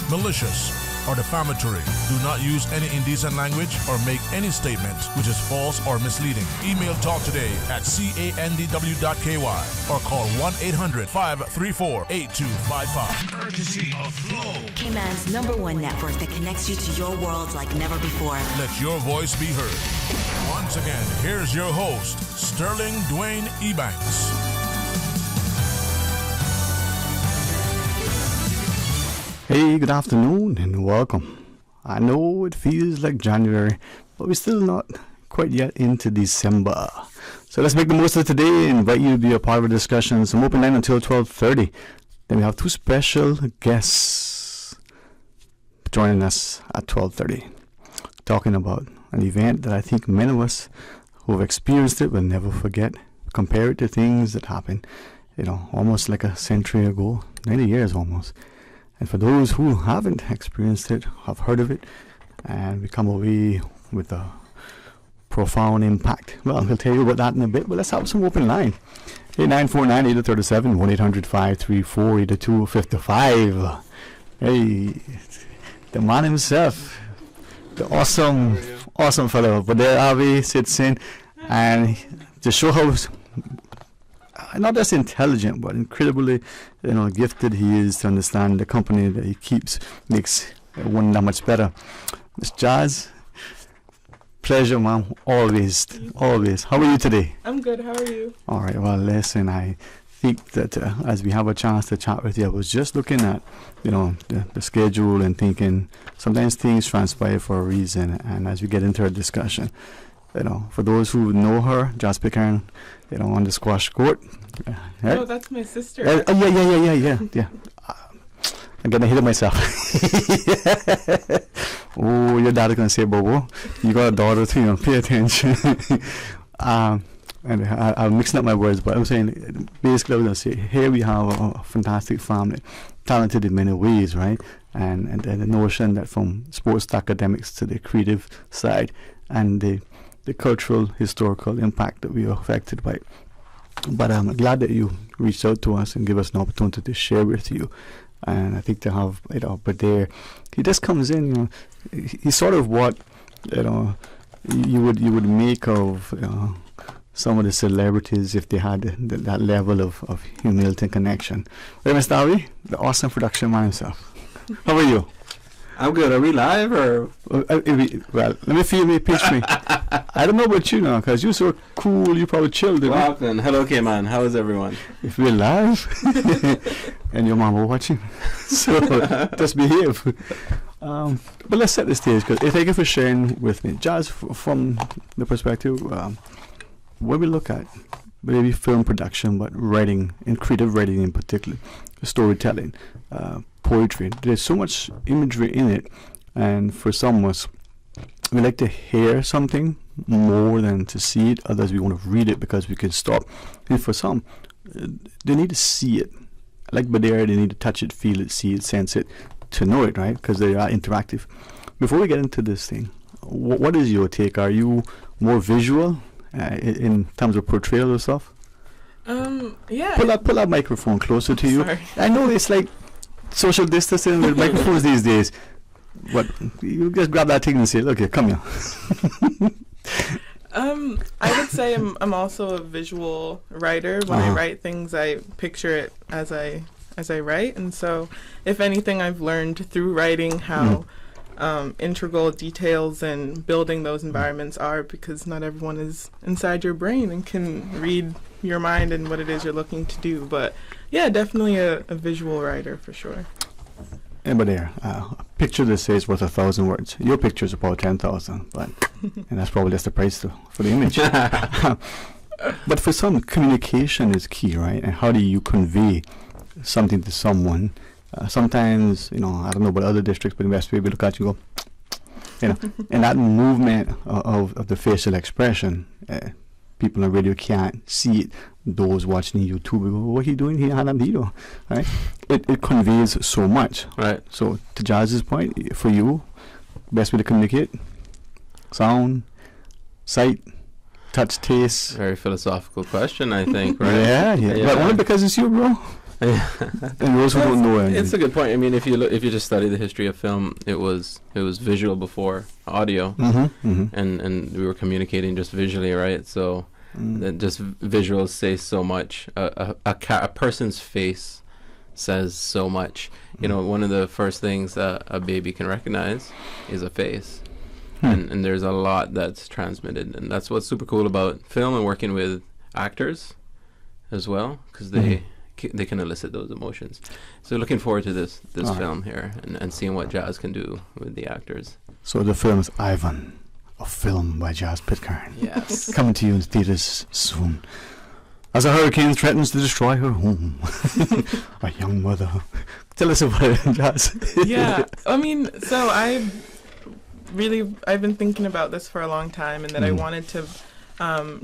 malicious, or defamatory. Do not use any indecent language or make any statement which is false or misleading. Email Talk Today at candw.ky or call 1-800-534-8255. Courtesy of Flow. Cayman's #1 network that connects you to your world like never before. Let your voice be heard. Once again, here's your host, Sterling Dwayne Ebanks. Hey, good afternoon and welcome. I know it feels like January, but we're still not quite yet into December. So let's make the most of today and invite you to be a part of the discussion. So I'm open line until 12:30. Then we have two special guests joining us at 12:30, talking about an event that I think many of us who have experienced it will never forget. Compare it to things that happened, almost like a century ago, 90 years almost. And for those who haven't experienced it, have heard of it, and we come away with a profound impact. Well, we'll tell you about that in a bit, but let's have some open line. 949-8037, 1-800-534-8255. Hey, the man himself, the awesome fellow. But there Avi sits in, and to show how not just intelligent, but incredibly, gifted he is to understand the company that he keeps makes one that much better. Miss Jazz, pleasure, ma'am. Always. How are you today? I'm good. How are you? All right. Well, listen, I think that as we have a chance to chat with you, I was just looking at, the schedule and thinking sometimes things transpire for a reason. And as we get into our discussion, for those who know her, Jazz Pickern, on the squash court. Right? Oh, that's my sister. Yeah. I'm getting ahead of myself. Oh, your dad's going to say, Bobo, you got a daughter too, pay attention. And I'm mixing up my words, but I'm saying, basically I was going to say, here we have a fantastic family, talented in many ways, right? And the notion that from sports to academics to the creative side and the cultural, historical impact that we are affected by. But I'm glad that you reached out to us and give us an opportunity to share with you. And I think to have, but there, he just comes in, he's sort of what, you would make of some of the celebrities if they had that level of humility and connection. Right, Mr. Avi, the awesome production man himself. How are you? I'm good. Are we live or? Well, let me feel me, pitch me. I don't know about you now, because you're so cool, you probably chilled. Well, then, hello, K-Man. How is everyone? If we're live, and your mom will watching, so just behave. But let's set the stage, because thank you for sharing with me. Jazz, from the perspective, when we look at maybe film production, but writing, and creative writing in particular, storytelling, poetry, there's so much imagery in it, and for some of us, we like to hear something more than to see it. Others, we want to read it because we can stop. And for some, they need to see it. Like Badera, they need to touch it, feel it, see it, sense it, to know it, right? Because they are interactive. Before we get into this thing, what is your take? Are you more visual in terms of portrayal of stuff? Yeah. Pull that microphone closer to you. Sorry. I know it's like social distancing with microphones these days, but you just grab that thing and say, okay, come here. I would say I'm also a visual writer. When I write things, I picture it as I write, and so if anything, I've learned through writing how integral details and building those environments are, because not everyone is inside your brain and can read your mind and what it is you're looking to do. But yeah, definitely a visual writer for sure. Yeah, but there, a picture that says worth 1,000 words. Your picture is about 10,000, but and that's probably just the price for the image. But for some, communication is key, right? And how do you convey something to someone? Sometimes, I don't know about other districts, but in West Bay, we look at you and that movement of the facial expression, people on radio can't see it. Those watching YouTube go, what he doing here? Right? It conveys so much. Right. So to Jazz's point, for you, best way to communicate, sound, sight, touch, taste. Very philosophical question, I think, right? Yeah. But only because it's you, bro. And those who don't know it, It's a good point. I mean, if you just study the history of film, it was visual before audio, and we were communicating just visually, right? So that just visuals say so much. A person's face says so much. You know, one of the first things that a baby can recognize is a face. And there's a lot that's transmitted, and that's what's super cool about film and working with actors as well, because they can elicit those emotions. So looking forward to this film here and seeing what Jazz can do with the actors. So the film is Ivan, a film by Jazz Pitcairn. Yes. Coming to you in theaters soon. As a hurricane threatens to destroy her home, a young mother. Tell us about it, Jazz. Yeah, I mean, so I've been thinking about this for a long time, and that I wanted to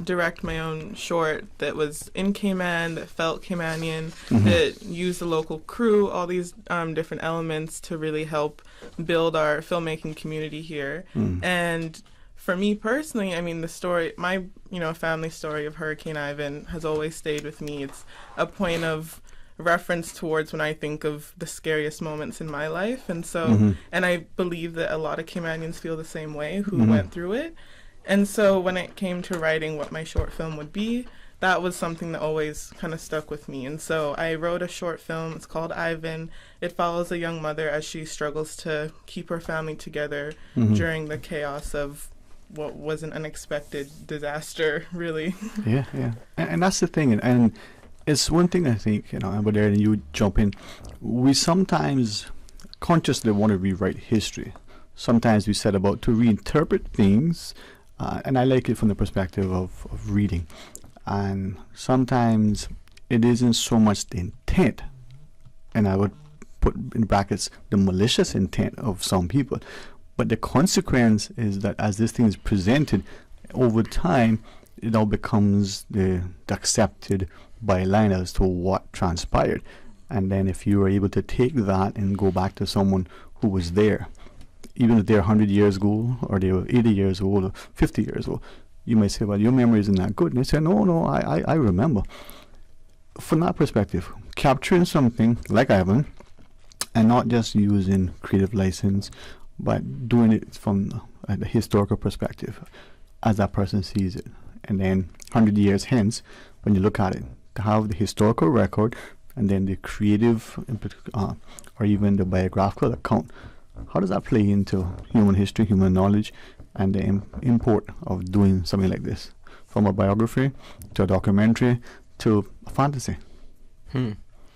direct my own short that was in Cayman, that felt Caymanian, that used the local crew, all these different elements to really help build our filmmaking community here. And for me personally, I mean, the story, my family story of Hurricane Ivan has always stayed with me. It's a point of reference towards when I think of the scariest moments in my life, and so and I believe that a lot of Caymanians feel the same way who went through it. And so when it came to writing what my short film would be, that was something that always kind of stuck with me. And so I wrote a short film. It's called Ivan. It follows a young mother as she struggles to keep her family together during the chaos of what was an unexpected disaster, really. Yeah. And that's the thing, and it's one thing I think, but there, and you jump in, we sometimes consciously want to rewrite history. Sometimes we set about to reinterpret things, and I like it from the perspective of reading. And sometimes it isn't so much the intent, and I would put in brackets the malicious intent of some people, but the consequence is that as this thing is presented over time, it all becomes the accepted byline as to what transpired. And then if you are able to take that and go back to someone who was there, even if they're 100 years old or they were 80 years old or 50 years old, you might say, well, your memory isn't that good. And they say, no, I remember. From that perspective, capturing something like Ivan and not just using creative license, but doing it from a historical perspective as that person sees it. And then 100 years hence, when you look at it, to have the historical record and then the creative or even the biographical account, how does that play into human history, human knowledge, and the import of doing something like this? From a biography to a documentary to a fantasy.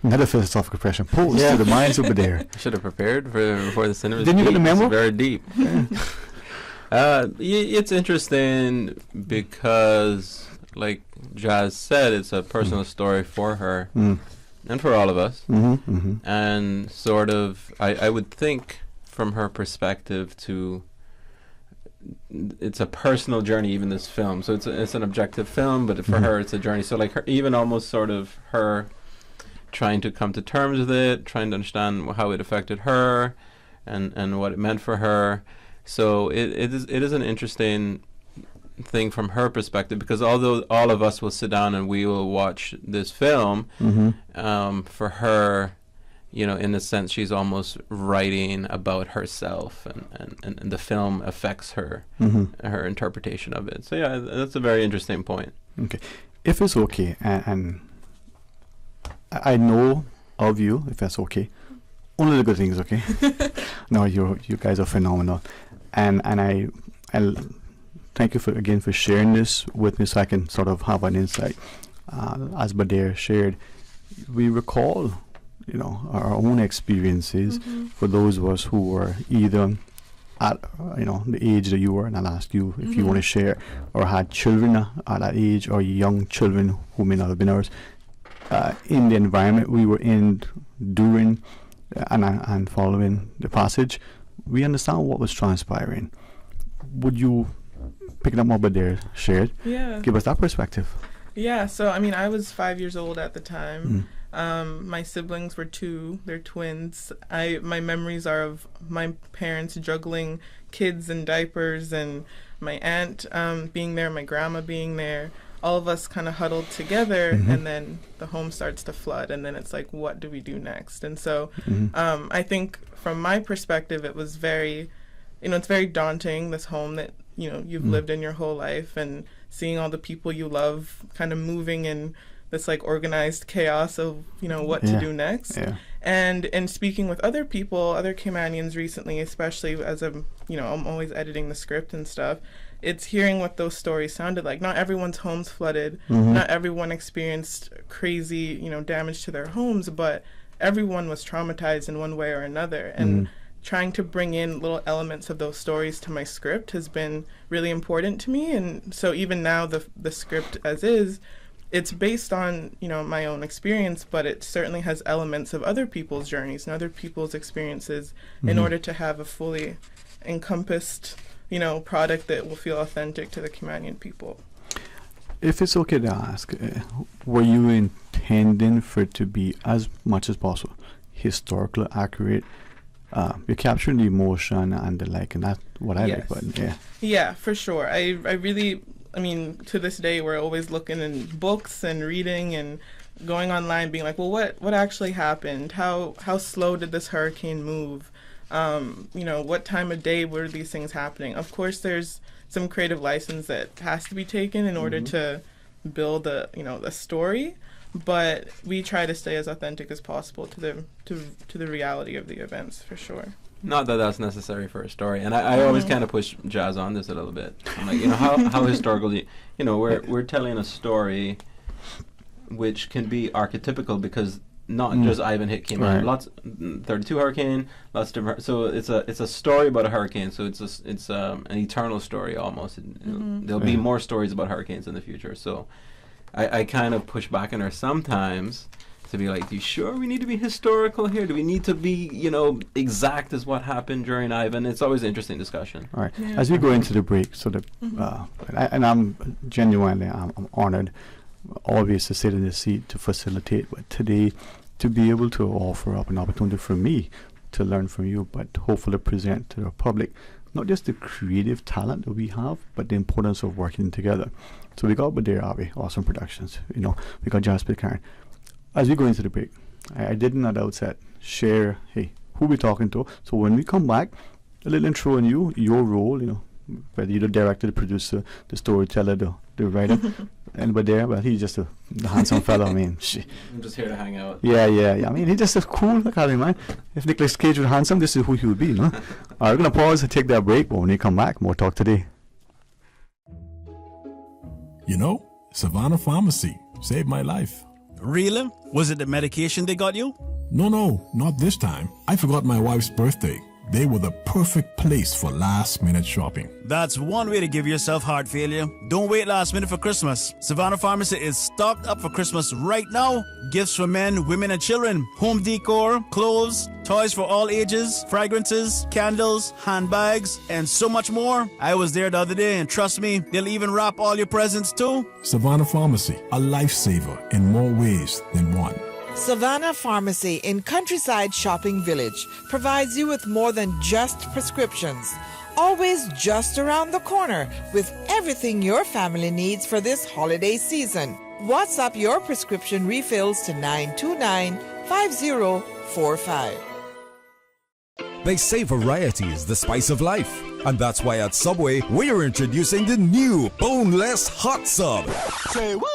Another philosophical question posed to the minds over there. I should have prepared before the cinema. Didn't you get the memo? It's very deep. It's interesting because, like Jazz said, it's a personal story for her and for all of us. And sort of, I would think from her perspective it's a personal journey, even this film. So it's an objective film, but for her it's a journey. So like her, even almost sort of her trying to come to terms with it, trying to understand how it affected her and what it meant for her. So it is an interesting thing from her perspective, because although all of us will sit down and we will watch this film, for her, in a sense, she's almost writing about herself, and the film affects her, her interpretation of it. So yeah, that's a very interesting point. Okay, if it's okay, and I know of you, if that's okay, only the good things, okay? No, you guys are phenomenal, and I thank you again for sharing this with me, so I can sort of have an insight. As Badir shared, we recall, our own experiences for those of us who were either at, the age that you were, and I'll ask you if you want to share, or had children at that age, or young children who may not have been ours, in the environment we were in during and following the passage. We understand what was transpiring. Would you pick it up what there shared? Yeah. Give us that perspective. Yeah, so I mean, I was 5 years old at the time. My siblings were 2. They're twins. My memories are of my parents juggling kids and diapers, and my aunt being there, my grandma being there. all of us kind of huddled together, and then the home starts to flood, and then it's like, what do we do next? And so I think from my perspective, it was very, it's very daunting, this home that, you've lived in your whole life, and seeing all the people you love kind of moving in this like organized chaos of, what to do next. Yeah. And speaking with other people, other Caymanians recently, especially as I'm always editing the script and stuff, it's hearing what those stories sounded like. Not everyone's homes flooded. Not everyone experienced crazy, damage to their homes, but everyone was traumatized in one way or another. And trying to bring in little elements of those stories to my script has been really important to me. And so even now, the script as is, it's based on, my own experience, but it certainly has elements of other people's journeys and other people's experiences in order to have a fully encompassed, product that will feel authentic to the Caymanian people. If it's okay to ask, were you intending for it to be as much as possible historically accurate? You're capturing the emotion and the like, and that's what I like. But yeah, for sure. I really, to this day, we're always looking in books and reading and going online, being like, well, what actually happened? How slow did this hurricane move? What time of day were these things happening? Of course, there's some creative license that has to be taken in order to build a story, but we try to stay as authentic as possible to the reality of the events, for sure. Not that that's necessary for a story, and I always kind of push Jazz on this a little bit. I'm like, how historically, we're telling a story which can be archetypical because not just Ivan hit Cayman, lots 32 hurricane, lots of different. So it's a story about a hurricane. So it's an eternal story almost. There'll be more stories about hurricanes in the future. So I kind of push back on her sometimes to be like, "You sure we need to be historical here? Do we need to be exact as what happened during Ivan?" It's always an interesting discussion. All right. Yeah. As we go into the break, so that I'm genuinely I'm honored always to sit in the seat to facilitate, but today to be able to offer up an opportunity for me to learn from you, but hopefully present to the public not just the creative talent that we have, but the importance of working together. So we got Badir Avi, Awesome Productions, we got Jasper Karen. As we go into the break, I didn't at the outset share, who we talking to. So when we come back, a little intro on you, your role, whether you're the director, the producer, the storyteller, the writer. And Badir, he's just the handsome fellow. I'm just here to hang out. Yeah. He's just a cool guy, man. If Nicolas Cage was handsome, this is who he would be, All right, we're going to pause and take that break, but when we come back, more talk today. Savannah Pharmacy saved my life. Really? Was it the medication they got you? No, not this time. I forgot my wife's birthday. They were the perfect place for last-minute shopping. That's one way to give yourself heart failure. Don't wait last minute for Christmas. Savannah Pharmacy is stocked up for Christmas right now. Gifts for men, women, and children. Home decor, clothes, toys for all ages, fragrances, candles, handbags, and so much more. I was there the other day, and trust me, they'll even wrap all your presents too. Savannah Pharmacy, a lifesaver in more ways than one. Savannah Pharmacy in Countryside Shopping Village provides you with more than just prescriptions. Always just around the corner with everything your family needs for this holiday season. WhatsApp your prescription refills to 929-5045. They say variety is the spice of life. And that's why at Subway, we're introducing the new Boneless Hot Sub. Say what?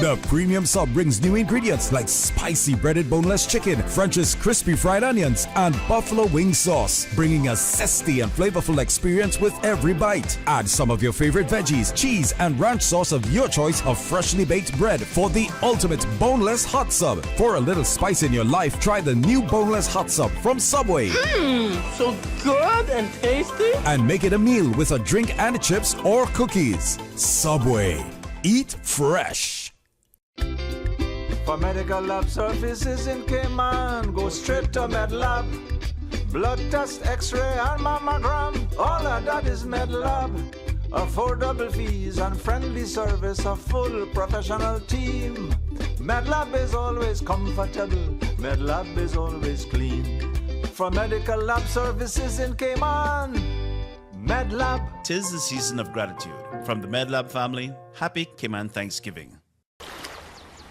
The premium sub brings new ingredients like spicy breaded boneless chicken, French's crispy fried onions, and buffalo wing sauce, bringing a zesty and flavorful experience with every bite. Add some of your favorite veggies, cheese, and ranch sauce of your choice of freshly baked bread for the ultimate boneless hot sub. For a little spice in your life, try the new boneless hot sub from Subway. So good and tasty. And make it a meal with a drink and chips or cookies. Subway. Eat fresh. For medical lab services in Cayman, go straight to MedLab. Blood test, x-ray, and mammogram, all of that is MedLab. Affordable fees and friendly service, a full professional team. MedLab is always comfortable, MedLab is always clean. For medical lab services in Cayman, MedLab. Tis the season of gratitude. From the MedLab family, happy Cayman Thanksgiving.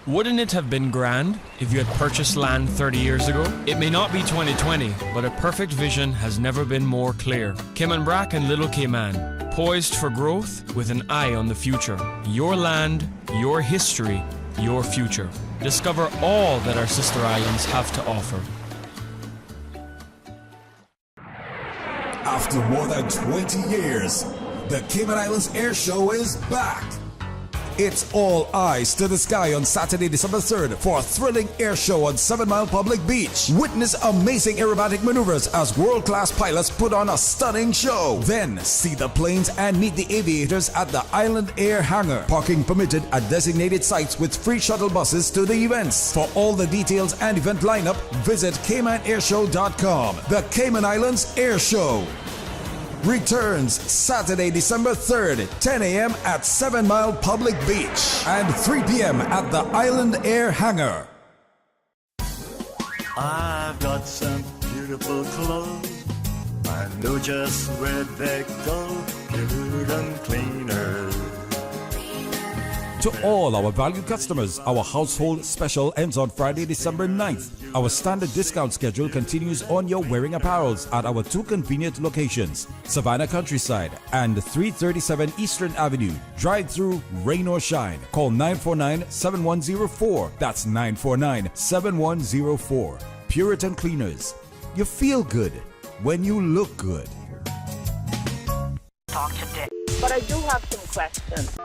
Wouldn't it have been grand if you had purchased land 30 years ago? It may not be 2020, but a perfect vision has never been more clear. Cayman Brac and Little Cayman, poised for growth with an eye on the future. Your land, your history, your future. Discover all that our sister islands have to offer. After more than 20 years, the Cayman Islands Air Show is back. It's all eyes to the sky on Saturday, December 3rd for a thrilling air show on 7 Mile Public Beach. Witness amazing aerobatic maneuvers as world-class pilots put on a stunning show. Then see the planes and meet the aviators at the Island Air Hangar. Parking permitted at designated sites with free shuttle buses to the events. For all the details and event lineup, visit CaymanAirShow.com. The Cayman Islands Air Show returns Saturday, December 3rd, 10 a.m. at 7 Mile Public Beach and 3 p.m. at the Island Air Hangar. I've got some beautiful clothes. I know just where they go. Good and cleaner. To all our valued customers, our household special ends on Friday, December 9th. Our standard discount schedule continues on your wearing apparels at our 2 convenient locations, Savannah Countryside and 337 Eastern Avenue. Drive through, rain or shine. Call 949-7104. That's 949-7104. Puritan Cleaners. You feel good when you look good. Talk today. But I do have some questions.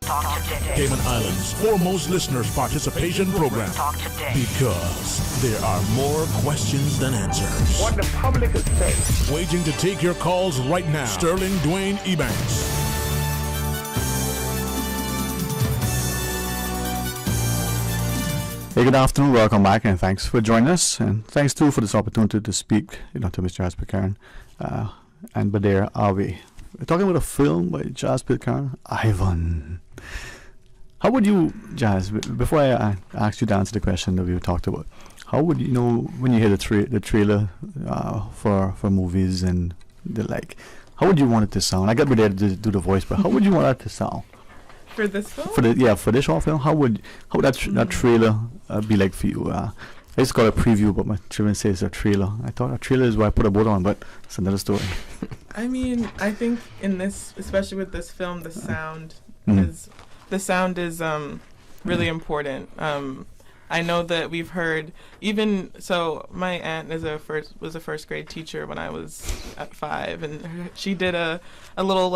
Talk today. Cayman Islands' foremost listeners' participation program. Talk today. Because there are more questions than answers. What the public is saying. Waiting to take your calls right now. Sterling Dwayne Ebanks. Hey, good afternoon. Welcome back, and thanks for joining us. And thanks too for this opportunity to speak, to Mr. Jas Pitcairn. But there are we. We're talking about a film by Jas Pitcairn, Ivan. How would you, Jas, before I asked you to answer the question that we talked about, how would you know when you hear the trailer for movies and the like? How would you want it to sound? I got me there to do the voice, but how would you want that to sound? For this film? For this short film, how would that trailer be like for you? I used to call it a preview, but my children say it's a trailer. I thought a trailer is where I put a boat on, but it's another story. I mean, I think in this, especially with this film, the sound is really important. I know that we've heard my aunt was a first grade teacher when I was at 5, and she did a little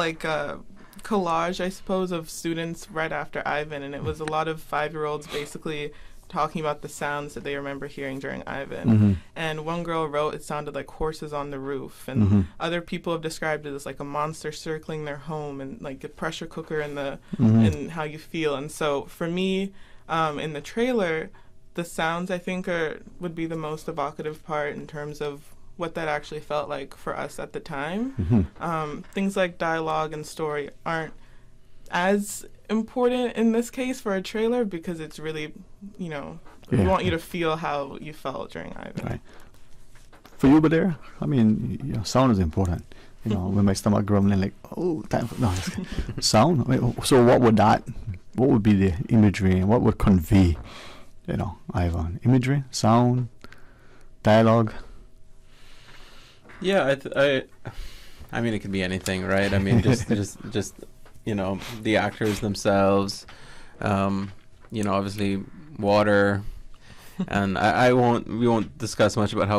collage, I suppose, of students right after Ivan, and it was a lot of 5-year-olds basically talking about the sounds that they remember hearing during Ivan. Mm-hmm. And one girl wrote it sounded like horses on the roof, and other people have described it as like a monster circling their home, and like a pressure cooker in the in how you feel. And so for me, in the trailer, the sounds I think would be the most evocative part in terms of what that actually felt like for us at the time. Things like dialogue and story aren't as important in this case for a trailer, because it's really, we want you to feel how you felt during Ivan. Right. For you, Badr, I mean, sound is important. When my stomach grumbling like, oh, time for sound. I mean, so what would be the imagery, and what would convey, Ivan? Imagery, sound, dialogue. Yeah, I mean, it could be anything, right? I mean, just the actors themselves, obviously water, and we won't discuss much about how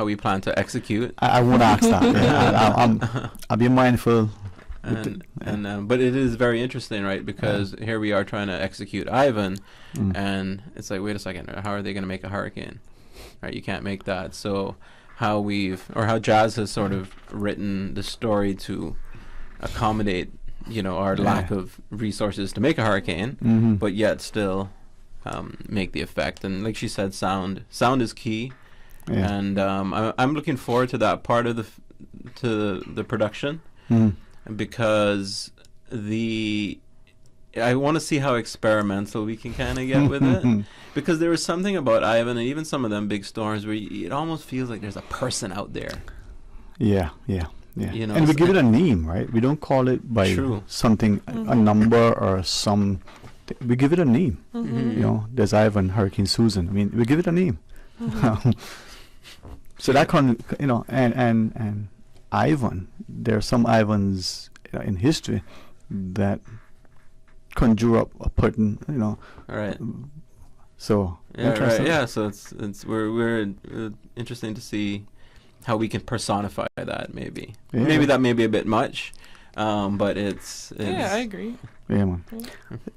we plan to execute. I won't ask that. Yeah, I'll be mindful. But it is very interesting, right? Because here we are trying to execute Ivan, and it's like, wait a second, how are they going to make a hurricane? Right? You can't make that. So how Jas has sort of written the story to accommodate our lack of resources to make a hurricane, but yet still make the effect. And like she said, sound is key. And I'm looking forward to that part of the production, because I want to see how experimental we can kind of get with it, because there was something about Ivan and even some of them big storms where it almost feels like there's a person out there. Yeah. Yeah. You know, and we give it a name, right? We don't call it by something, a number or some. We give it a name. You know, there's Ivan, Hurricane Susan. I mean, we give it a name. So that you know, and Ivan. There are some Ivans in history that conjure up a person. You know. All right. So yeah, right. Yeah. So it's we're interesting to see how we can personify that. Maybe that may be a bit much, but it's yeah, I agree. Yeah, man.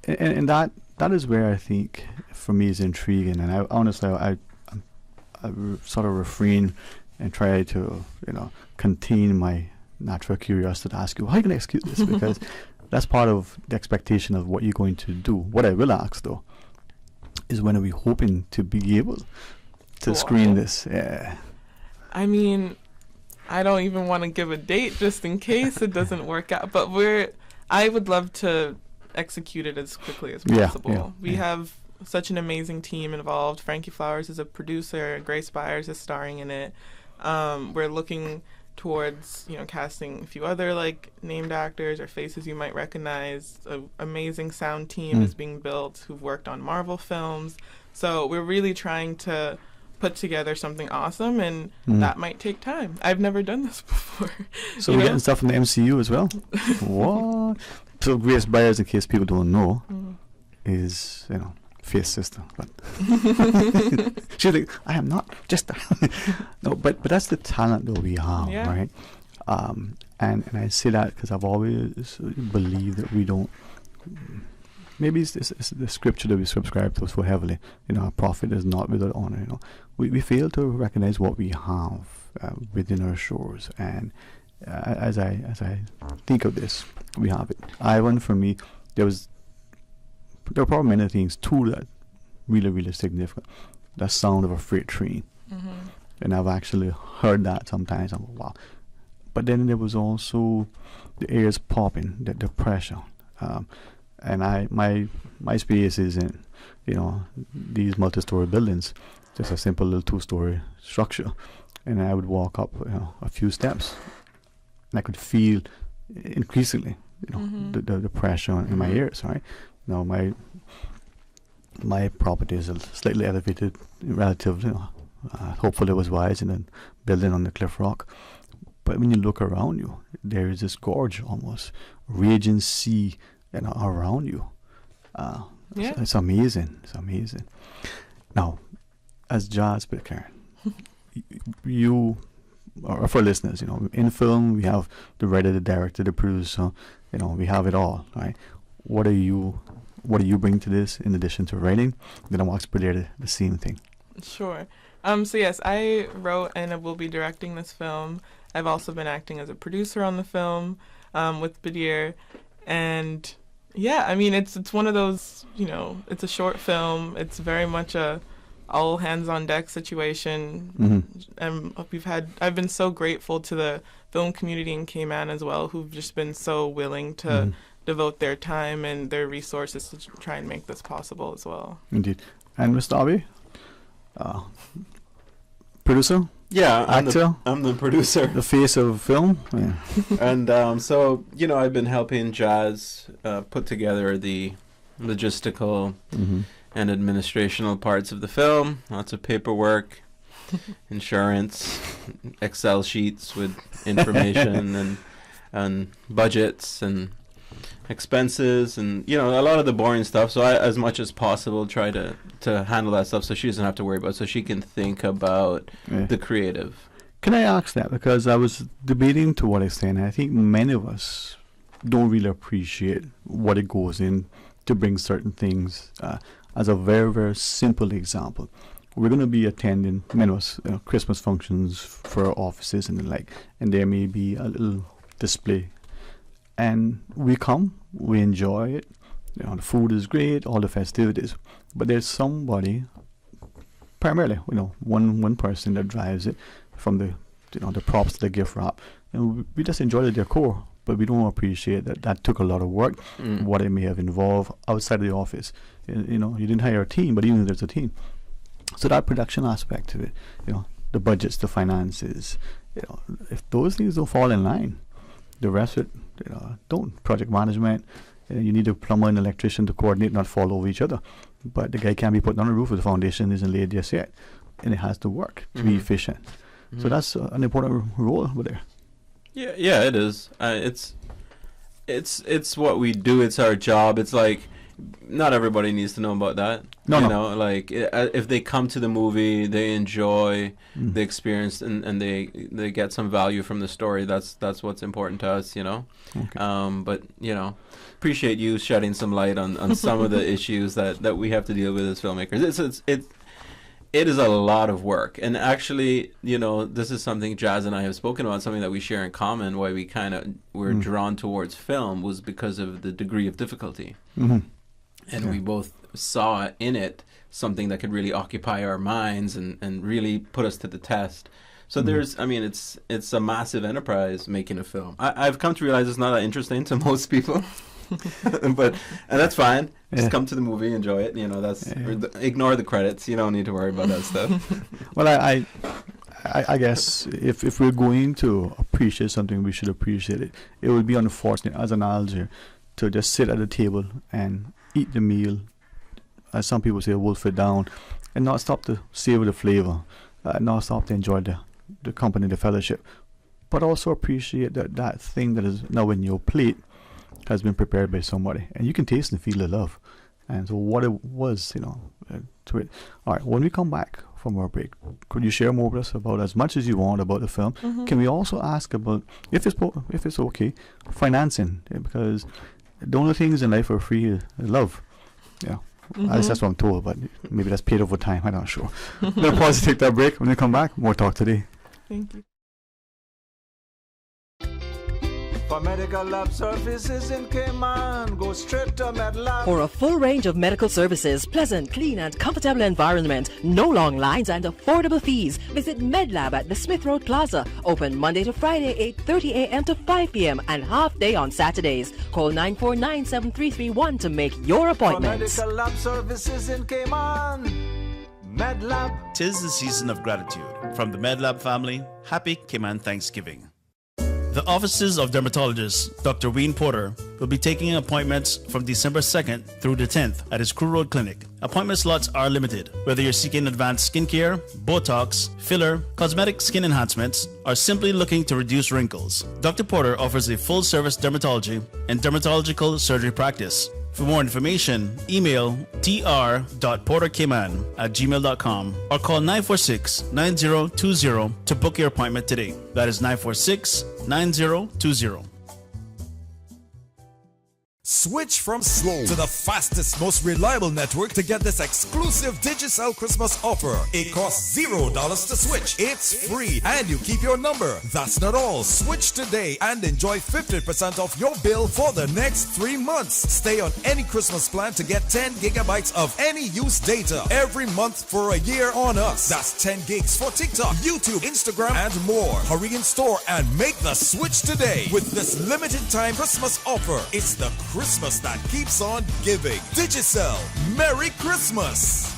Yeah. And that is where I think for me is intriguing. And I honestly I sort of refrain and try to contain my natural curiosity to ask you, how are you going to execute this? Because that's part of the expectation of what you're going to do. What I will ask though is, when are we hoping to be able to screen this? Yeah. I mean, I don't even want to give a date just in case it doesn't work out. But I would love to execute it as quickly as possible. We have such an amazing team involved. Frankie Flowers is a producer. Grace Byers is starring in it. We're looking towards casting a few other named actors or faces you might recognize. An amazing sound team is being built who've worked on Marvel films. So we're really trying to put together something awesome, and that might take time. I've never done this before. So we're getting stuff from the MCU as well? What? So Grace Byers, in case people don't know, is Faith's sister, but she's like, I am not just no, but that's the talent that we have, right? And I say that because I've always believed that we don't. Maybe it's the scripture that we subscribe to so heavily. A prophet is not without honor. We fail to recognize what we have within our shores. And as I think of this, we have it. Ivan, for me, there are probably many things too that really, really significant. The sound of a freight train, and I've actually heard that sometimes. I'm like, wow. But then there was also the ears popping, the pressure. And my space is in, these multi-story buildings, just a simple little 2-story structure, and I would walk up, a few steps, and I could feel increasingly, the pressure in my ears. Right now, my property is slightly elevated, relative. Hopefully, it was wise in a building on the cliff rock. But when you look around you, there is this gorge, almost raging sea. Around you, it's amazing. It's amazing. Now, as jazz player, Karen, you, or for listeners, in film we have the writer, the director, the producer. We have it all, right? What do you bring to this in addition to writing? Then I ask Badir the same thing. Sure. So yes, I wrote and I will be directing this film. I've also been acting as a producer on the film with Badir, and yeah, I mean, it's one of those, it's a short film. It's very much a all hands on deck situation. And I've been so grateful to the film community in Cayman as well, who've just been so willing to devote their time and their resources to try and make this possible as well. Indeed. And Mr. Avi, producer? Yeah, actor. I'm the producer, the face of film. Yeah. And so I've been helping Jazz put together the logistical and administrational parts of the film. Lots of paperwork, insurance, Excel sheets with information and budgets and expenses and a lot of the boring stuff. So I, as much as possible, try to handle that stuff so she doesn't have to worry about it, so she can think about the creative. Can I ask that? Because I was debating to what extent I think many of us don't really appreciate what it goes in to bring certain things. As a very, very simple example, we're going to be attending many of us Christmas functions for our offices and the like, and there may be a little display. And we come, we enjoy it, the food is great, all the festivities, but there's somebody, primarily, one person that drives it, from the props to the gift wrap, and we just enjoy the decor, but we don't appreciate that took a lot of work, what it may have involved outside of the office. You didn't hire a team, but even if there's a team, so that production aspect of it, the budgets, the finances, if those things don't fall in line, the rest of it, don't. Project management, you need a plumber and electrician to coordinate, not fall over each other. But the guy can't be put on the roof if the foundation isn't laid just yet, and it has to work to be efficient. So that's an important role over there. Yeah, it is. It's what we do. It's our job. It's like not everybody needs to know about that. No. Like if they come to the movie, they enjoy the experience and they get some value from the story. That's what's important to us. Okay. But appreciate you shedding some light on some of the issues that we have to deal with as filmmakers. It is a lot of work, and actually, this is something Jazz and I have spoken about, something that we share in common. Why we were drawn towards film was because of the degree of difficulty, and we both saw in it something that could really occupy our minds and really put us to the test. So it's a massive enterprise making a film. I've come to realize it's not that interesting to most people. and that's fine. Just come to the movie, enjoy it. Ignore the credits. You don't need to worry about that stuff. Well, I guess if we're going to appreciate something, we should appreciate it. It would be unfortunate as an Alger to just sit at the table and eat the meal, as some people say, wolf it down, and not stop to savor the flavor, not stop to enjoy the company, the fellowship, but also appreciate that thing that is now in your plate has been prepared by somebody, and you can taste and feel the love. And so what it was, to it. All right, when we come back from our break, could you share more with us about as much as you want about the film? Can we also ask about, if it's okay, financing? Because the only things in life are free is love. Yeah. At least that's what I'm told, but maybe that's paid over time. I'm not sure. I'm going to pause to take that break. When we come back, more talk today. Thank you. For medical lab services in Cayman, go straight to MedLab. For a full range of medical services, pleasant, clean and comfortable environment, no long lines and affordable fees, visit MedLab at the Smith Road Plaza. Open Monday to Friday, 8:30 a.m. to 5 p.m. and half day on Saturdays. Call 949-7331 to make your appointment. For medical lab services in Cayman, MedLab. 'Tis the season of gratitude. From the MedLab family, happy Cayman Thanksgiving. The offices of dermatologist Dr. Dwayne Porter will be taking appointments from December 2nd through the 10th at his Crew Road Clinic. Appointment slots are limited. Whether you're seeking advanced skincare, Botox, filler, cosmetic skin enhancements, or simply looking to reduce wrinkles, Dr. Porter offers a full-service dermatology and dermatological surgery practice. For more information, email dr.portercayman@gmail.com or call 946-9020 to book your appointment today. That is 946-9020. Switch from slow to the fastest, most reliable network to get this exclusive Digicel Christmas offer. It costs $0 to switch. It's free and you keep your number. That's not all. Switch today and enjoy 50% off your bill for the next 3 months. Stay on any Christmas plan to get 10 gigabytes of any use data every month for a year on us. That's 10 gigs for TikTok, YouTube, Instagram, and more. Hurry in store and make the switch today with this limited time Christmas offer. It's the Christmas that keeps on giving. Digicel, Merry Christmas!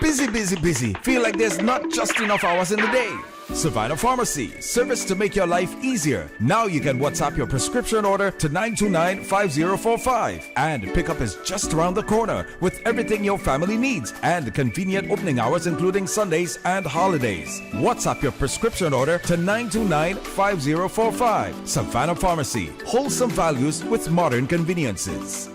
Busy, busy, busy. Feel like there's not just enough hours in the day. Savannah Pharmacy, service to make your life easier. Now you can WhatsApp your prescription order to 929-5045. And pickup is just around the corner with everything your family needs and convenient opening hours including Sundays and holidays. WhatsApp your prescription order to 929-5045. Savannah Pharmacy, wholesome values with modern conveniences.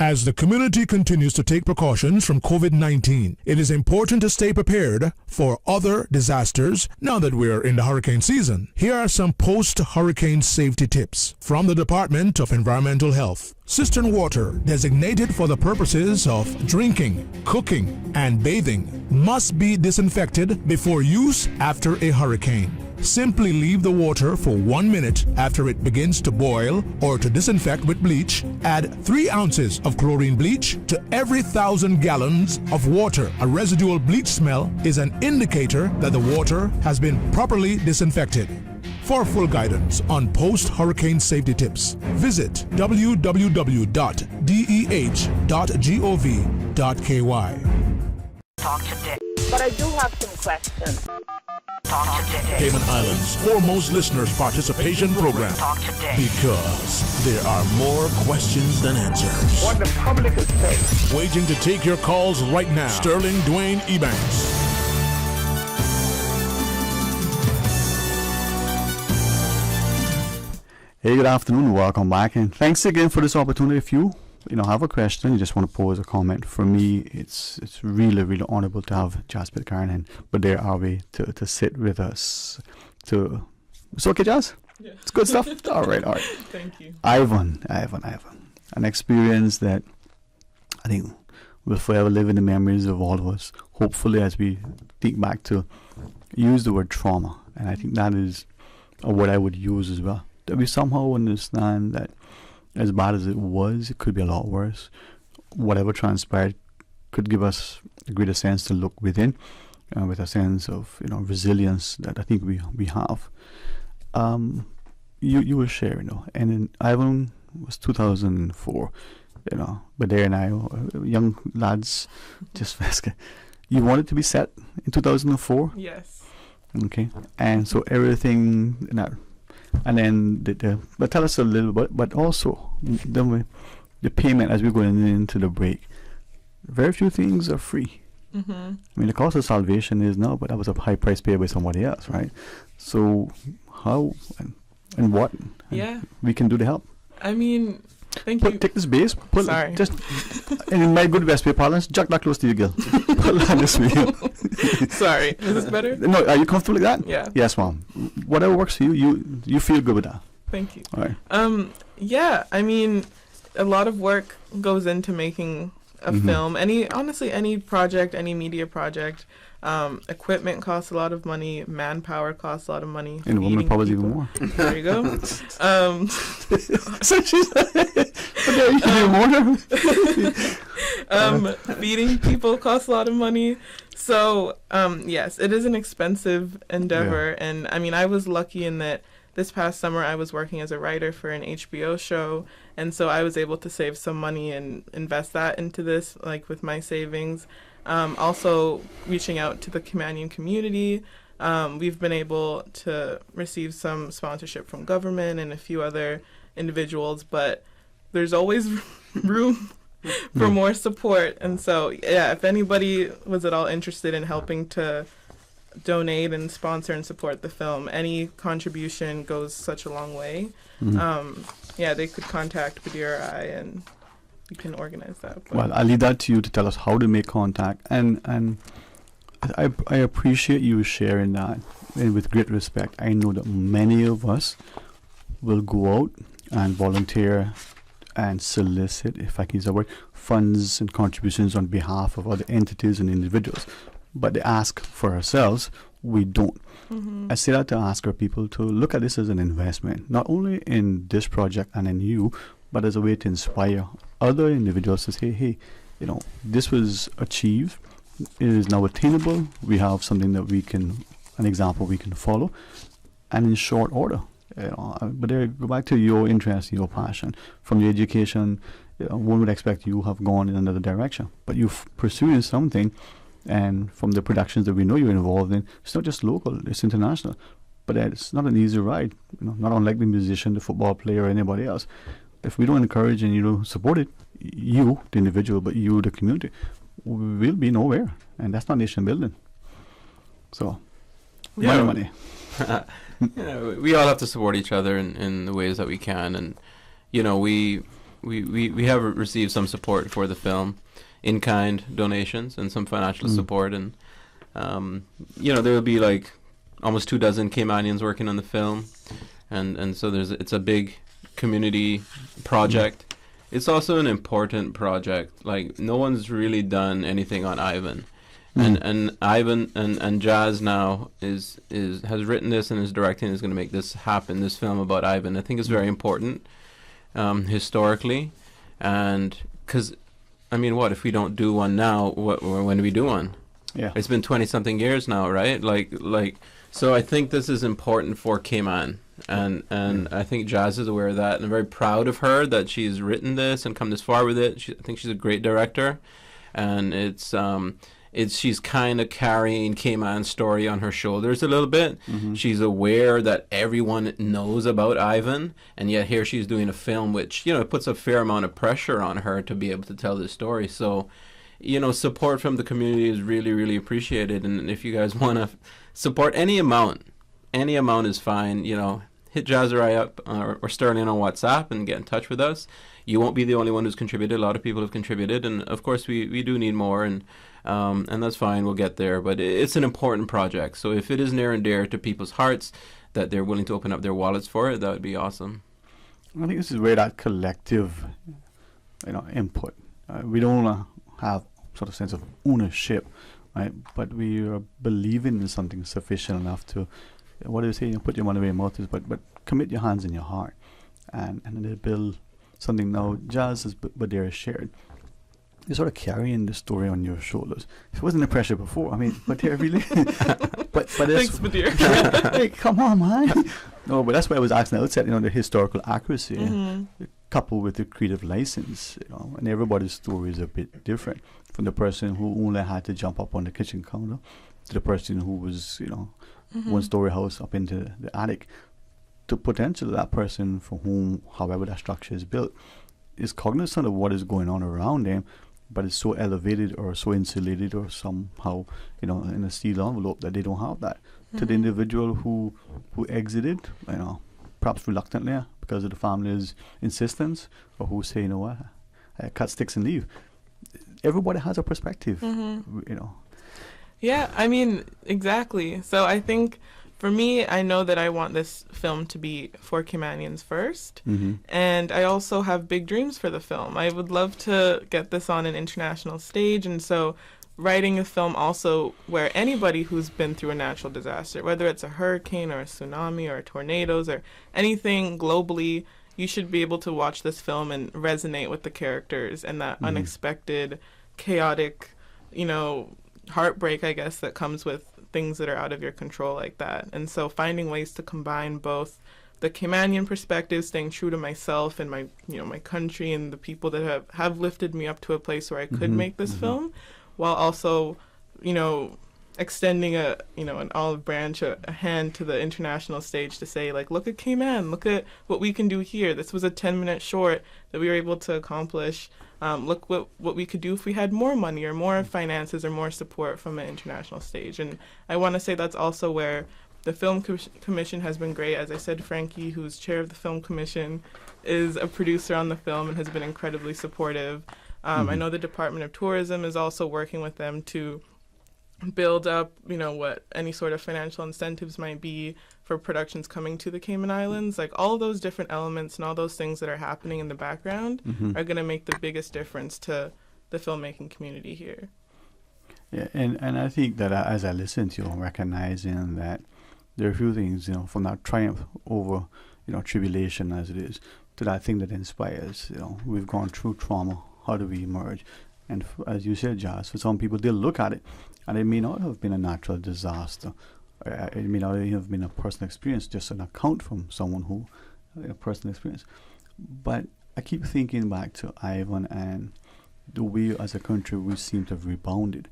As the community continues to take precautions from COVID-19, it is important to stay prepared for other disasters now that we're in the hurricane season. Here are some post-hurricane safety tips from the Department of Environmental Health. Cistern water designated for the purposes of drinking, cooking, and bathing must be disinfected before use after a hurricane. Simply leave the water for 1 minute after it begins to boil, or to disinfect with bleach, add 3 ounces of chlorine bleach to every 1,000 gallons of water. A residual bleach smell is an indicator that the water has been properly disinfected. For full guidance on post-hurricane safety tips, visit www.deh.gov.ky. Talk today. But I do have some questions. Talk today. Cayman Islands' foremost listeners' participation program. Talk today. Because there are more questions than answers. What the public is saying. Waiting to take your calls right now. Sterling Dwayne Ebanks. Hey, good afternoon. Welcome back, and thanks again for this opportunity. If you have a question, you just want to pose a comment. For me, it's really honorable to have Jazz Pitcairn, but there are we to sit with us. It's okay, Jazz? Yeah. It's good stuff. All right. Thank you. Ivan, an experience that I think will forever live in the memories of all of us. Hopefully, as we think back to use the word trauma, and I think that is a word I would use as well. That we somehow understand that as bad as it was, it could be a lot worse. Whatever transpired could give us a greater sense to look within, with a sense of resilience that I think we have. You were sharing, and in Ivan was 2004, but there and I, young lads, just you wanted to be set in 2004. Yes. Okay, and so everything that. And then but tell us a little bit, but also the payment as we're going into the break. Very few things are free. Mm-hmm. I mean, the cost of salvation is no, but that was a high price paid by somebody else, right? So how and what we can do to help? I mean, thank you. Take this base. Sorry. Just in my good West Bay parlance, jack that close to your gill. Pull that this way. Sorry. Is this better? No, are you comfortable with that? Yeah. Yes, ma'am. Whatever works for you, you feel good with that. Thank you. All right. Yeah, I mean, a lot of work goes into making a film. Any project, any media project. Equipment costs a lot of money. Manpower costs a lot of money. And women probably even more. There you go. So she's but there you can do more. Feeding people costs a lot of money. So, yes, it is an expensive endeavor. Yeah. And, I mean, I was lucky in that this past summer I was working as a writer for an HBO show. And so I was able to save some money and invest that into this, like with my savings. Also, reaching out to the Caymanian community. We've been able to receive some sponsorship from government and a few other individuals. But there's always room for more support. And so, yeah, if anybody was at all interested in helping to donate and sponsor and support the film, any contribution goes such a long way. They could contact Badir or I, and we can organize that. But Well, I'll leave that to you to tell us how to make contact. And I appreciate you sharing that, and with great respect. I know that many of us will go out and volunteer and solicit, if I can use that word, funds and contributions on behalf of other entities and individuals. But they ask for ourselves, we don't. I say that to ask our people to look at this as an investment, not only in this project and in you, but as a way to inspire other individuals to say, hey, this was achieved, it is now attainable, we have something that an example we can follow, and in short order. But there, go back to your interest, your passion. From your education, one would expect you have gone in another direction, but you've pursuing something, and from the productions that we know you're involved in, it's not just local, it's international. But it's not an easy ride, not unlike the musician, the football player, or anybody else. If we don't encourage and you don't support it, you, the individual, but you, the community, will be nowhere, and that's not nation building. So, money. We all have to support each other in the ways that we can, and we have received some support for the film, in-kind donations and some financial support, and there will be like almost 24 Caymanians working on the film, and so it's a big community project. It's also an important project. Like, no one's really done anything on Ivan. And Ivan and Jazz now has written this and is directing, is going to make this happen, this film about Ivan. I think it's very important historically, and because what if we don't do one now? When do we do one? Yeah, it's been 20-something years now, right? So I think this is important for Cayman, and I think Jazz is aware of that, and I'm very proud of her that she's written this and come this far with it. I think she's a great director, and it's she's kind of carrying Cayman's story on her shoulders a little bit. She's aware that everyone knows about Ivan, and yet here she's doing a film which, you know, it puts a fair amount of pressure on her to be able to tell this story. So, you know, support from the community is really, really appreciated. And if you guys want to support any amount is fine. You know, hit Jazzarai up or Sterling on WhatsApp and get in touch with us. You won't be the only one who's contributed. A lot of people have contributed, and of course we do need more, and that's fine. We'll get there. But it's an important project. So if it is near and dear to people's hearts, that they're willing to open up their wallets for it, that would be awesome. I think this is where that collective, you know, input. We don't want to have sort of sense of ownership, right? But we are believing in something sufficient enough to, what do you say? You know, put your money where your mouth is, but commit your hands and your heart, and they build something. Now, jazz is but they're shared. You're sort of carrying the story on your shoulders. It wasn't the pressure before. I mean, but they're really. but Thanks, Badir. Hey, come on, man. No, but that's why I was asking outside. You know, the historical accuracy, coupled with the creative license. You know, and everybody's story is a bit different. From the person who only had to jump up on the kitchen counter, to the person who was, you know, one-story house up into the attic. To potentially that person for whom, however that structure is built, is cognizant of what is going on around them, but is so elevated or so insulated or somehow, you know, in a steel envelope that they don't have that. To the individual who exited, you know, perhaps reluctantly because of the family's insistence, or who say, you know what, cut sticks and leave. Everybody has a perspective, you know. Yeah, I mean, exactly. So I think, for me, I know that I want this film to be for Caymanians first, and I also have big dreams for the film. I would love to get this on an international stage, and so writing a film also where anybody who's been through a natural disaster, whether it's a hurricane or a tsunami or tornadoes or anything globally, you should be able to watch this film and resonate with the characters and that unexpected, chaotic, you know, heartbreak, I guess, that comes with things that are out of your control like that. And so finding ways to combine both the Caymanian perspective, staying true to myself and my, you know, my country and the people that have lifted me up to a place where I could make this film, while also, you know, extending an olive branch, a hand to the international stage to say, like, look at Cayman, look at what we can do here. This was a 10-minute short that we were able to accomplish. Look what we could do if we had more money or more finances or more support from an international stage. And I want to say that's also where the Film Commission has been great. As I said, Frankie, who's chair of the Film Commission, is a producer on the film and has been incredibly supportive. I know the Department of Tourism is also working with them to build up, you know, what any sort of financial incentives might be for productions coming to the Cayman Islands. Like, all of those different elements and all those things that are happening in the background are going to make the biggest difference to the filmmaking community here. Yeah, and I think that as I listen to you, I'm recognizing that there are a few things, you know, from that triumph over, you know, tribulation as it is, to that thing that inspires. You know, we've gone through trauma. How do we emerge? And as you said, Jazz, for some people, they'll look at it, and it may not have been a natural disaster. It may not have been a personal experience, just an account from someone who, a personal experience. But I keep thinking back to Ivan and the way as a country we seem to have rebounded.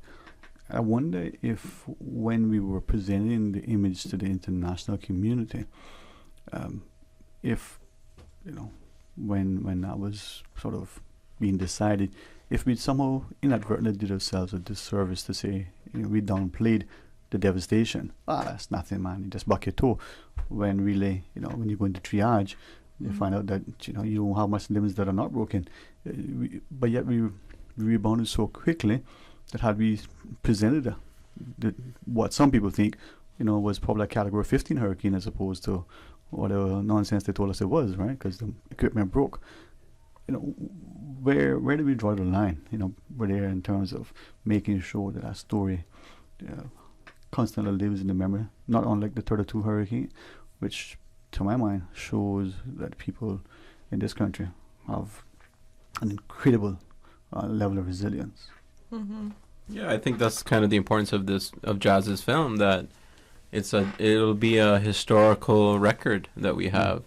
I wonder if when we were presenting the image to the international community, if, you know, when that was sort of being decided, if we somehow inadvertently did ourselves a disservice to say, you know, we downplayed the devastation. That's nothing, man. You just buck your toe. When really, you know, when you go into triage, you find out that, you know, you don't have much limbs that are not broken. But yet we rebounded so quickly that had we presented what some people think, you know, was probably a category 15 hurricane as opposed to whatever nonsense they told us it was, right? Because the equipment broke. You know, where do we draw the line? You know, we're there in terms of making sure that our story constantly lives in the memory, not unlike the 32 hurricane, which to my mind shows that people in this country have an incredible level of resilience. Yeah, I think that's kind of the importance of Jazz's film, that it'll be a historical record that we have.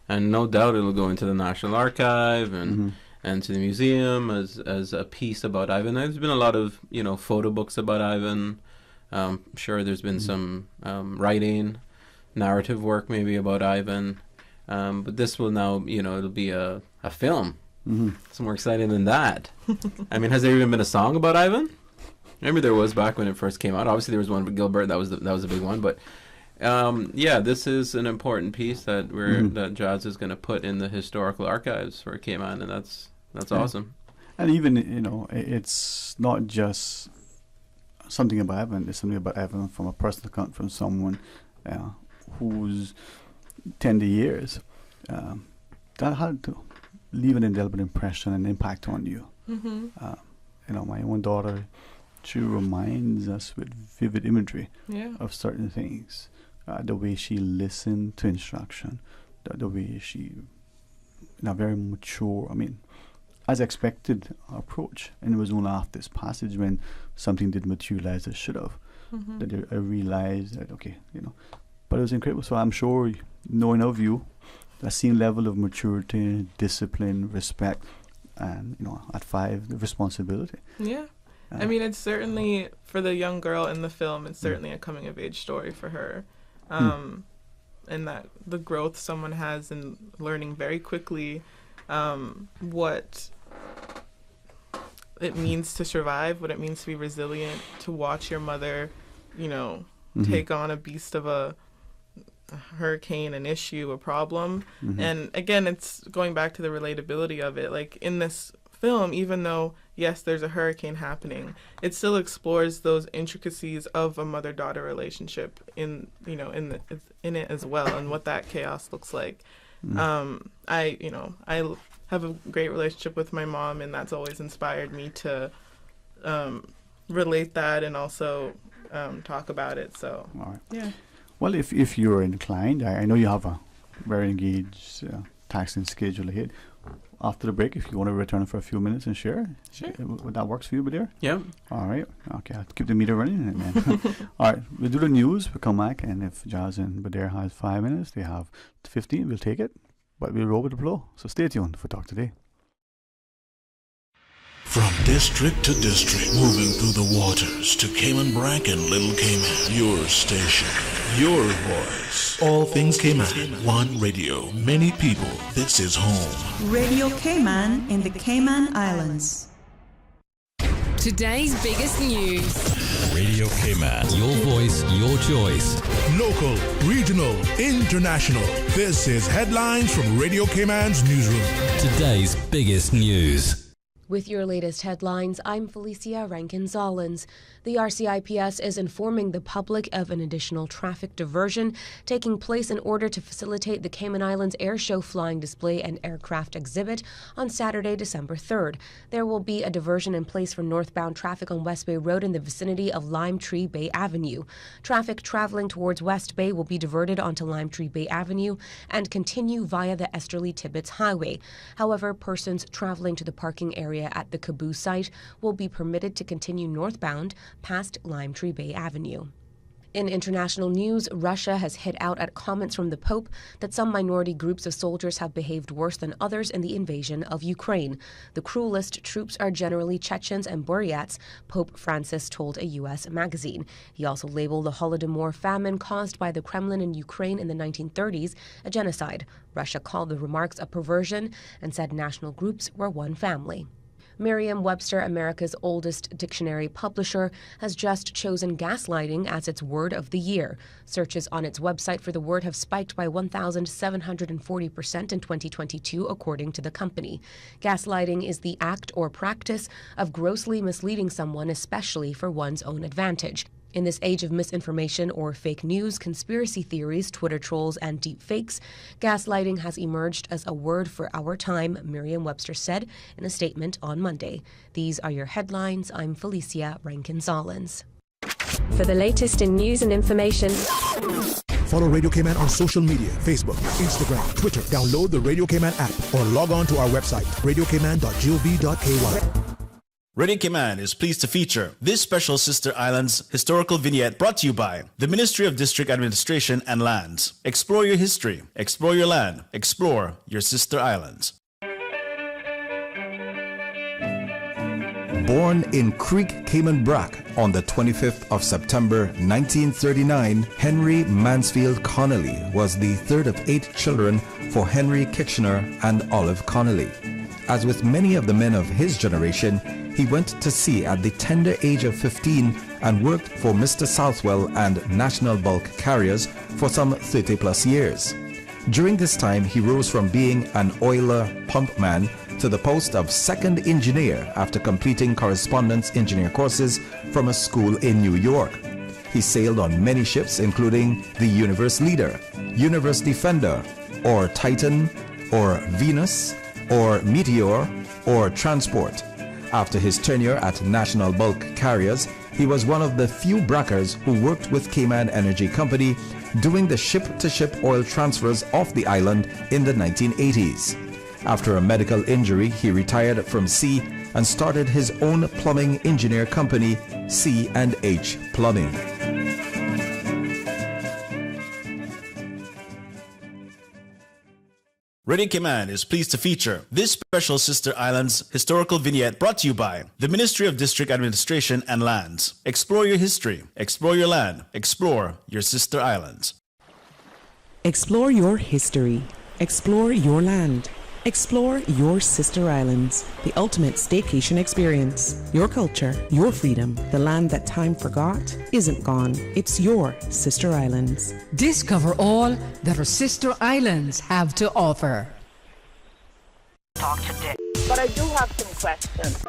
And no doubt it'll go into the National Archive, and and to the museum as a piece about Ivan. There's been a lot of photo books about Ivan. Sure, there's been some writing, narrative work maybe about Ivan, but this will now it'll be a film. It's more exciting than that. I mean, has there even been a song about Ivan? Maybe there was back when it first came out. Obviously, there was one with Gilbert. That was a big one. But this is an important piece that that Jazz is going to put in the historical archives for Cayman, and that's awesome. And even it's not just something about Evan. It's something about Evan from a personal account from someone whose tender years that had to leave an indelible impression and impact on you. My own daughter, she reminds us with vivid imagery of certain things. The way she listened to instruction, the way she, in a very mature, as expected approach. And it was only after this passage when something did materialize that should have, that I realized that, but it was incredible. So I'm sure, knowing of you, that same level of maturity, discipline, respect, and at 5, the responsibility. Yeah. It's certainly, for the young girl in the film, it's certainly a coming of age story for her. And that the growth someone has in learning very quickly what it means to survive, what it means to be resilient, to watch your mother, take on a beast of a hurricane, an issue, a problem. And again, it's going back to the relatability of it. Like in this film, even though yes, there's a hurricane happening, it still explores those intricacies of a mother-daughter relationship in it as well, and what that chaos looks like. I have a great relationship with my mom, and that's always inspired me to relate that and also talk about it. So yeah. Well, if you're inclined, I know you have a very engaged taxing schedule ahead. After the break, if you want to return for a few minutes and share, would that works for you, Badir? Yeah. All right. Okay, I'll keep the meter running. And then all right, we'll do the news. We'll come back, and if Jazz and Badir has 5 minutes, they have 15. We'll take it, but we'll roll with the flow. So stay tuned for Talk Today. From district to district, moving through the waters to Cayman Brac and Little Cayman. Your station, your voice. All things Cayman. One radio, many people. This is home. Radio Cayman in the Cayman Islands. Today's biggest news. Radio Cayman. Your voice, your choice. Local, regional, international. This is Headlines from Radio Cayman's newsroom. Today's biggest news. With your latest headlines, I'm Felicia Rankin-Zollins. The RCIPS is informing the public of an additional traffic diversion taking place in order to facilitate the Cayman Islands Air Show flying display and aircraft exhibit on Saturday, December 3rd. There will be a diversion in place for northbound traffic on West Bay Road in the vicinity of Lime Tree Bay Avenue. Traffic traveling towards West Bay will be diverted onto Lime Tree Bay Avenue and continue via the Esterly-Tibbetts Highway. However, persons traveling to the parking area at the Caboose site will be permitted to continue northbound past Lime Tree Bay Avenue. In international news, Russia has hit out at comments from the Pope that some minority groups of soldiers have behaved worse than others in the invasion of Ukraine. The cruelest troops are generally Chechens and Buryats, Pope Francis told a U.S. magazine. He also labeled the Holodomor famine caused by the Kremlin in Ukraine in the 1930s a genocide. Russia called the remarks a perversion and said national groups were one family. Merriam-Webster, America's oldest dictionary publisher, has just chosen gaslighting as its word of the year. Searches on its website for the word have spiked by 1,740% in 2022, according to the company. Gaslighting is the act or practice of grossly misleading someone, especially for one's own advantage. In this age of misinformation or fake news, conspiracy theories, Twitter trolls, and deep fakes, gaslighting has emerged as a word for our time, Merriam-Webster said in a statement on Monday. These are your headlines. I'm Felicia Rankin-Zollins. For the latest in news and information, follow Radio Cayman on social media, Facebook, Instagram, Twitter. Download the Radio Cayman app or log on to our website, radiocayman.gov.ky. Radio Cayman is pleased to feature this special Sister Islands historical vignette brought to you by the Ministry of District Administration and Lands. Explore your history, explore your land, explore your Sister Islands. Born in Creek, Cayman Brac on the 25th of September 1939, Henry Mansfield Connolly was the third of 8 children for Henry Kitchener and Olive Connolly. As with many of the men of his generation, he went to sea at the tender age of 15 and worked for Mr. Southwell and National Bulk Carriers for some 30 plus years. During this time, he rose from being an oiler pumpman to the post of second engineer after completing correspondence engineer courses from a school in New York. He sailed on many ships, including the Universe Leader, Universe Defender, or Titan, or Venus, or Meteor, or Transport. After his tenure at National Bulk Carriers, he was one of the few Brackers who worked with Cayman Energy Company doing the ship-to-ship oil transfers off the island in the 1980s. After a medical injury, he retired from sea and started his own plumbing engineer company, C&H Plumbing. Radio Cayman is pleased to feature this special Sister Islands historical vignette brought to you by the Ministry of District Administration and Lands. Explore your history, explore your land, explore your Sister Islands. Explore your history, explore your land, explore your Sister Islands, the ultimate staycation experience. Your culture, your freedom, the land that time forgot isn't gone. It's your Sister Islands. Discover all that our Sister Islands have to offer. Talk today. But I do have some questions.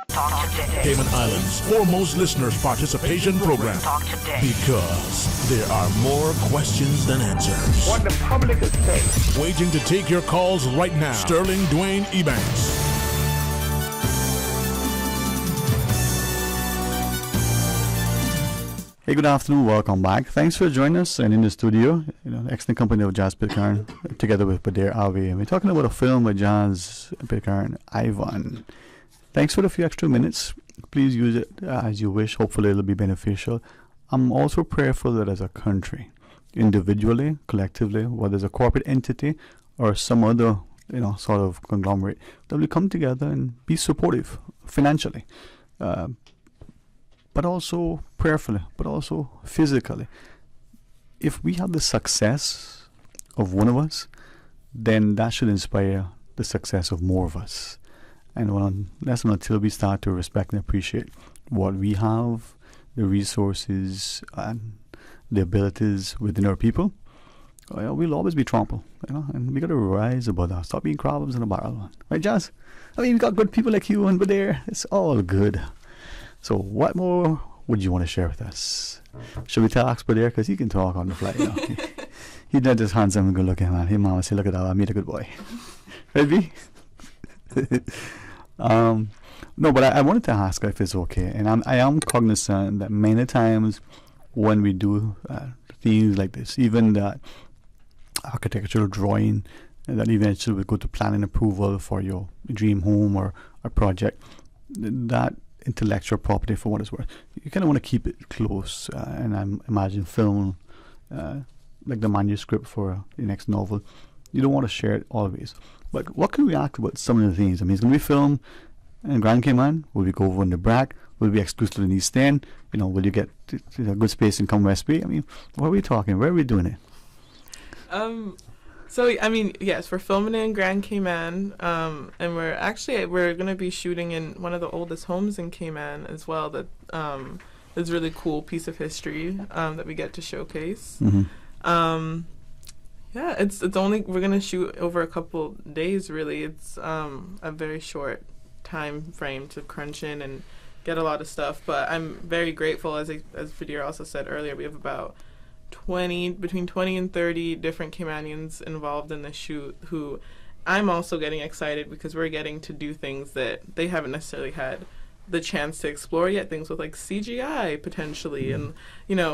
Talk today. Cayman Islands' foremost listeners' participation program. Talk today. Because there are more questions than answers. What the public is saying. Waiting to take your calls right now. Sterling Dwayne Ebanks. Hey, good afternoon. Welcome back. Thanks for joining us. And in the studio, excellent company of Jazz Pitcairn, together with Badir Avi. And we're talking about a film by Jazz Pitcairn, Ivan. Thanks for the few extra minutes. Please use it as you wish. Hopefully it'll be beneficial. I'm also prayerful that as a country, individually, collectively, whether it's a corporate entity or some other, sort of conglomerate, that we come together and be supportive financially. But also prayerfully, but also physically. If we have the success of one of us, then that should inspire the success of more of us. And unless and until we start to respect and appreciate what we have, the resources and the abilities within our people, we'll always be trampled, and we got to rise above that. Stop being crabs in a barrel, right, Jazz? I mean, we got good people like you and Badir. It's all good. So what more would you want to share with us? Should we ask Badir? Because he can talk on the fly. He's not just handsome and good looking, man. Hey, mama, say, look at that. I made a good boy. Right, B? No, but I wanted to ask if it's okay. And I am cognizant that many times when we do things like this, even that architectural drawing, that eventually will go to planning approval for your dream home or a project, that intellectual property, for what it's worth, you kind of want to keep it close. And I imagine film, like the manuscript for the next novel, you don't want to share it always. But what can we ask about some of the things? I mean, it's going to be filmed in Grand Cayman. Will we go over in the Brac? Will it be exclusive in East End? Will you get a good space in Come West Bay? I mean, what are we talking? Where are we doing it? So, I mean, yes, we're filming in Grand Cayman, and we're going to be shooting in one of the oldest homes in Cayman as well. That is a really cool piece of history that we get to showcase. Mm-hmm. Yeah, we're going to shoot over a couple days, really. It's a very short time frame to crunch in and get a lot of stuff, but I'm very grateful, as Badir also said earlier, we have about between 20 and 30 different Caymanians involved in the shoot, who I'm also getting excited because we're getting to do things that they haven't necessarily had the chance to explore yet, things with like CGI potentially, and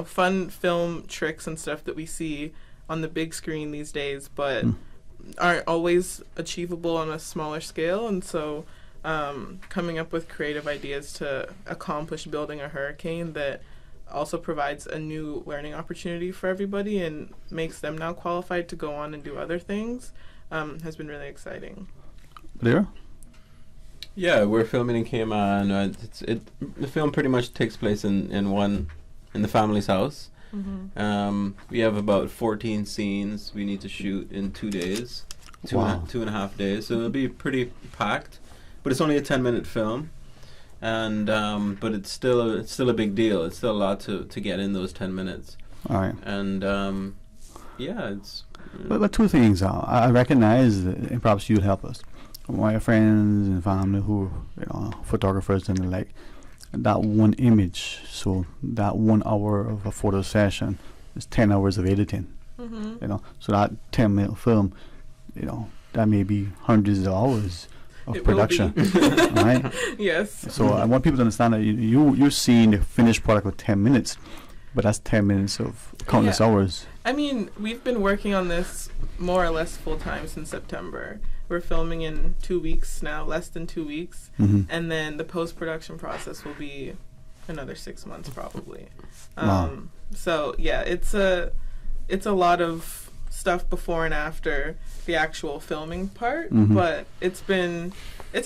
fun film tricks and stuff that we see on the big screen these days, but aren't always achievable on a smaller scale. And so coming up with creative ideas to accomplish building a hurricane that also provides a new learning opportunity for everybody and makes them now qualified to go on and do other things has been really exciting. There? Yeah, we're filming in Cayman. The film pretty much takes place in the family's house. We have about 14 scenes we need to shoot in 2 days, two and a half days. So it'll be pretty packed, but it's only a 10-minute film, and but it's still a big deal. It's still a lot to get in those 10 minutes. All right. And yeah, it's. But two things. I recognize, and perhaps you'd help us. My friends and family who, photographers and the like, that one image, so that 1 hour of a photo session is 10 hours of editing. So that 10-minute film, that may be hundreds of hours of production. Right? Yes. So I want people to understand that you're seeing the finished product with 10 minutes, but that's 10 minutes of countless hours. I mean, we've been working on this more or less full time since September. We're filming in 2 weeks now, less than 2 weeks, and then the post-production process will be another 6 months probably. So yeah, it's a lot of stuff before and after the actual filming part, but it's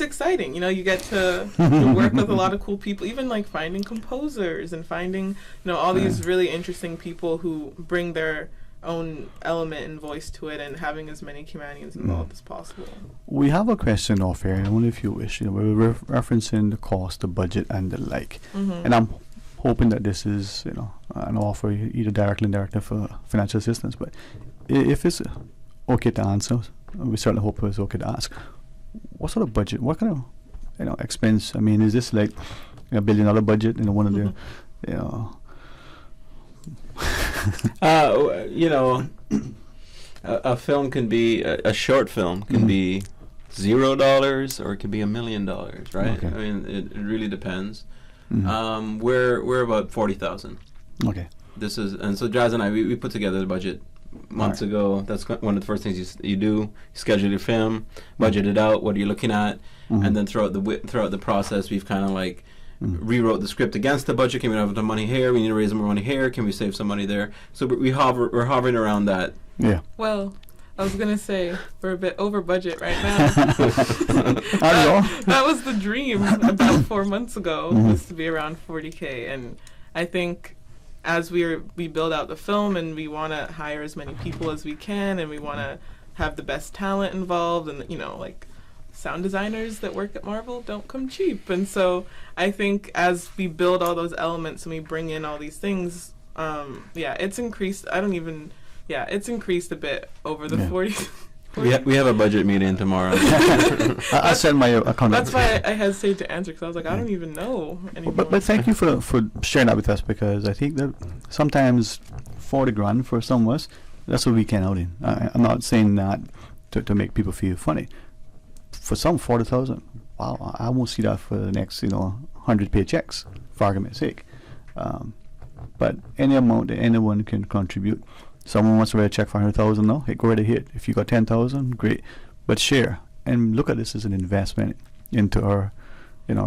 exciting. You get to work with a lot of cool people, even like finding composers and finding all these really interesting people who bring their own element and voice to it, and having as many Caymanians involved as possible. We have a question off here, and only if you wish. We're referencing the cost, the budget, and the like. And I'm hoping that this is, an offer either directly or indirectly for financial assistance. But if it's okay to answer, we certainly hope it's okay to ask. What sort of budget? What kind of, expense? I mean, is this like a $1 billion budget? One of the, a film can be a short film can be $0 or it could be $1 million, right? Okay. I mean, it really depends. We're about 40,000. Okay. So Jazz and I we put together the budget months ago. That's one of the first things you do. You schedule your film, budget it out. What are you looking at? And then throughout the process, we've kind of like rewrote the script against the budget. Can we have the money here? We need to raise more money here. Can we save some money there? So we're hovering around that. Yeah. Well, I was gonna say we're a bit over budget right now. That was the dream about 4 months ago, was to be around 40K, and I think as we build out the film and we want to hire as many people as we can, and we want to have the best talent involved, and like sound designers that work at Marvel don't come cheap. And so I think as we build all those elements and we bring in all these things, it's increased. It's increased a bit over the 40. We have a budget meeting tomorrow. I'll send my account. That's why I hesitate to answer, because I was like, I don't even know anymore. But thank you for sharing that with us, because I think that sometimes 40 grand for some of us, that's a weekend outing. I'm not saying that to make people feel funny. For some, 40,000, wow, I won't see that for the next 100 paychecks, for argument's sake. But any amount that anyone can contribute. Someone wants to write a check for 100,000 now, go right ahead. If you got 10,000, great. But share and look at this as an investment into our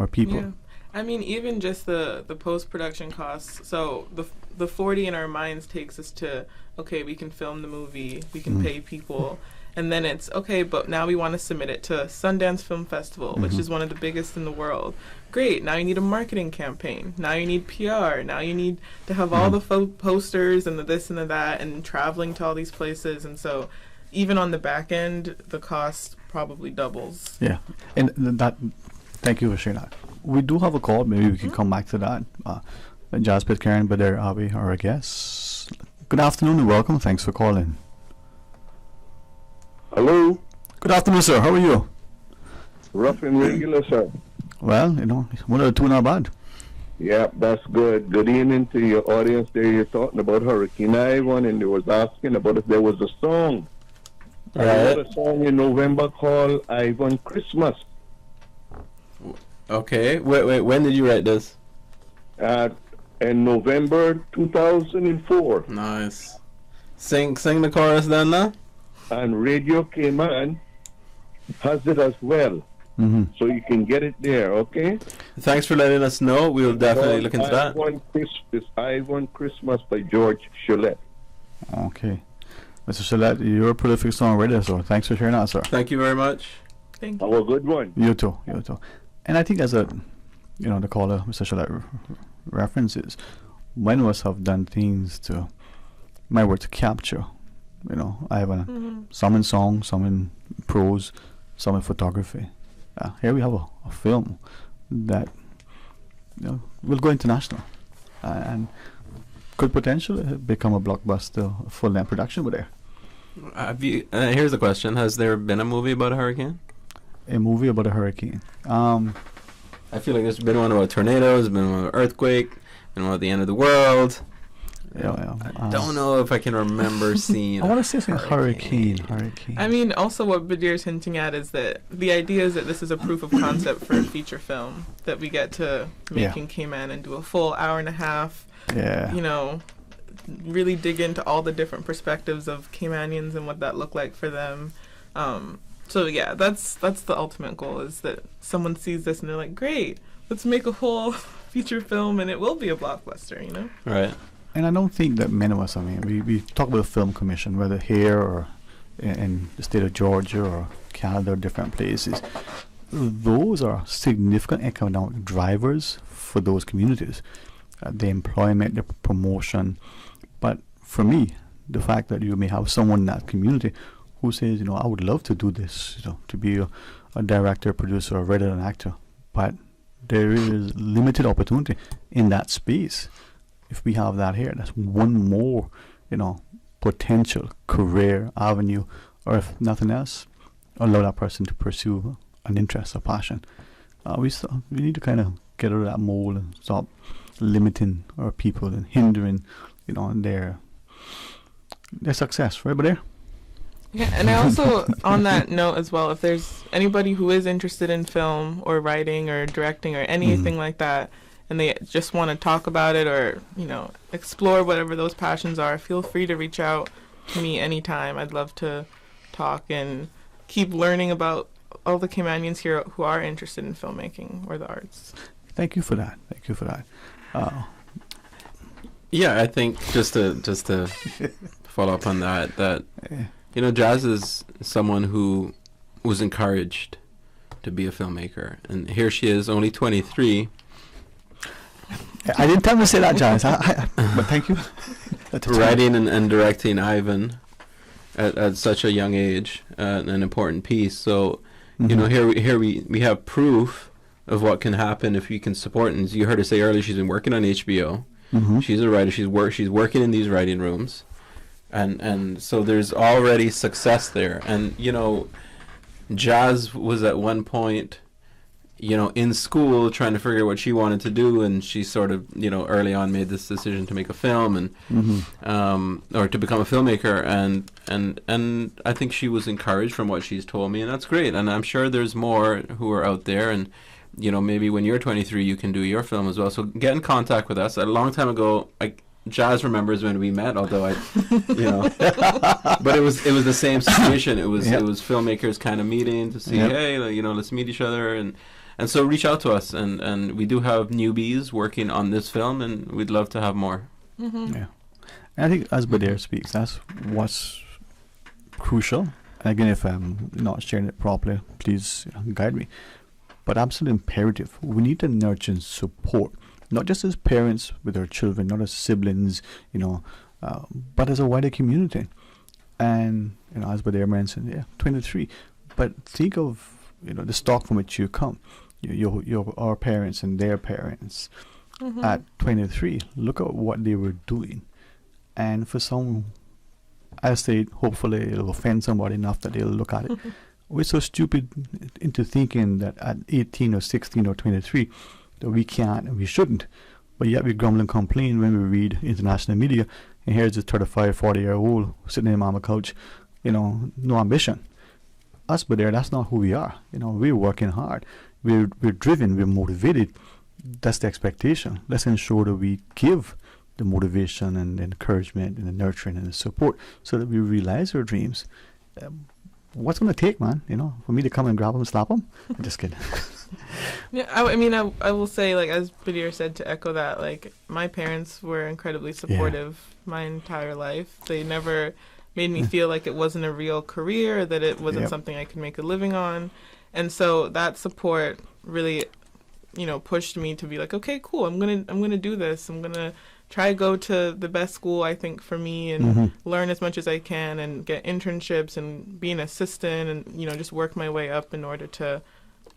people. Yeah. I mean, even just the post-production costs. So the 40 in our minds takes us to, okay, we can film the movie, we can pay people, and then it's okay, but now we want to submit it to Sundance Film Festival, which is one of the biggest in the world. Great, now you need a marketing campaign. Now you need PR. Now you need to have all the posters and the this and the that, and traveling to all these places. And so even on the back end, the cost probably doubles. Yeah, and thank you for sharing that. We do have a call. Maybe we can come back to that. Jazz Pitcairn, but there are our guests. Good afternoon and welcome. Thanks for calling. Hello. Good afternoon, sir. How are you? Rough and regular, sir. Well, one of the two not bad. Yeah, that's good. Good evening to your audience there. You're talking about Hurricane Ivan, and they was asking about if there was a song. I wrote a song in November called Ivan Christmas. Okay. Wait. When did you write this? In November 2004. Nice. Sing the chorus then, now. And Radio Cayman has it as well. So you can get it there, okay? Thanks for letting us know. We'll definitely look into that. Ivan Christmas by George Gillette. Okay. Mr. Gillette, you're a prolific songwriter, so thanks for sharing that, sir. Thank you very much. Thank you. Have a good one. You too. And I think as a, the caller, Mr. Shalat references, many of us have done things to, my word, to capture. I have some in song, some in prose, some in photography. Here we have a film that will go international and could potentially become a blockbuster full-length production over there. Here's a question: has there been a movie about a hurricane? A movie about a hurricane? I feel like there's been one about tornadoes, there's been one about earthquake, been one about the end of the world. I don't know if I can remember seeing. I want to say something hurricane. I mean, also what Badir's hinting at is that the idea is that this is a proof of concept for a feature film, that we get to make in Cayman and do a full hour and a half. Yeah. Really dig into all the different perspectives of Caymanians and what that looked like for them. So yeah, that's the ultimate goal, is that someone sees this and they're like, great, let's make a whole feature film and it will be a blockbuster, Right. And I don't think that many of us, we talk about the film commission, whether here or in the state of Georgia or Canada or different places. Those are significant economic drivers for those communities. The employment, the promotion. But for me, the fact that you may have someone in that community who says, I would love to do this, to be a director, producer, or writer, and actor, but there is limited opportunity in that space. If we have that here, that's one more, potential career avenue, or if nothing else, allow that person to pursue an interest or passion. We need to kind of get out of that mold and stop limiting our people and hindering, their success, right? But there. Yeah, and I also, on that note as well, if there's anybody who is interested in film or writing or directing or anything like that, and they just want to talk about it or, explore whatever those passions are, feel free to reach out to me anytime. I'd love to talk and keep learning about all the Caymanians here who are interested in filmmaking or the arts. Thank you for that. Yeah, I think just to follow up on that Jazz is someone who was encouraged to be a filmmaker, and here she is, only 23. I didn't tell me to say that, Jazz. But thank you. Writing and directing Ivan at such a young age, an important piece. So, here we have proof of what can happen if you can support. And as you heard her say earlier, she's been working on HBO. She's a writer. She's working in these writing rooms, and so there's already success there. And Jazz was at one point, in school trying to figure out what she wanted to do, and she sort of, early on made this decision to make a film and or to become a filmmaker, and I think she was encouraged from what she's told me, and that's great. And I'm sure there's more who are out there, and maybe when you're 23 you can do your film as well. So get in contact with us. A long time ago, Jazz remembers when we met, although but it was the same situation. It was filmmakers kind of meeting to see, hey, let's meet each other, and so reach out to us, and we do have newbies working on this film, and we'd love to have more. Yeah, and I think as Badir speaks, that's what's crucial. And again, if I'm not sharing it properly, please guide me. But absolutely imperative, we need to nurture and support, not just as parents with our children, not as siblings, but as a wider community. And as Badir mentioned, 23. But think of the stock from which you come, our parents and their parents. At 23, look at what they were doing, and for some, I say, hopefully it'll offend somebody enough that they'll look at it. We're so stupid into thinking that at 18 or 16 or 23 that we can't and we shouldn't, but yet we grumble and complain when we read international media, and here's a 35, 40-year-old sitting in a mama couch, no ambition. Us, but that's not who we are. We're working hard, we're driven, we're motivated. That's the expectation. Let's ensure that we give the motivation and the encouragement and the nurturing and the support so that we realize our dreams. What's going to take, man? For me to come and grab them and slap them? I'm just kidding. Yeah, I will say, as Badir said, to echo that, my parents were incredibly supportive my entire life. They never made me feel like it wasn't a real career, or that it wasn't something I could make a living on. And so that support really, pushed me to be like, okay, cool, I'm gonna do this. I'm gonna try to go to the best school, I think, for me, and learn as much as I can, and get internships and be an assistant, and just work my way up in order to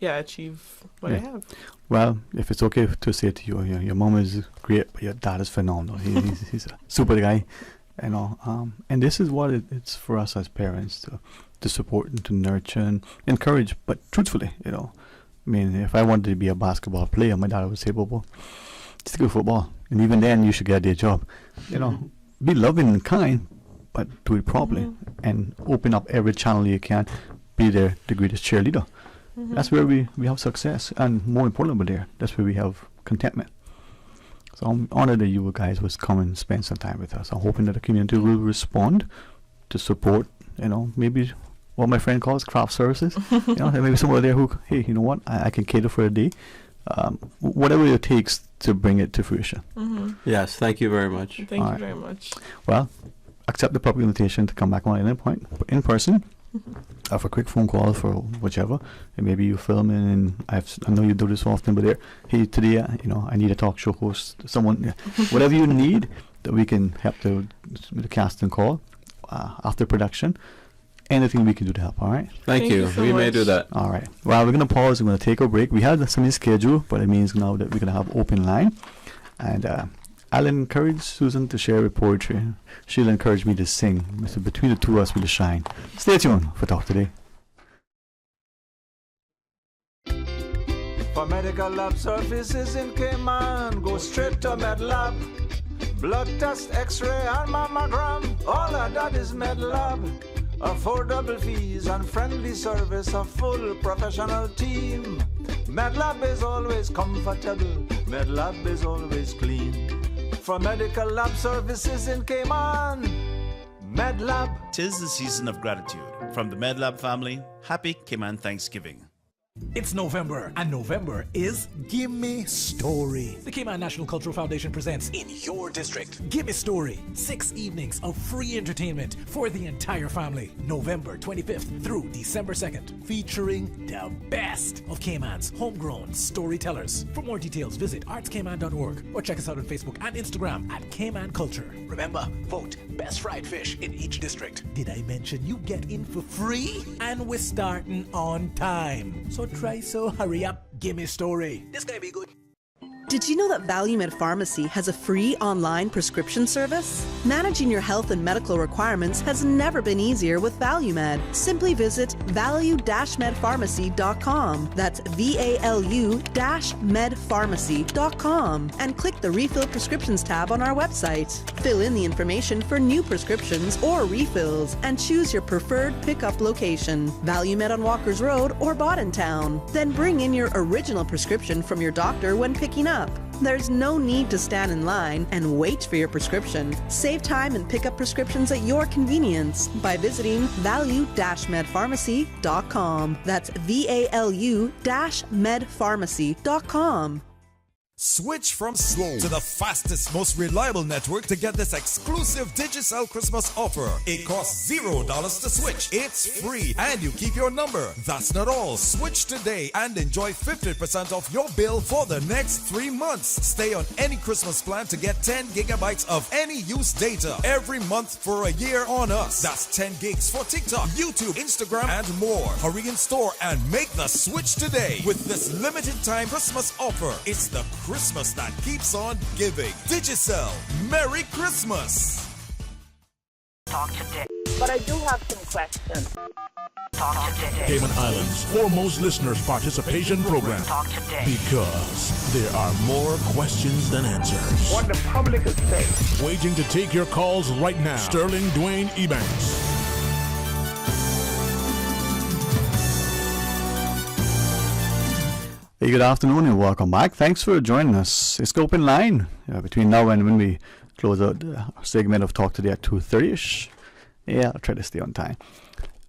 achieve what I have. Well, if it's okay to say to you, your mom is great, but your dad is phenomenal. He's a super guy, and this is what it's for us as parents to support and to nurture and encourage, but truthfully, I mean, if I wanted to be a basketball player, my dad would say, Bobo, just go football, and even then you should get a day job. Be loving and kind, but do it properly, and open up every channel you can. Be their the greatest cheerleader. That's where we have success, and more importantly, that's where we have contentment. So I'm honored that you guys was come and spend some time with us. I'm hoping that the community will respond to support, maybe what my friend calls craft services. Maybe someone there who, hey, you know what, I can cater for a day. Whatever it takes to bring it to fruition. Yes, thank you very much. Thank you very much. Well, accept the public invitation to come back on any point in person. For a quick phone call for whichever, and maybe you film and I know you do this often, but hey, today I need a talk show host, someone, whatever you need that we can help the cast and call after production. Anything we can do to help. All right. Thank you. So we may do that. All right. Well, we're gonna pause. We're gonna take a break. We had something scheduled, but it means now that we're gonna have open line, and I'll encourage Susan to share her poetry. She'll encourage me to sing. So between the two of us, we'll shine. Stay tuned for Talk Today. For medical lab services in Cayman, go straight to MedLab. Blood test, X-ray, and mammogram. All of that is MedLab. Affordable fees and friendly service, a full professional team. MedLab is always comfortable. MedLab is always clean. For medical lab services in Cayman, MedLab. 'Tis the season of gratitude. From the MedLab family, happy Cayman Thanksgiving. It's November, and November is Gimme Story. The Cayman National Cultural Foundation presents in your district Gimme Story. 6 evenings of free entertainment for the entire family. November 25th through December 2nd, featuring the best of Cayman's homegrown storytellers. For more details, visit artscayman.org or check us out on Facebook and Instagram at Cayman Culture. Remember, vote best fried fish in each district. Did I mention you get in for free? And we're starting on time. So hurry up, Gimme Story. This gonna be good. Did you know that ValueMed Pharmacy has a free online prescription service? Managing your health and medical requirements has never been easier with ValueMed. Simply visit value-medpharmacy.com. That's VALU-medpharmacy.com and click the Refill Prescriptions tab on our website. Fill in the information for new prescriptions or refills and choose your preferred pickup location. ValueMed on Walkers Road or Boddentown. Then bring in your original prescription from your doctor when picking up. There's no need to stand in line and wait for your prescription. Save time and pick up prescriptions at your convenience by visiting value-medpharmacy.com. That's VALU-medpharmacy.com. Switch from slow to the fastest, most reliable network to get this exclusive Digicel Christmas offer. It costs $0 to switch. It's free and you keep your number. That's not all. Switch today and enjoy 50% off your bill for the next 3 months. Stay on any Christmas plan to get 10 gigabytes of any use data every month for a year on us. That's 10 gigs for TikTok, YouTube, Instagram, and more. Hurry in store and make the switch today with this limited time Christmas offer. It's the Christmas that keeps on giving. Digicel, Merry Christmas! Talk today. But I do have some questions. Talk today. Cayman Islands' foremost listeners' participation program. Talk today. Because there are more questions than answers. What the public is saying. Waiting to take your calls right now. Sterling Dwayne Ebanks. Hey, good afternoon and welcome back. Thanks for joining us. It's open line between now and when we close out the segment of Talk Today at 2:30ish. Yeah, I'll try to stay on time.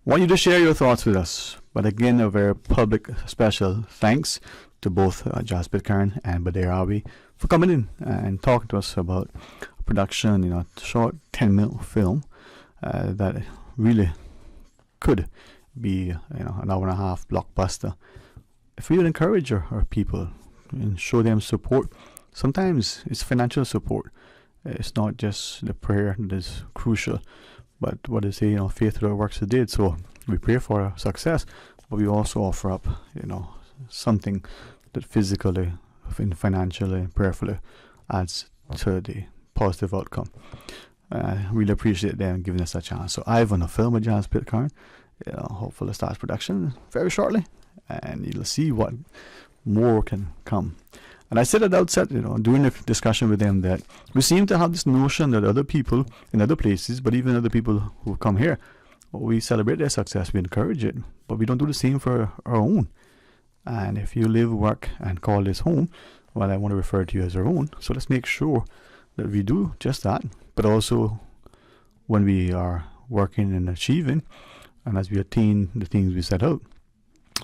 Want you to share your thoughts with us. But again, a very public special thanks to both Jasper Kern and Bader Awi for coming in and talking to us about production, short 10-minute film that really could be an hour and a half blockbuster. If we would encourage our people and show them support, sometimes it's financial support. It's not just the prayer that is crucial, but what they say, faith without works is dead. So we pray for our success, but we also offer up, something that physically, financially, and prayerfully adds to the positive outcome. Really appreciate them giving us a chance. So I've on a film with Jazz Pitcairn. Hopefully starts production very shortly, and you'll see what more can come. And I said at the outset, during the discussion with them, that we seem to have this notion that other people in other places, but even other people who come here, we celebrate their success, we encourage it, but we don't do the same for our own. And if you live, work, and call this home, well, I want to refer to you as our own. So let's make sure that we do just that, but also when we are working and achieving, and as we attain the things we set out,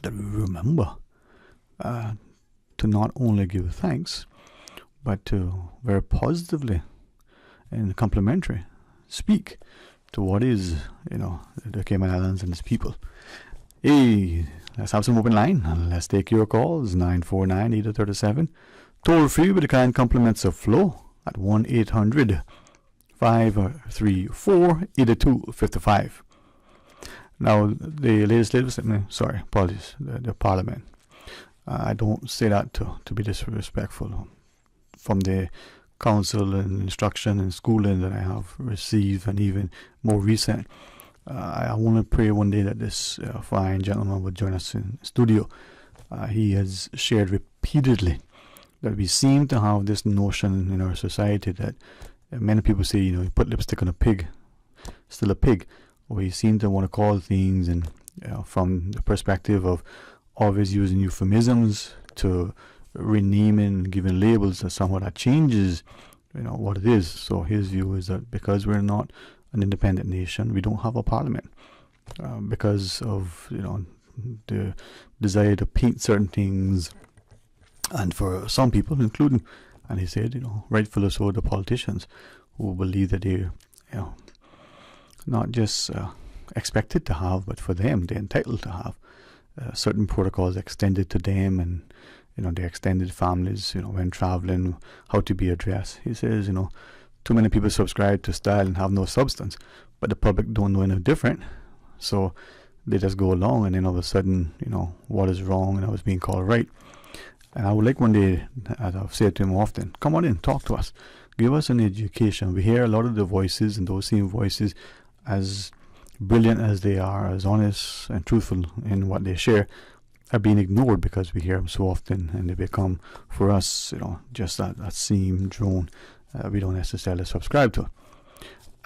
that we remember to not only give thanks, but to very positively and complimentary speak to what is, the Cayman Islands and its people. Hey, let's have some open line and let's take your calls. 949-8037. Toll free with the kind compliments of Flo at 1-800-534-8255. Now, the legislative statement, apologies, the Parliament. I don't say that to be disrespectful. From the counsel and instruction and schooling that I have received, and even more recent, I want to pray one day that this fine gentleman would join us in studio. He has shared repeatedly that we seem to have this notion in our society that many people say, you put lipstick on a pig, still a pig. Or you seem to want to call things, and from the perspective of always using euphemisms to renaming, giving labels, that somehow that changes, what it is. So his view is that because we're not an independent nation, we don't have a parliament, because of the desire to paint certain things, and for some people, including, and he said, rightfully so, the politicians who believe that they're, not just expected to have, but for them, they're entitled to have certain protocols extended to them, and their extended families, when traveling, how to be addressed. He says, too many people subscribe to style and have no substance, but the public don't know any different, so they just go along, and then all of a sudden, what is wrong and how it's being called right. And I would like one day, as I've said to him often, come on in, talk to us, give us an education. We hear a lot of the voices, and those same voices, as brilliant as they are, as honest and truthful in what they share, are being ignored because we hear them so often, and they become, for us, just that same drone we don't necessarily subscribe to.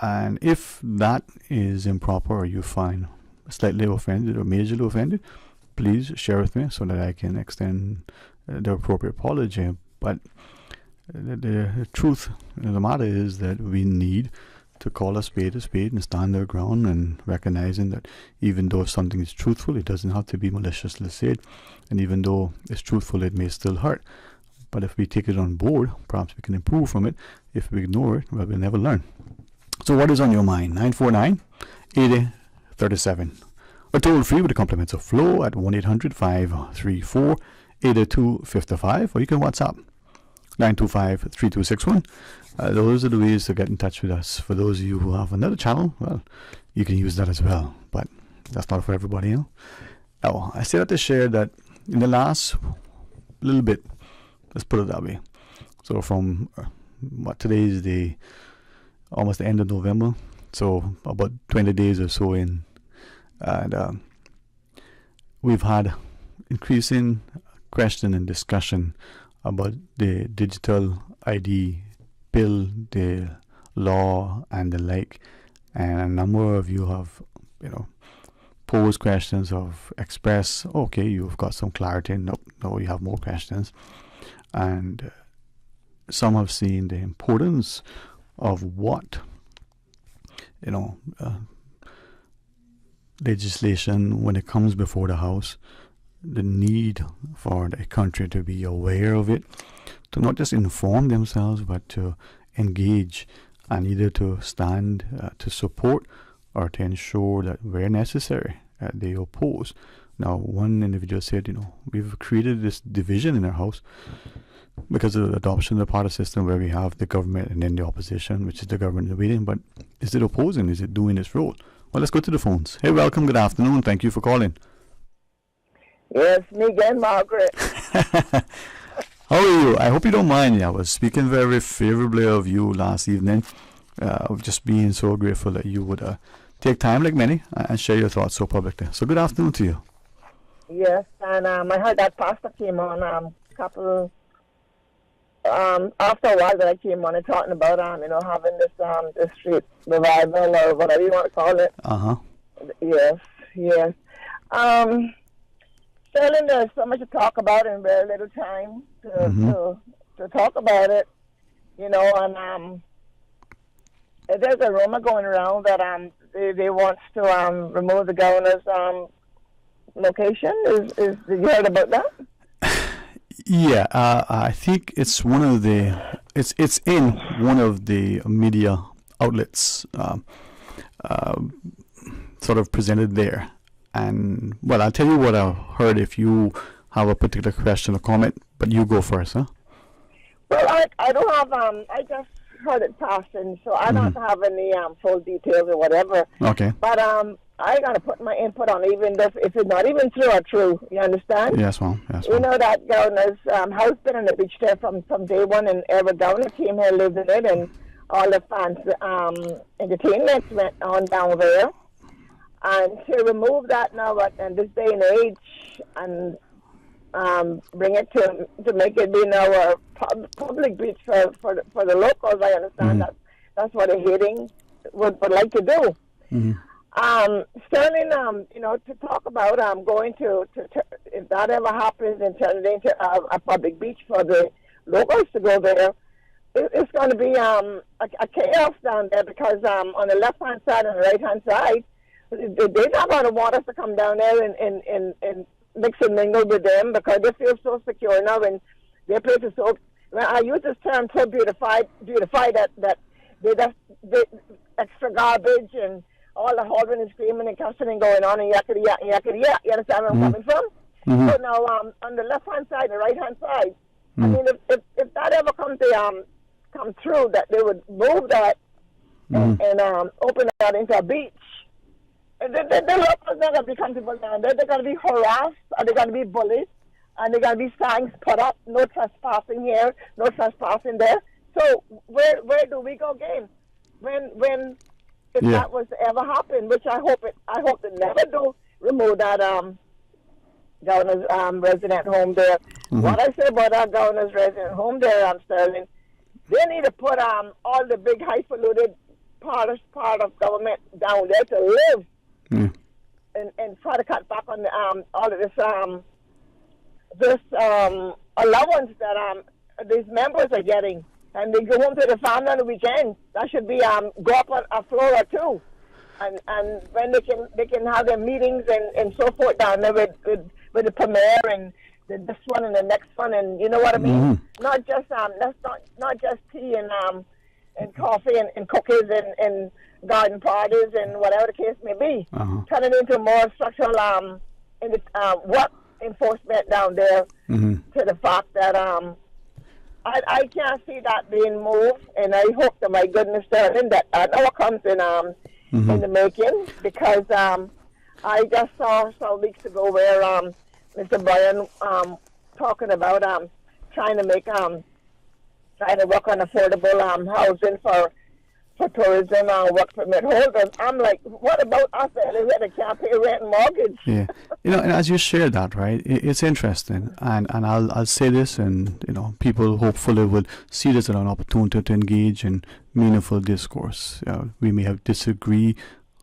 And if that is improper, or you find slightly offended or majorly offended, please share with me so that I can extend the appropriate apology. But the truth of the matter is that we need to call a spade and stand our ground, and recognizing that even though something is truthful, it doesn't have to be maliciously said, and even though it's truthful, it may still hurt. But if we take it on board, perhaps we can improve from it. If we ignore it, well, we'll never learn. So what is on your mind? 949-8037. Or toll free with the compliments of Flo at 1-800-534-8255, or you can WhatsApp 925-3261. Those are the ways to get in touch with us. For those of you who have another channel, well, you can use that as well, but that's not for everybody. Now, I say that to share that in the last little bit, let's put it that way. So from today is almost the end of November, so about 20 days or so in, and we've had increasing question and discussion about the digital ID bill, the law, and the like. And a number of you have, posed questions, of expressed, okay, you've got some clarity. No, you have more questions. And some have seen the importance of what, legislation, when it comes before the House, the need for the country to be aware of it, to not just inform themselves, but to engage, and either to stand to support or to ensure that where necessary, they oppose. Now, one individual said, we've created this division in our house because of the adoption of the party system where we have the government and then the opposition, which is the government in waiting. But is it opposing? Is it doing its role? Well, let's go to the phones. Hey, welcome. Good afternoon. Thank you for calling. Yes, me again, Margaret. How are you? I hope you don't mind. I was speaking very favorably of you last evening, of just being so grateful that you would take time, like many, and share your thoughts so publicly. So good afternoon to you. Yes, and I heard that pastor came on after a while that I came on and talking about having this street revival or whatever you want to call it. Yes. Sterling, there's so much to talk about and very little time to talk about it, and there's a rumor going around that they want to remove the governor's location. Did you heard about that? Yeah, I think it's one of it's in one of the media outlets, sort of presented there. And well, I'll tell you what I heard if you have a particular question or comment, but you go first, huh? Well, I don't have I just heard it passing, so I don't have any full details or whatever. Okay. But I gotta put my input on, even if it's not even true or true. You understand? Yes, ma'am. Yes, you know that governor's house been on the beach there from day one, and every governor came here, lived in it, and all the fans entertainments went on down there. And to remove that now in this day and age, and bring it to make it be now a public beach for the locals, I understand that's what a hearing would like to do. Sterling, to talk about going to if that ever happens and turn it into a public beach for the locals to go there, it's going to be a chaos down there, because on the left-hand side and the right-hand side, they're not going to want us to come down there and mix and mingle with them, because they feel so secure now, and their place is so. I use this term so beautified that they extra garbage and all the hollering and screaming and cussing and going on and yakety yak. You understand where I'm coming from? So now on the left hand side and the right hand side, I mean, if that ever comes to come through, that they would move that and open that into a beach. The locals not going to be comfortable down there. They're going to be harassed, and they're going to be bullied, and they're going to be signs put up, no trespassing here, no trespassing there. So where do we go again? When if that was to ever happen, which I hope it never do, remove that governor's resident home there. What I say about that governor's resident home there, Sterling, they need to put all the big highfalutin part of government down there to live. And try to cut back on all of this allowance that these members are getting, and they go home to the family on the weekend. That should be go up on a floor or two, and when they can have their meetings and so forth down there with the premier and this one and the next one, and you know what I mean. Not just that's not just tea and coffee and cookies and garden parties and whatever the case may be. Turn it into more structural work enforcement down there, to the fact that I can't see that being moved, and I hope to my goodness that never comes in the making, because I just saw some weeks ago where Mr. Brian talking about trying to work on affordable housing for tourism work permit holders. I'm like, what about us that can't pay rent and mortgage? Yeah, and as you share that, right, it's interesting, and I'll say this, and people hopefully will see this as an opportunity to engage in meaningful discourse. We may have disagree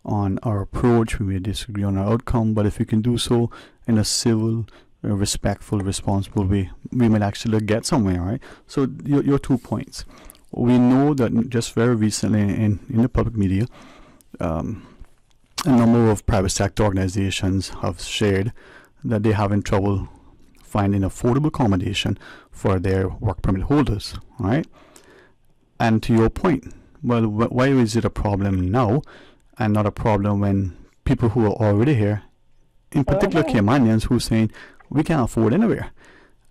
on our approach, we may disagree on our outcome, but if we can do so in a civil, respectful, responsible way, we might actually get somewhere, right? So your 2 points. We know that just very recently in the public media, a number of private sector organizations have shared that they're having trouble finding affordable accommodation for their work permit holders, right? And to your point, well, why is it a problem now? and not a problem when people who are already here, in particular Caymanians, who are saying we can't afford anywhere.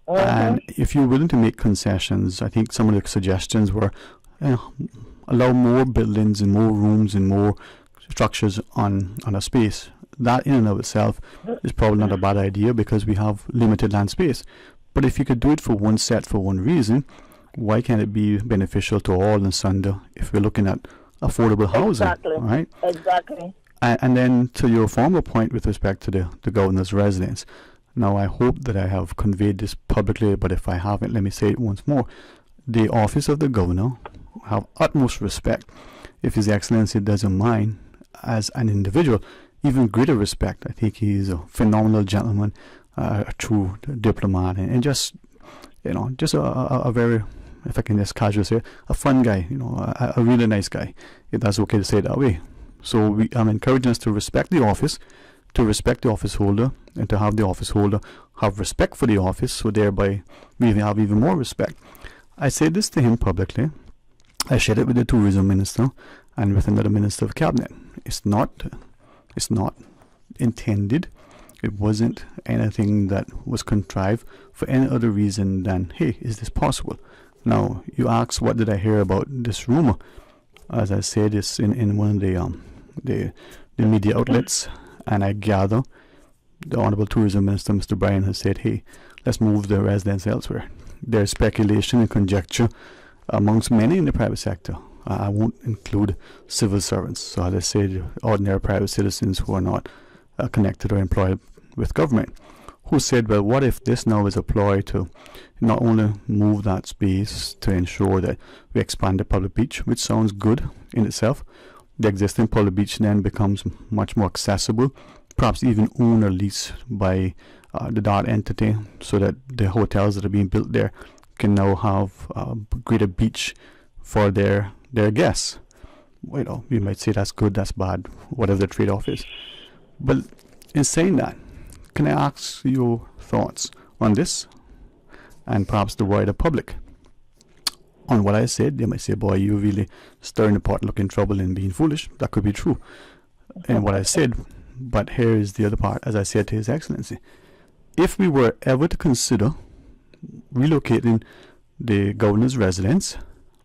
And if you're willing to make concessions, I think some of the suggestions were allow more buildings and more rooms and more structures on a space. That in and of itself is probably not a bad idea because we have limited land space. But if you could do it for one set for one reason, why can't it be beneficial to all and sundry if we're looking at affordable housing? Exactly. Right? Exactly. And then to your former point with respect to the governor's residence. Now, I hope that I have conveyed this publicly, but if I haven't, let me say it once more. The office of the governor have utmost respect if His Excellency doesn't mind as an individual. Even greater respect. I think he's a phenomenal gentleman, a true diplomat, and just a very, if I can just casually say, a fun guy, a really nice guy, if that's okay to say it that way. So I'm encouraging us to respect the office, to respect the office holder, and to have the office holder have respect for the office, so thereby we have even more respect. I said this to him publicly. I shared it with the tourism minister and with another minister of cabinet. It's not intended. It wasn't anything that was contrived for any other reason than, hey, is this possible? Now, you ask, what did I hear about this rumor? As I said, it's in one of the media outlets, and I gather the Honourable Tourism Minister, Mr. Bryan, has said, hey, let's move the residents elsewhere. There's speculation and conjecture amongst many in the private sector. I won't include civil servants. So as I said, ordinary private citizens who are not connected or employed with government, who said, well, what if this now is a ploy to not only move that space to ensure that we expand the public beach, which sounds good in itself. The existing public beach then becomes much more accessible, perhaps even owned or leased by the DART entity, so that the hotels that are being built there can now have a greater beach for their guests. You might say that's good, that's bad, whatever the trade-off is. But in saying that, can I ask your thoughts on this, and perhaps the wider public, on what I said? They might say, boy, you're really stirring the pot, looking trouble and being foolish. That could be true in what I said. But here is the other part, as I said to His Excellency. If we were ever to consider relocating the governor's residence,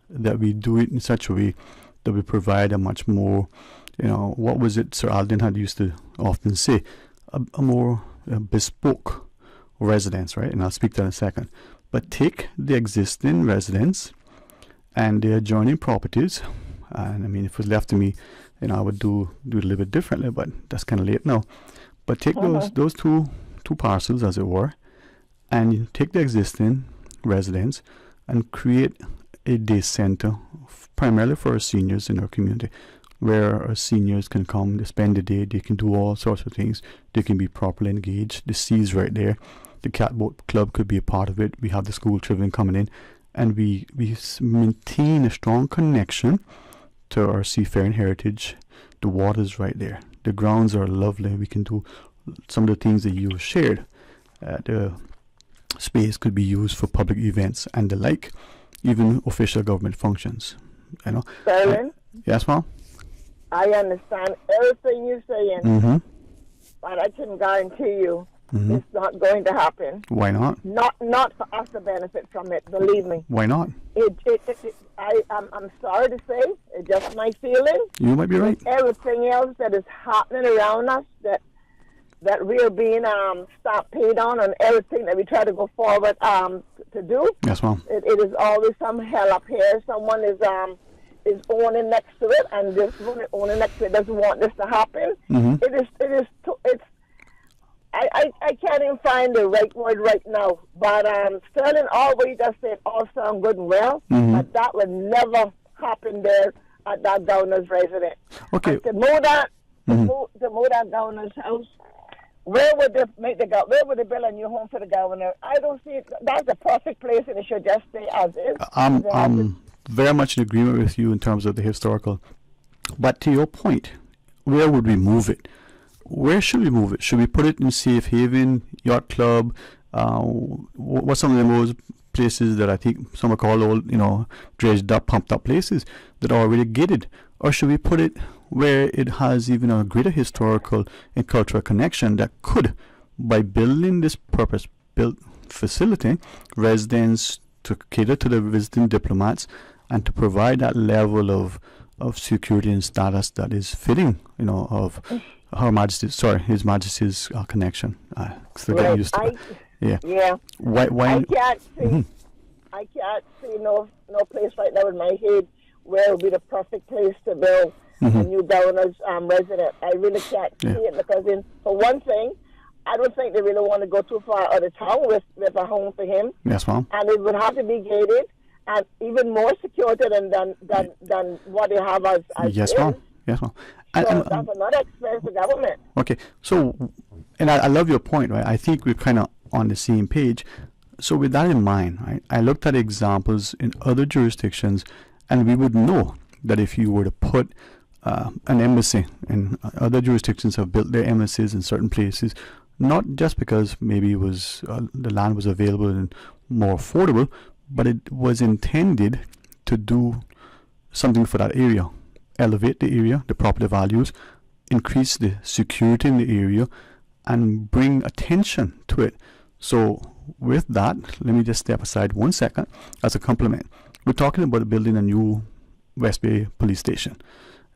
that we do it in such a way that we provide a much more, what was it Sir Alden had used to often say, a more bespoke residence, right? And I'll speak to that in a second. But take the existing residence and the adjoining properties, and I mean, if it was left to me, I would do it a little bit differently, but that's kind of late now. But take those two parcels, as it were, and you take the existing residence and create a day center primarily for our seniors in our community, where our seniors can come, they spend the day, they can do all sorts of things, they can be properly engaged. The sea's right there. The catboat club could be a part of it. We have the school children coming in, and we maintain a strong connection to our seafaring heritage. The water's right there. The grounds are lovely. We can do some of the things that you shared. The space could be used for public events and the like, even official government functions. Sterling? Yes, ma'am? I understand everything you're saying, but I can guarantee you it's not going to happen. Why not? Not for us to benefit from it, believe me. Why not? I'm sorry to say, it's just my feeling. You might be right. Everything else that is happening around us, that we are being stopped, paid on everything that we try to go forward to do. Yes, ma'am. It is always some hell up here. Someone is owning next to it, and this one owning next to it doesn't want this to happen. I can't even find the right word right now. But Sterling always just said all sound good and well, but that would never happen there at that governor's residence. Okay. And to move that governor's house, where would they build a new home for the governor? I don't see it. That's the perfect place, and it should just stay as is. I'm very much in agreement with you in terms of the historical. But to your point, where would we move it? Where should we move it? Should we put it in Safe Haven, Yacht Club? What's some of those places that I think some are called old, dredged up, pumped up places that are already gated? or should we put it where it has even a greater historical and cultural connection that could, by building this purpose-built facility, residents to cater to the visiting diplomats and to provide that level of security and status that is fitting, of His Majesty's connection. Still getting used to it. Yeah. Why? I can't see. I can't see no place right now in my head where it would be the perfect place to build a new governor's residence. I really can't see it because, for one thing, I don't think they really want to go too far out of town with a home for him. Yes, ma'am. And it would have to be gated and even more security than what they have as yes, ma'am. Yes, ma'am. So that's another expense to government. Okay, so, and I love your point, right? I think we're kind of on the same page. So with that in mind, right, I looked at examples in other jurisdictions, and we would know that if you were to put an embassy, and other jurisdictions have built their embassies in certain places, not just because maybe it was the land was available and more affordable, but it was intended to do something for that area, elevate the area, the property values, increase the security in the area, and bring attention to it. So with that, let me just step aside 1 second as a compliment. We're talking about building a new West Bay police station.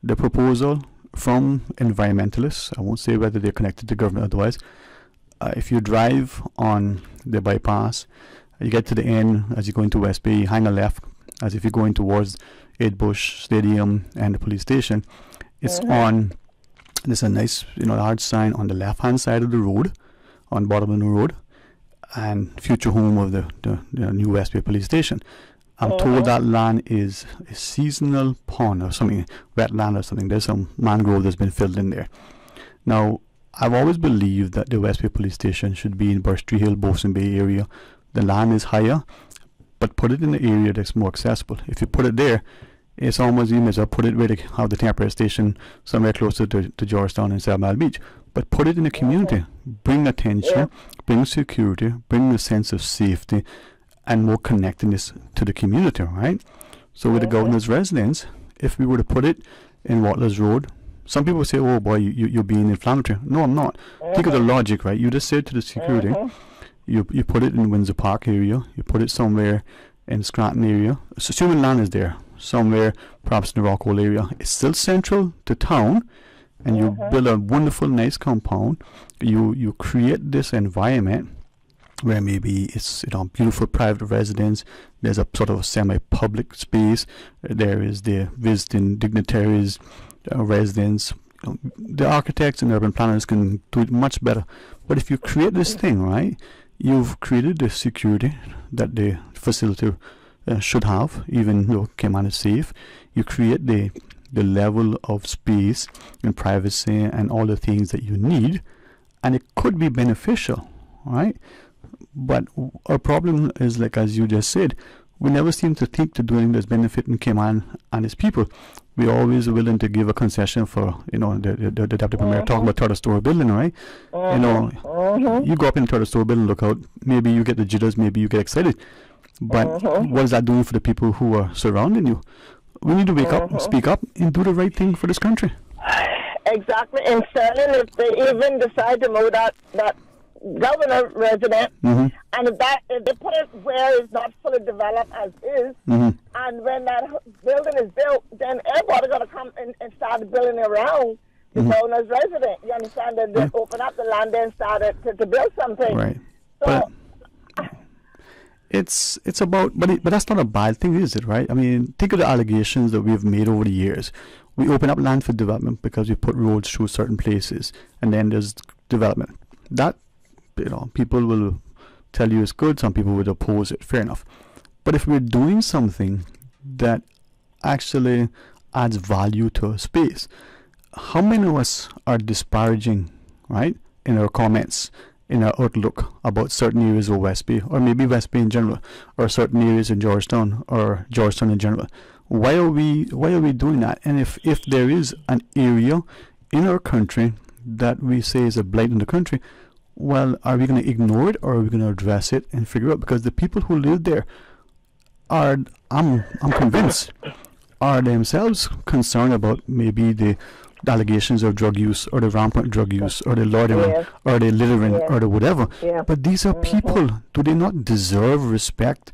The proposal from environmentalists, I won't say whether they're connected to government otherwise, if you drive on the bypass, you get to the end as you go into West Bay, you hang a left as if you're going towards Ed Bush Stadium and the police station. It's on, there's a nice, large sign on the left-hand side of the road, on the bottom of the road, and future home of the new West Bay police station. I'm told that land is a seasonal pond or something, wetland or something. There's some mangrove that's been filled in there. Now, I've always believed that the West Bay police station should be in Burstry Hill, Bosun Bay area. The land is higher, but put it in the area that's more accessible. If you put it there, it's almost, you may as well put it where they have the temporary station somewhere closer to Georgetown and 7 Mile Beach. But put it in the community. Bring attention, bring security, bring a sense of safety, and more connectedness to the community, right? So with the governor's residence, if we were to put it in Watlers Road, some people say, oh boy, you're being inflammatory. No, I'm not. Think of the logic, right? You just said to the security, you put it in Windsor Park area, you put it somewhere in Scranton area, so assuming land is there, somewhere perhaps in the Rockall area. It's still central to town, and you build a wonderful, nice compound. You create this environment where maybe it's beautiful private residence. There's a sort of semi-public space. There is the visiting dignitaries, residents. The architects and urban planners can do it much better. But if you create this thing, right, you've created the security that the facility should have, even though Cayman is safe. You create the level of space and privacy and all the things that you need, and it could be beneficial, right? But our problem is, like as you just said, we never seem to think to doing this benefiting Cayman and its people. We're always willing to give a concession for, the deputy premier talking about third-story building, right? You go up in a third-story building, look out, maybe you get the jitters, maybe you get excited. But what is that doing for the people who are surrounding you? We need to wake up, speak up, and do the right thing for this country. Exactly. And certainly if they even decide to move that governor resident, and if they put it where it's not fully developed as is, and when that building is built, then everybody's going to come and start building around the governor's resident. You understand? That they open up the land and start to build something. Right. So, it's about, but that's not a bad thing, is it? Right? I mean, think of the allegations that we've made over the years. We open up land for development because we put roads through certain places, and then there's development. That, people will tell you it's good. Some people would oppose it. Fair enough. But if we're doing something that actually adds value to a space, how many of us are disparaging, right, in our comments, in our outlook about certain areas of West Bay, or maybe West Bay in general, or certain areas in Georgetown, or Georgetown in general? Why are we doing that? And if there is an area in our country that we say is a blight in the country, well, are we going to ignore it, or are we going to address it and figure out? Because the people who live there are, I'm convinced, are themselves concerned about maybe the allegations of drug use or the rampant drug use or the loitering or the littering or the whatever. But these are people. Do they not deserve respect?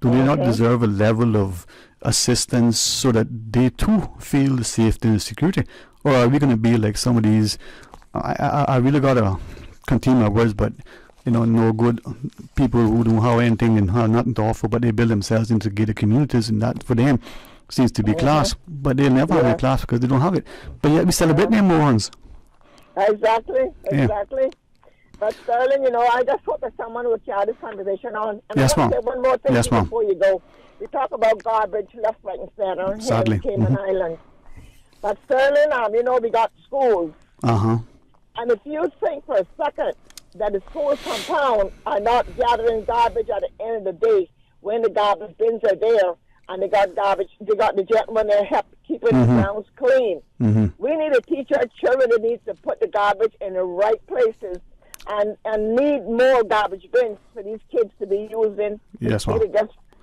Do they not deserve a level of assistance so that they too feel the safety and security? Or are we going to be like some of these? I really got to contain my words, but no good people who don't have anything and have nothing to offer, but they build themselves into gated communities, and that for them seems to be class. But they'll never have a class because they don't have it. But yet we celebrate them morons. Exactly. But Sterling, I just hope that someone will carry this conversation on. And Yes, I want ma'am. to say one more thing Yes, ma'am. before you go. We talk about garbage left, right, and center Sadly. here in Cayman Islands. But Sterling, we got schools. And if you think for a second that the school compound are not gathering garbage at the end of the day when the garbage bins are there and they got the gentlemen there help keeping the grounds clean. We need to teach our children that needs to put the garbage in the right places and need more garbage bins for these kids to be using. Yes, ma'am.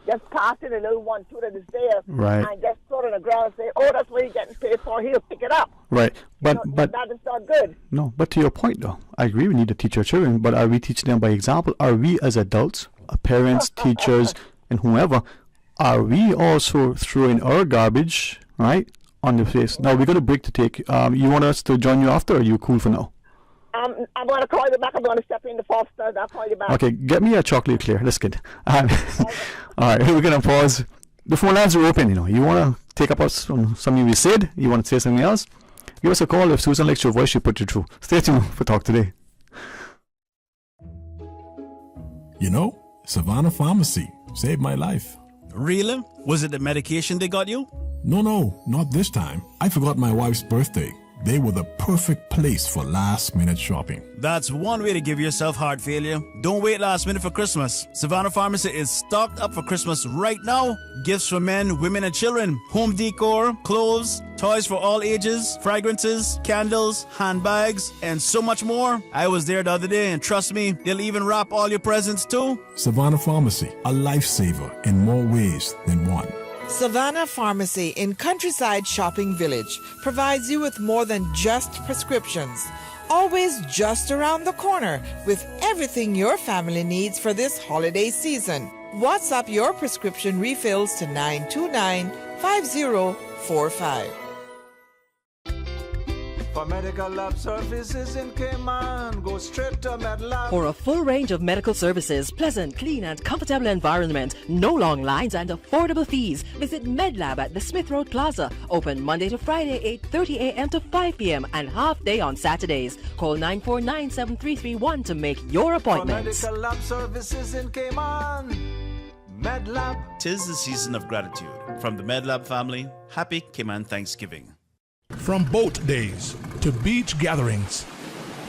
Just pass in a little one, two that is there, Right. and just throw it on the ground and say, "Oh, that's what you're getting paid for. He'll pick it up." Right. But that is not good. No, but to your point though, I agree we need to teach our children, but are we teaching them by example? Are we as adults, parents, teachers, and whoever, are we also throwing our garbage, right, on the place? Now we're going to break to take. You want us to join you after, or are you cool for now? I'm going to call you back. I'm going to step in the Foster's. I'll call you back. Okay, get me a chocolate clear. That's good. All right, we're going to pause. The phone lines are open, You want to take up us on something we said? You want to say something else? Give us a call. If Susan likes your voice, she'll put you through. Stay tuned for Talk Today. Savannah Pharmacy saved my life. Really? Was it the medication they got you? No, not this time. I forgot my wife's birthday. They were the perfect place for last-minute shopping. That's one way to give yourself heart failure. Don't wait last minute for Christmas. Savannah Pharmacy is stocked up for Christmas right now. Gifts for men, women, and children. Home decor, clothes, toys for all ages, fragrances, candles, handbags, and so much more. I was there the other day, and trust me, they'll even wrap all your presents too. Savannah Pharmacy, a lifesaver in more ways than one. Savannah Pharmacy in Countryside Shopping Village provides you with more than just prescriptions. Always just around the corner with everything your family needs for this holiday season. WhatsApp your prescription refills to 929-5045. For medical lab services in Cayman, go straight to MedLab. For a full range of medical services, pleasant, clean and comfortable environment, no long lines and affordable fees, visit MedLab at the Smith Road Plaza. Open Monday to Friday, 8:30 a.m. to 5 p.m. and half day on Saturdays. Call 949-7331 to make your appointment. For medical lab services in Cayman, MedLab. 'Tis the season of gratitude. From the MedLab family, happy Cayman Thanksgiving. From boat days to beach gatherings,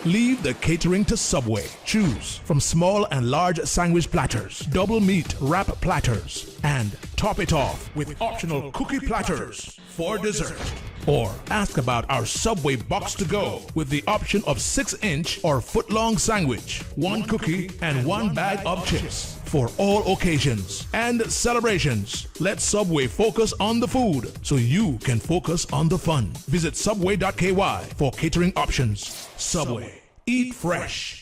leave the catering to Subway. Choose from small and large sandwich platters, double meat wrap platters, and top it off with optional cookie platters for dessert. Or ask about our Subway box to go with the option of 6-inch or foot-long sandwich, 1 cookie, and 1 bag of chips. For all occasions and celebrations, let Subway focus on the food so you can focus on the fun. Visit subway.ky for catering options. Subway. Eat fresh.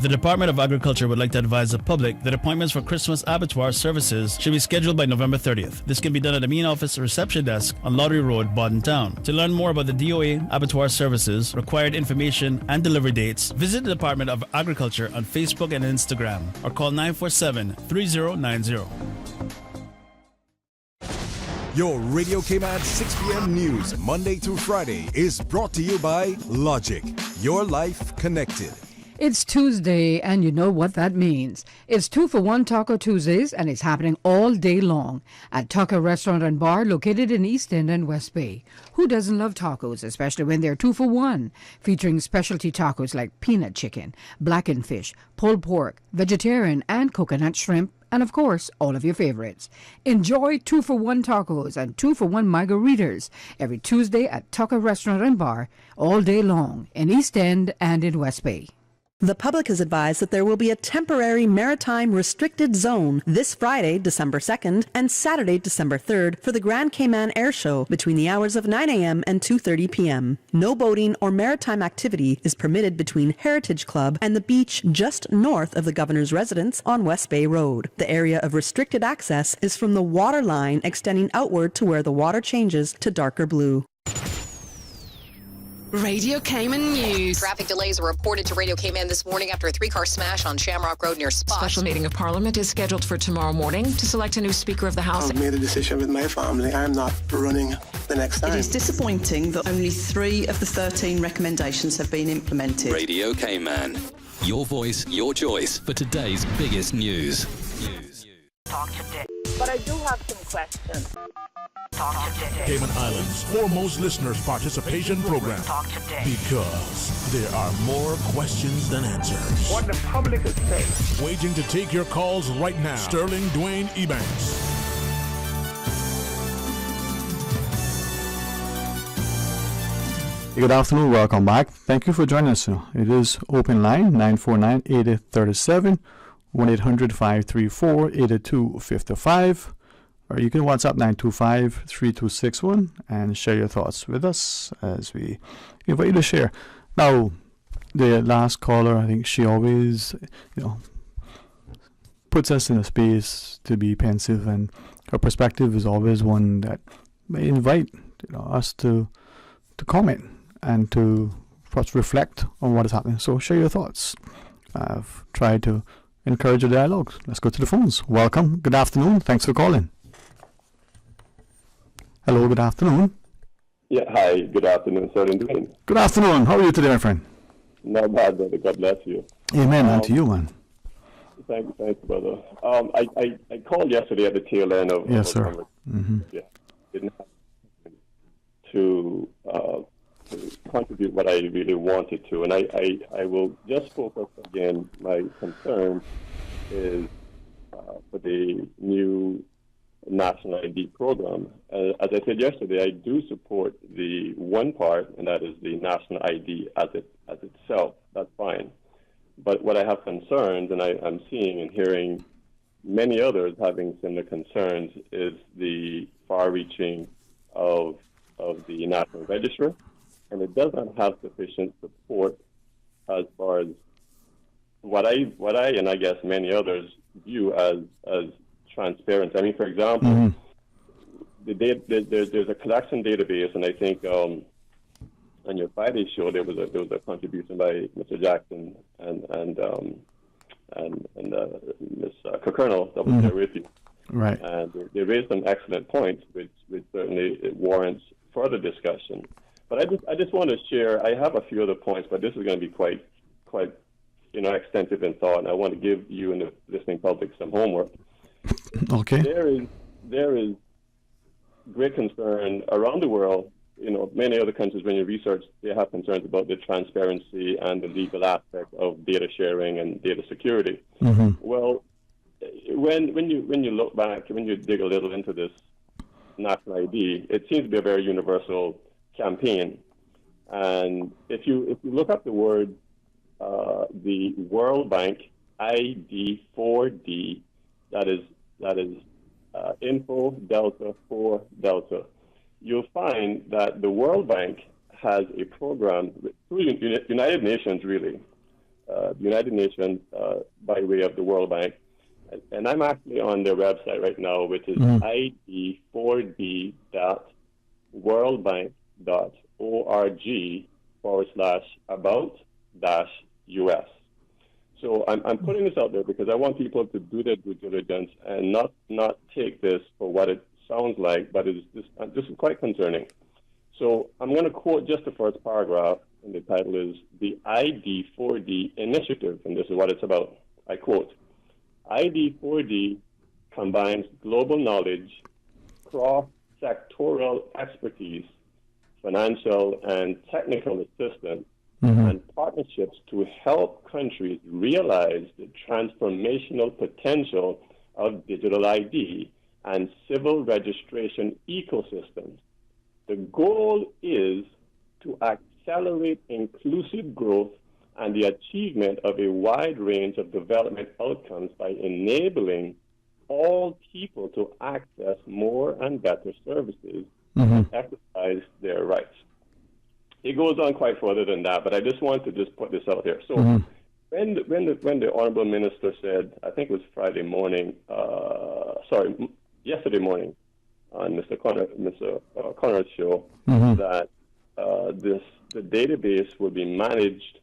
The Department of Agriculture would like to advise the public that appointments for Christmas abattoir services should be scheduled by November 30th. This can be done at the main office reception desk on Lottery Road, Bodden Town. To learn more about the DOA abattoir services, required information, and delivery dates, visit the Department of Agriculture on Facebook and Instagram or call 947-3090. Your Radio Cayman 6 p.m. news, Monday through Friday, is brought to you by Logic. Your life connected. It's Tuesday, and you know what that means. It's 2-for-1 Taco Tuesdays, and it's happening all day long at Tucker Restaurant and Bar, located in East End and West Bay. Who doesn't love tacos, especially when they're 2-for-1, featuring specialty tacos like peanut chicken, blackened fish, pulled pork, vegetarian and coconut shrimp, and of course, all of your favorites. Enjoy 2-for-1 tacos and 2-for-1 margaritas every Tuesday at Tucker Restaurant and Bar, all day long in East End and in West Bay. The public is advised that there will be a temporary maritime restricted zone this Friday, December 2nd, and Saturday, December 3rd, for the Grand Cayman Air Show between the hours of 9 a.m. and 2:30 p.m. No boating or maritime activity is permitted between Heritage Club and the beach just north of the governor's residence on West Bay Road. The area of restricted access is from the water line extending outward to where the water changes to darker blue. Radio Cayman News. Traffic delays were reported to Radio Cayman this morning after a three-car smash on Shamrock Road near Spot. Special meeting of Parliament is scheduled for tomorrow morning to select a new Speaker of the House. I've made a decision with my family. I'm not running the next time. It is disappointing that only 3 of the 13 recommendations have been implemented. Radio Cayman. Your voice, your choice for today's biggest news. Talk to Dick. But I do have some questions. Talk to Dick. Cayman Islands' foremost listeners' participation program. Talk to Dick. Because there are more questions than answers. What the public is saying. Waiting to take your calls right now. Sterling Dwayne Ebanks. Good afternoon, welcome back. Thank you for joining us. It is open line 949-8037, 1-800-534-8255, or you can WhatsApp 925-3261 and share your thoughts with us as we invite you to share. Now, the last caller, I think she always, puts us in a space to be pensive, and her perspective is always one that may invite us to comment and to perhaps reflect on what is happening. So share your thoughts. I've tried to encourage a dialogue. Let's go to the phones. Welcome. Good afternoon. Thanks for calling. Hello. Good afternoon. Yeah. Hi. Good afternoon, sir. Dwayne. Good afternoon. How are you today, my friend? Not bad, brother. God bless you. Amen. And to you, man. Thanks, brother. I called yesterday at the tail end of. Yes, sir. Mm-hmm. Yeah. Didn't have to contribute what I really wanted to, and I will just focus again. My concern is for the new national ID program. As I said yesterday, I do support the one part, and that is the national ID as itself. That's fine. But what I have concerns, and I'm seeing and hearing many others having similar concerns, is the far-reaching of the National Register, and it does not have sufficient support as far as what I and I guess many others view as transparent. I mean, for example, there's a collection database, and I think on your Friday show there was a contribution by Mr. Jackson and Ms. Colonel that was there with you. Right. And they raised some excellent points, which certainly it warrants further discussion. But I just want to share. I have a few other points, but this is going to be quite extensive in thought, and I want to give you and the listening public some homework. Okay. There is great concern around the world. Many other countries, when you research, they have concerns about the transparency and the legal aspect of data sharing and data security. Mm-hmm. Well, when you look back, when you dig a little into this national ID, it seems to be a very universal campaign. And if you look up the word, the World Bank ID4D, that is info delta 4 delta, you'll find that the World Bank has a program through United Nations, really, United Nations by way of the World Bank. And I'm actually on their website right now, which is id4d.worldbank.org/about-US. So I'm putting this out there because I want people to do their due diligence and not take this for what it sounds like, but this is quite concerning. So I'm going to quote just the first paragraph, and the title is The ID4D Initiative, and this is what it's about. I quote, ID4D combines global knowledge, cross-sectoral expertise, financial and technical assistance, and partnerships to help countries realize the transformational potential of digital ID and civil registration ecosystems. The goal is to accelerate inclusive growth and the achievement of a wide range of development outcomes by enabling all people to access more and better services and exercise their rights. It goes on quite further than that, but I just want to just put this out there. So when the Honorable Minister said, I think it was yesterday morning on Mr. Conrad's show, that the database will be managed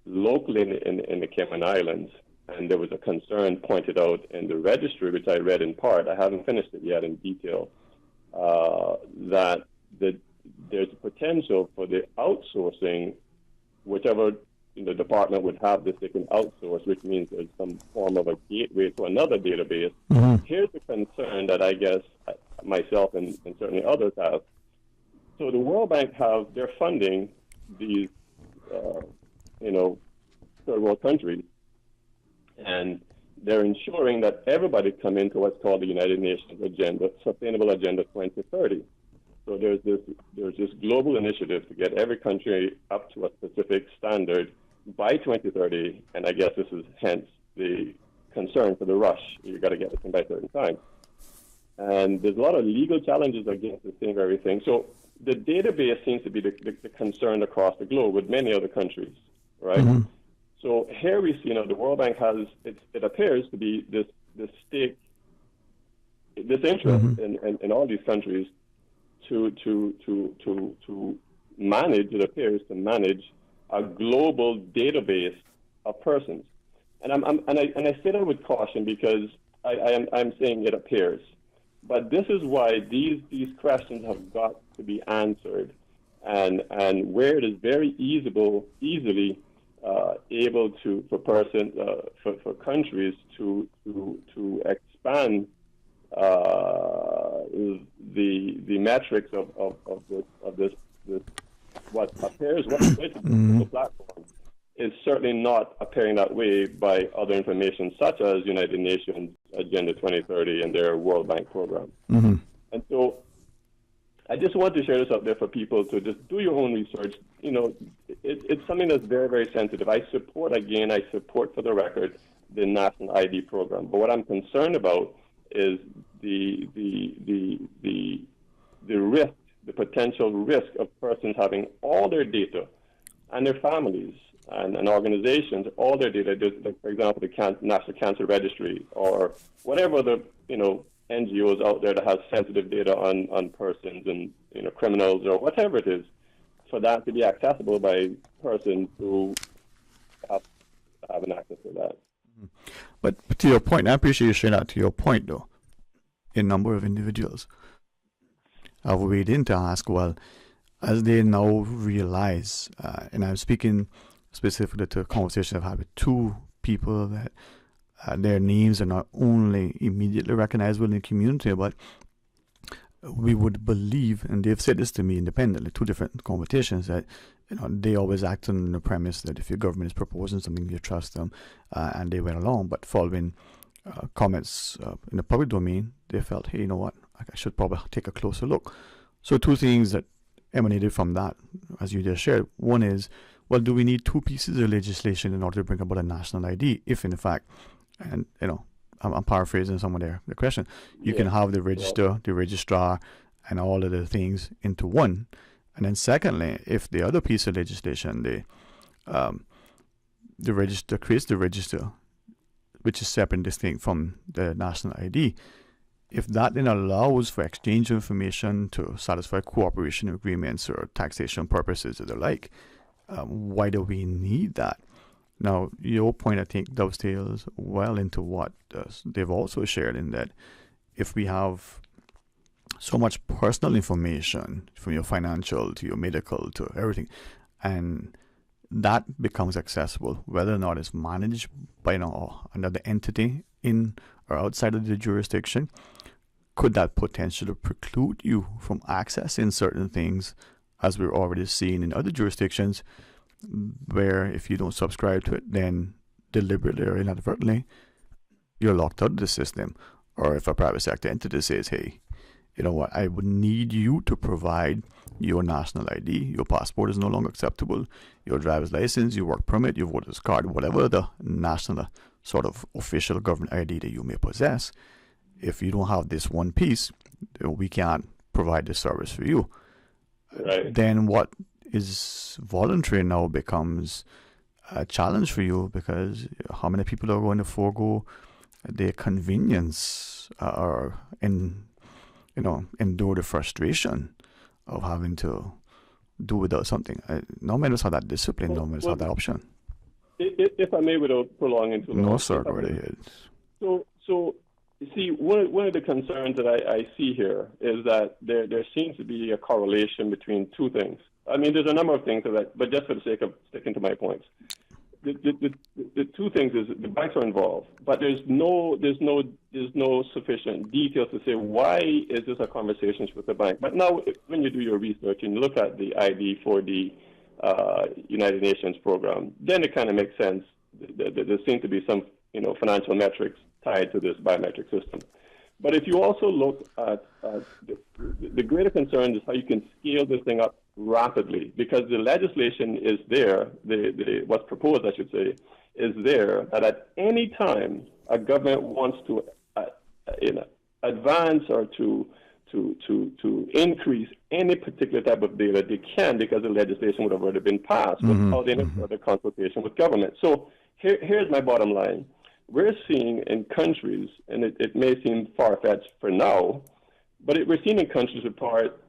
locally in the Cayman Islands, and there was a concern pointed out in the registry, which I read in part. I haven't finished it yet in detail, that there's a potential for the outsourcing, whichever department would have this, they can outsource, which means there's some form of a gateway to another database. Here's the concern that I guess myself and certainly others have. So the World Bank they're funding these, third world countries, and they're ensuring that everybody come into what's called the United Nations Agenda, Sustainable Agenda 2030. So there's this global initiative to get every country up to a specific standard by 2030, and I guess this is hence the concern for the rush. You got to get it by a certain time. And there's a lot of legal challenges against the same very thing. So the database seems to be the concern across the globe with many other countries, right? So here we see, the World Bank has, it appears to be this stake, this interest in all these countries to manage, it appears to manage a global database of persons. And I say that with caution because I'm saying it appears. But this is why these questions have got to be answered, and where it is very easily able to for countries to expand the metrics of this what appears the platform is certainly not appearing that way by other information such as United Nations Agenda 2030 and their World Bank program. And so I just want to share this out there for people to just do your own research. It's something that's very, very sensitive. I support for the record, the National ID program. But what I'm concerned about is the risk, the potential risk of persons having all their data and their families and organizations, all their data, just like, for example, the National Cancer Registry or whatever the NGOs out there that has sensitive data on persons and criminals or whatever it is, for that to be accessible by persons who have an access to that. But to your point, I appreciate you sharing that. To your point, though, a number of individuals have weighed in to ask, well, as they now realize, and I'm speaking specifically to a conversation I've had with two people that their names are not only immediately recognizable in the community, but we would believe, and they've said this to me independently, two different conversations, that they always act on the premise that if your government is proposing something, you trust them, and they went along. But following comments in the public domain, they felt, hey, you know what, I should probably take a closer look. So two things that emanated from that, as you just shared. One is, well, do we need two pieces of legislation in order to bring about a national ID? If in fact, and I'm paraphrasing some of the question, you can have the register, the registrar, and all of the things into one. And then secondly, if the other piece of legislation, the register creates the register, which is separate and distinct from the national ID, if that then allows for exchange of information to satisfy cooperation agreements or taxation purposes or the like, why do we need that? Now, your point, I think, dovetails well into what they've also shared, in that if we have so much personal information, from your financial to your medical to everything, and that becomes accessible, whether or not it's managed by another entity in or outside of the jurisdiction, could that potentially preclude you from accessing certain things, as we're already seeing in other jurisdictions, where if you don't subscribe to it, then deliberately or inadvertently, you're locked out of the system? Or if a private sector entity says, hey, you know what, I would need you to provide your national ID. Your passport is no longer acceptable. Your driver's license, your work permit, your voter's card, whatever the national sort of official government ID that you may possess. If you don't have this one piece, we can't provide the service for you. Right. Then what is voluntary now becomes a challenge for you, because how many people are going to forego their convenience or endure the frustration of having to do without something? No man have that discipline, no man have that option. If I may, without prolonging too long. No, sir, go right ahead. So you see, one of the concerns that I see here is that there seems to be a correlation between two things. I mean, there's a number of things, but just for the sake of sticking to my points, the two things is the banks are involved, but there's no sufficient details to say why is this a conversation with the bank. But now, when you do your research and look at the ID for the United Nations program, then it kind of makes sense. There seem to be some financial metrics tied to this biometric system. But if you also look at the greater concern is how you can scale this thing up rapidly, because the legislation is there, what's proposed, I should say, is there that at any time a government wants to advance or to increase any particular type of data, they can, because the legislation would have already been passed without any further consultation with government. So here's my bottom line. We're seeing in countries, and it may seem far-fetched for now, but we're seeing in countries apart,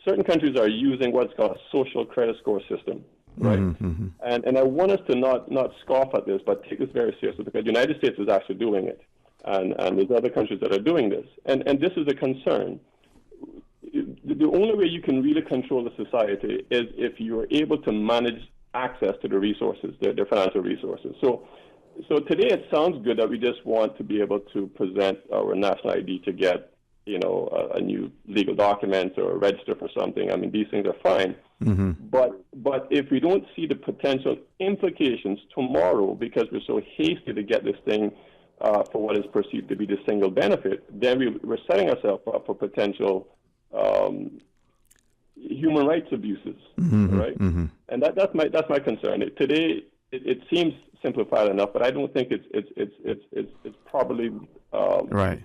certain countries are using what's called a social credit score system, right? Mm-hmm. And I want us to not scoff at this, but take this very seriously, because the United States is actually doing it, and there's other countries that are doing this. And this is a concern. The only way you can really control the society is if you are able to manage access to the resources, their financial resources. So today it sounds good that we just want to be able to present our national ID to get, a new legal document or register for something. I mean, these things are fine. Mm-hmm. But if we don't see the potential implications tomorrow, because we're so hasty to get this thing for what is perceived to be the single benefit, then we're setting ourselves up for potential human rights abuses, mm-hmm. right? Mm-hmm. And that's my concern. Today it seems simplified enough, but I don't think it's probably right.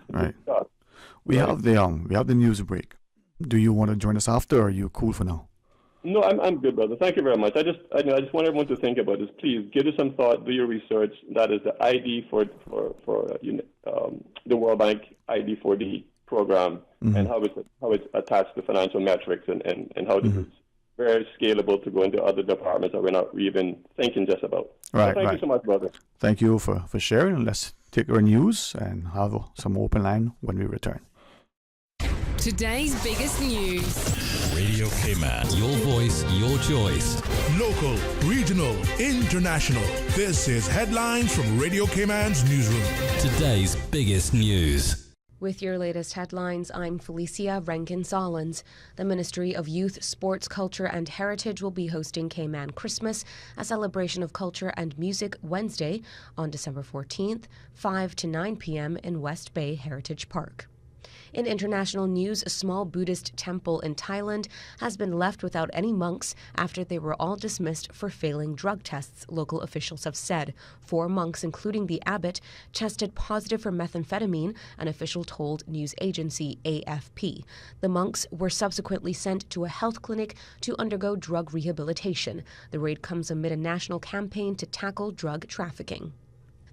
We have the news break. Do you want to join us after, or are you cool for now? No, I'm good, brother. Thank you very much. I just want everyone to think about this. Please give it some thought. Do your research. That is the ID for the World Bank ID4D program, mm-hmm. and how it's attached to financial metrics, and how this mm-hmm. is very scalable to go into other departments that we're not even thinking just about. Right. So thank you so much, brother. Thank you for sharing. Let's take our news and have some open line when we return. Today's biggest news. Radio Cayman. Your voice, your choice. Local, regional, international. This is Headlines from Radio Cayman's newsroom. Today's biggest news. With your latest headlines, I'm Felicia Rankin-Solins. The Ministry of Youth, Sports, Culture and Heritage will be hosting Cayman Christmas, a celebration of culture and music, Wednesday on December 14th, 5 to 9 p.m. in West Bay Heritage Park. In international news, a small Buddhist temple in Thailand has been left without any monks after they were all dismissed for failing drug tests, local officials have said. 4 monks, including the abbot, tested positive for methamphetamine, an official told news agency AFP. The monks were subsequently sent to a health clinic to undergo drug rehabilitation. The raid comes amid a national campaign to tackle drug trafficking.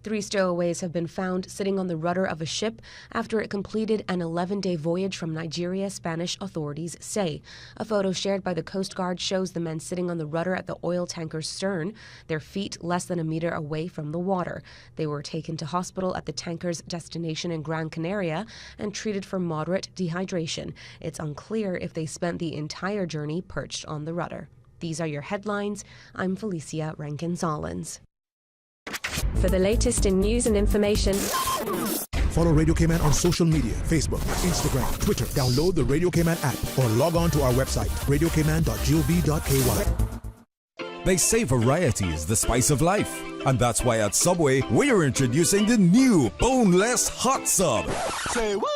3 stowaways have been found sitting on the rudder of a ship after it completed an 11-day voyage from Nigeria, Spanish authorities say. A photo shared by the Coast Guard shows the men sitting on the rudder at the oil tanker's stern, their feet less than a meter away from the water. They were taken to hospital at the tanker's destination in Gran Canaria and treated for moderate dehydration. It's unclear if they spent the entire journey perched on the rudder. These are your headlines. I'm Felicia Rankin-Solins. For the latest in news and information, follow Radio Cayman on social media, Facebook, Instagram, Twitter. Download the Radio Cayman app or log on to our website, radiocayman.gov.ky. They say variety is the spice of life, and that's why at Subway, we're introducing the new boneless hot sub. Say what?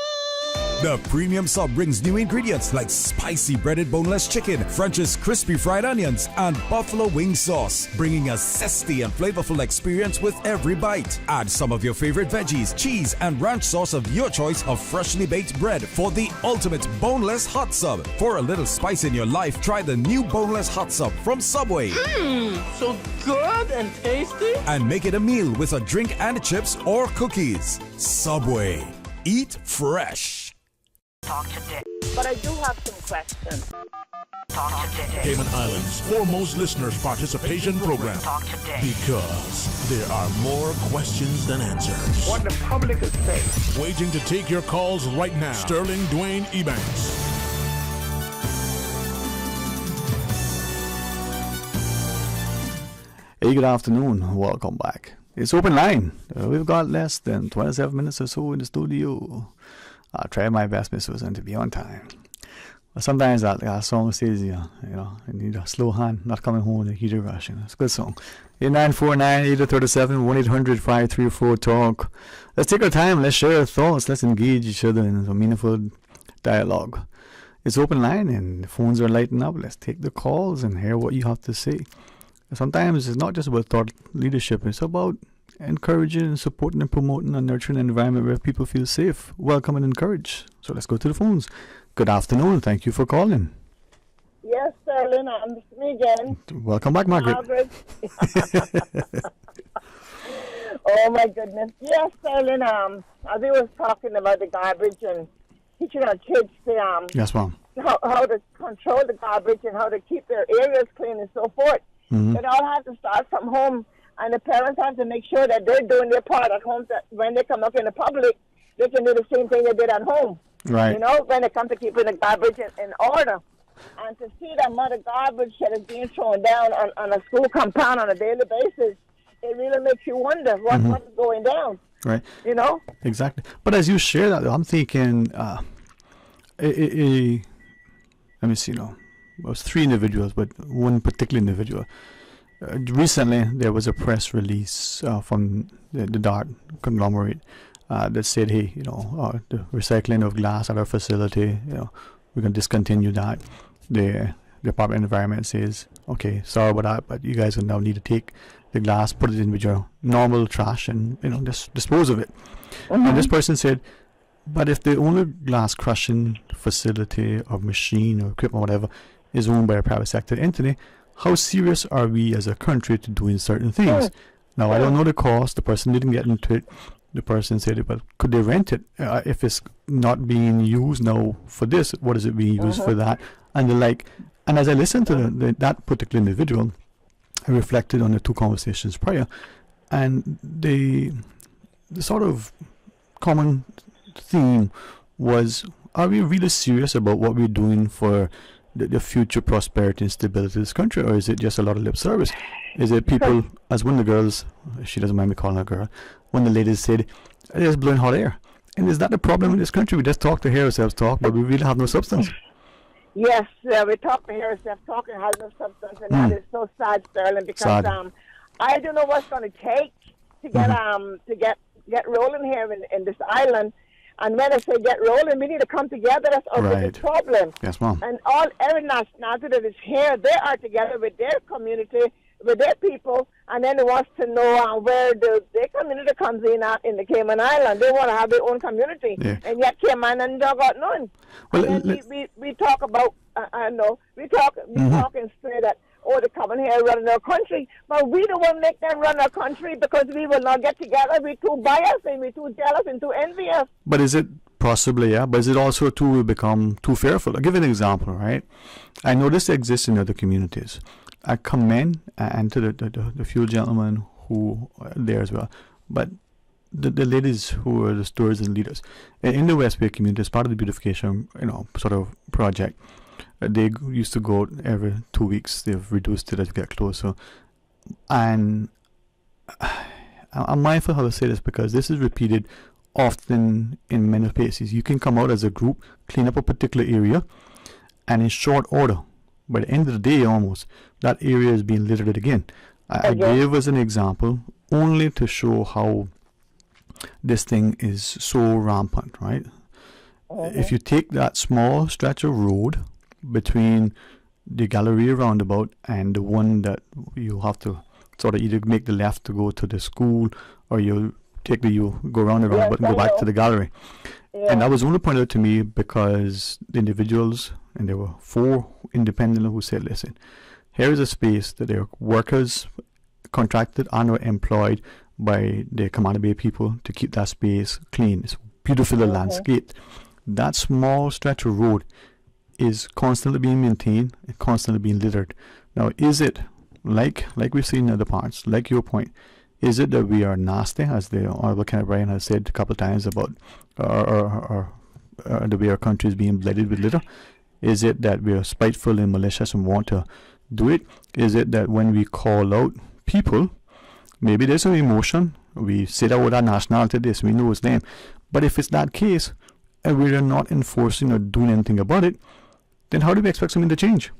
The premium sub brings new ingredients like spicy breaded boneless chicken, French's crispy fried onions, and buffalo wing sauce, bringing a zesty and flavorful experience with every bite. Add some of your favorite veggies, cheese, and ranch sauce of your choice of freshly baked bread for the ultimate boneless hot sub. For a little spice in your life, try the new boneless hot sub from Subway. So good and tasty. And make it a meal with a drink and chips or cookies. Subway. Eat fresh. Talk to Dick. But I do have some questions. Talk to Dick. Cayman Islands' foremost listeners' participation program. Talk to Dick. Because there are more questions than answers. What the public is saying. Waiting to take your calls right now. Sterling Dwayne Ebanks. Hey, good afternoon. Welcome back. It's open line. We've got less than 27 minutes or so in the studio. I'll try my best, Miss Susan, to be on time. But sometimes that song says, you need a slow hand, not coming home with a heater rush. It's a good song. 8949-8037, 1-800-534-TALK. Let's take our time. Let's share our thoughts. Let's engage each other in some meaningful dialogue. It's open line and the phones are lighting up. Let's take the calls and hear what you have to say. Sometimes it's not just about thought leadership. It's about encouraging, supporting, and promoting and nurturing an environment where people feel safe, welcome, and encouraged. So let's go to the phones. Good afternoon. Thank you for calling. Yes, Sterling. I'm me again. Welcome back, Margaret. Oh, my goodness. Yes, Sterling. As we was talking about the garbage and teaching our kids to, yes, ma'am. How to control the garbage and how to keep their areas clean and so forth. Mm-hmm. It all has to start from home, and the parents have to make sure that they're doing their part at home, that when they come up in the public, they can do the same thing they did at home. Right. You know, when it comes to keeping the garbage in order. And to see the amount of garbage that is being thrown down on a school compound on a daily basis, it really makes you wonder what is going down. Right. You know? Exactly. But as you share that, I'm thinking, let me see now. It was 3 individuals, but one particular individual. Recently, there was a press release from the DART conglomerate that said, hey, the recycling of glass at our facility, we're going to discontinue that. The Department of Environment says, okay, sorry about that, but you guys will now need to take the glass, put it in with your normal trash and, just dispose of it. And this person said, but if the only glass crushing facility or machine or equipment or whatever is owned by a private sector entity, how serious are we as a country to doing certain things? Now, I don't know the cost. The person didn't get into it. The person said, but could they rent it? If it's not being used now for this, what is it being used for that? And the like. And as I listened to that particular individual, I reflected on the 2 conversations prior. And the sort of common theme was, are we really serious about what we're doing for the future prosperity and stability of this country, or is it just a lot of lip service? Is it people, as one of the girls, she doesn't mind me calling her girl, one of the ladies said, it's just blowing hot air. And is that the problem in this country? We just talk to hear ourselves talk, but we really have no substance. Yes, we talk to hear ourselves talk and have no substance, and that is so sad, Sterling, because I don't know what's going to take to get rolling here in this island. And when I say get rolling, we need to come together. That's our biggest problem. Yes, ma'am. And every nationality that is here, they are together with their community, with their people, and then they want to know where their community comes in the Cayman Island. They want to have their own community, and yet Cayman and don't got none. Well, and then we talk about, we talk and say that, they come in here running our country. But we don't want to make them run our country because we will not get together. We're too biased and we're too jealous and too envious. But is it possibly, but is it also too we become too fearful? I'll give you an example, right? I know this exists in other communities. I commend and to the few gentlemen who are there as well. But the ladies who are the stewards and leaders in the West Bay community, as part of the beautification, sort of project, they used to go every 2 weeks. They've reduced it as we get closer. And I'm mindful how to say this because this is repeated often in many places. You can come out as a group, clean up a particular area, and in short order, by the end of the day almost, that area is being littered again. I gave as an example only to show how this thing is so rampant, right? if you take that small stretch of road between the Galleria roundabout and the one that you have to sort of either make the left to go to the school, or you go around the roundabout and go back to the gallery. Yeah. And that was only pointed out to me because the individuals, and there were 4 independently, who said, listen, here is a space that their workers contracted and or employed by the Commander Bay people to keep that space clean. It's beautifully landscaped. That small stretch of road is constantly being maintained and constantly being littered. Now, is it like we've seen in other parts, like your point, is it that we are nasty, as the Honourable Kenneth Bryan has said a couple of times about the way our country is being blighted with litter? Is it that we are spiteful and malicious and want to do it? Is it that when we call out people, maybe there's some emotion, we say that with our nationality, this, we know his name, but if it's that case and we are not enforcing or doing anything about it, then how do we expect something to change?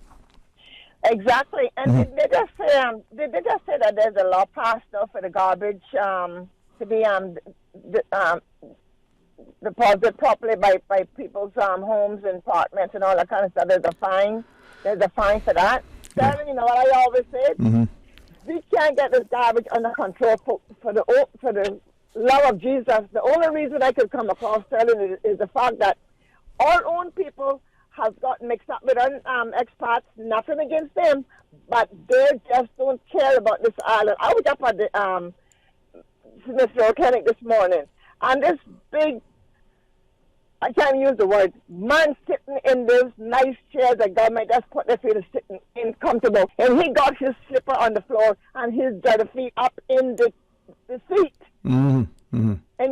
Exactly, and did they just say that there's a law passed now for the garbage to be deposited properly by people's homes and apartments and all that kind of stuff? There's a fine for that. So, you know what I always say? We can't get this garbage under control for the love of Jesus. The only reason I could come across telling is the fact that our own people have gotten mixed up with expats. Nothing against them, but they just don't care about this island. I was up at the Smith Road Clinic this morning, and this big, I can't use the word, man sitting in those nice chairs that government just put their feet sitting in comfortable, and he got his slipper on the floor and his dirty feet up in the seat. And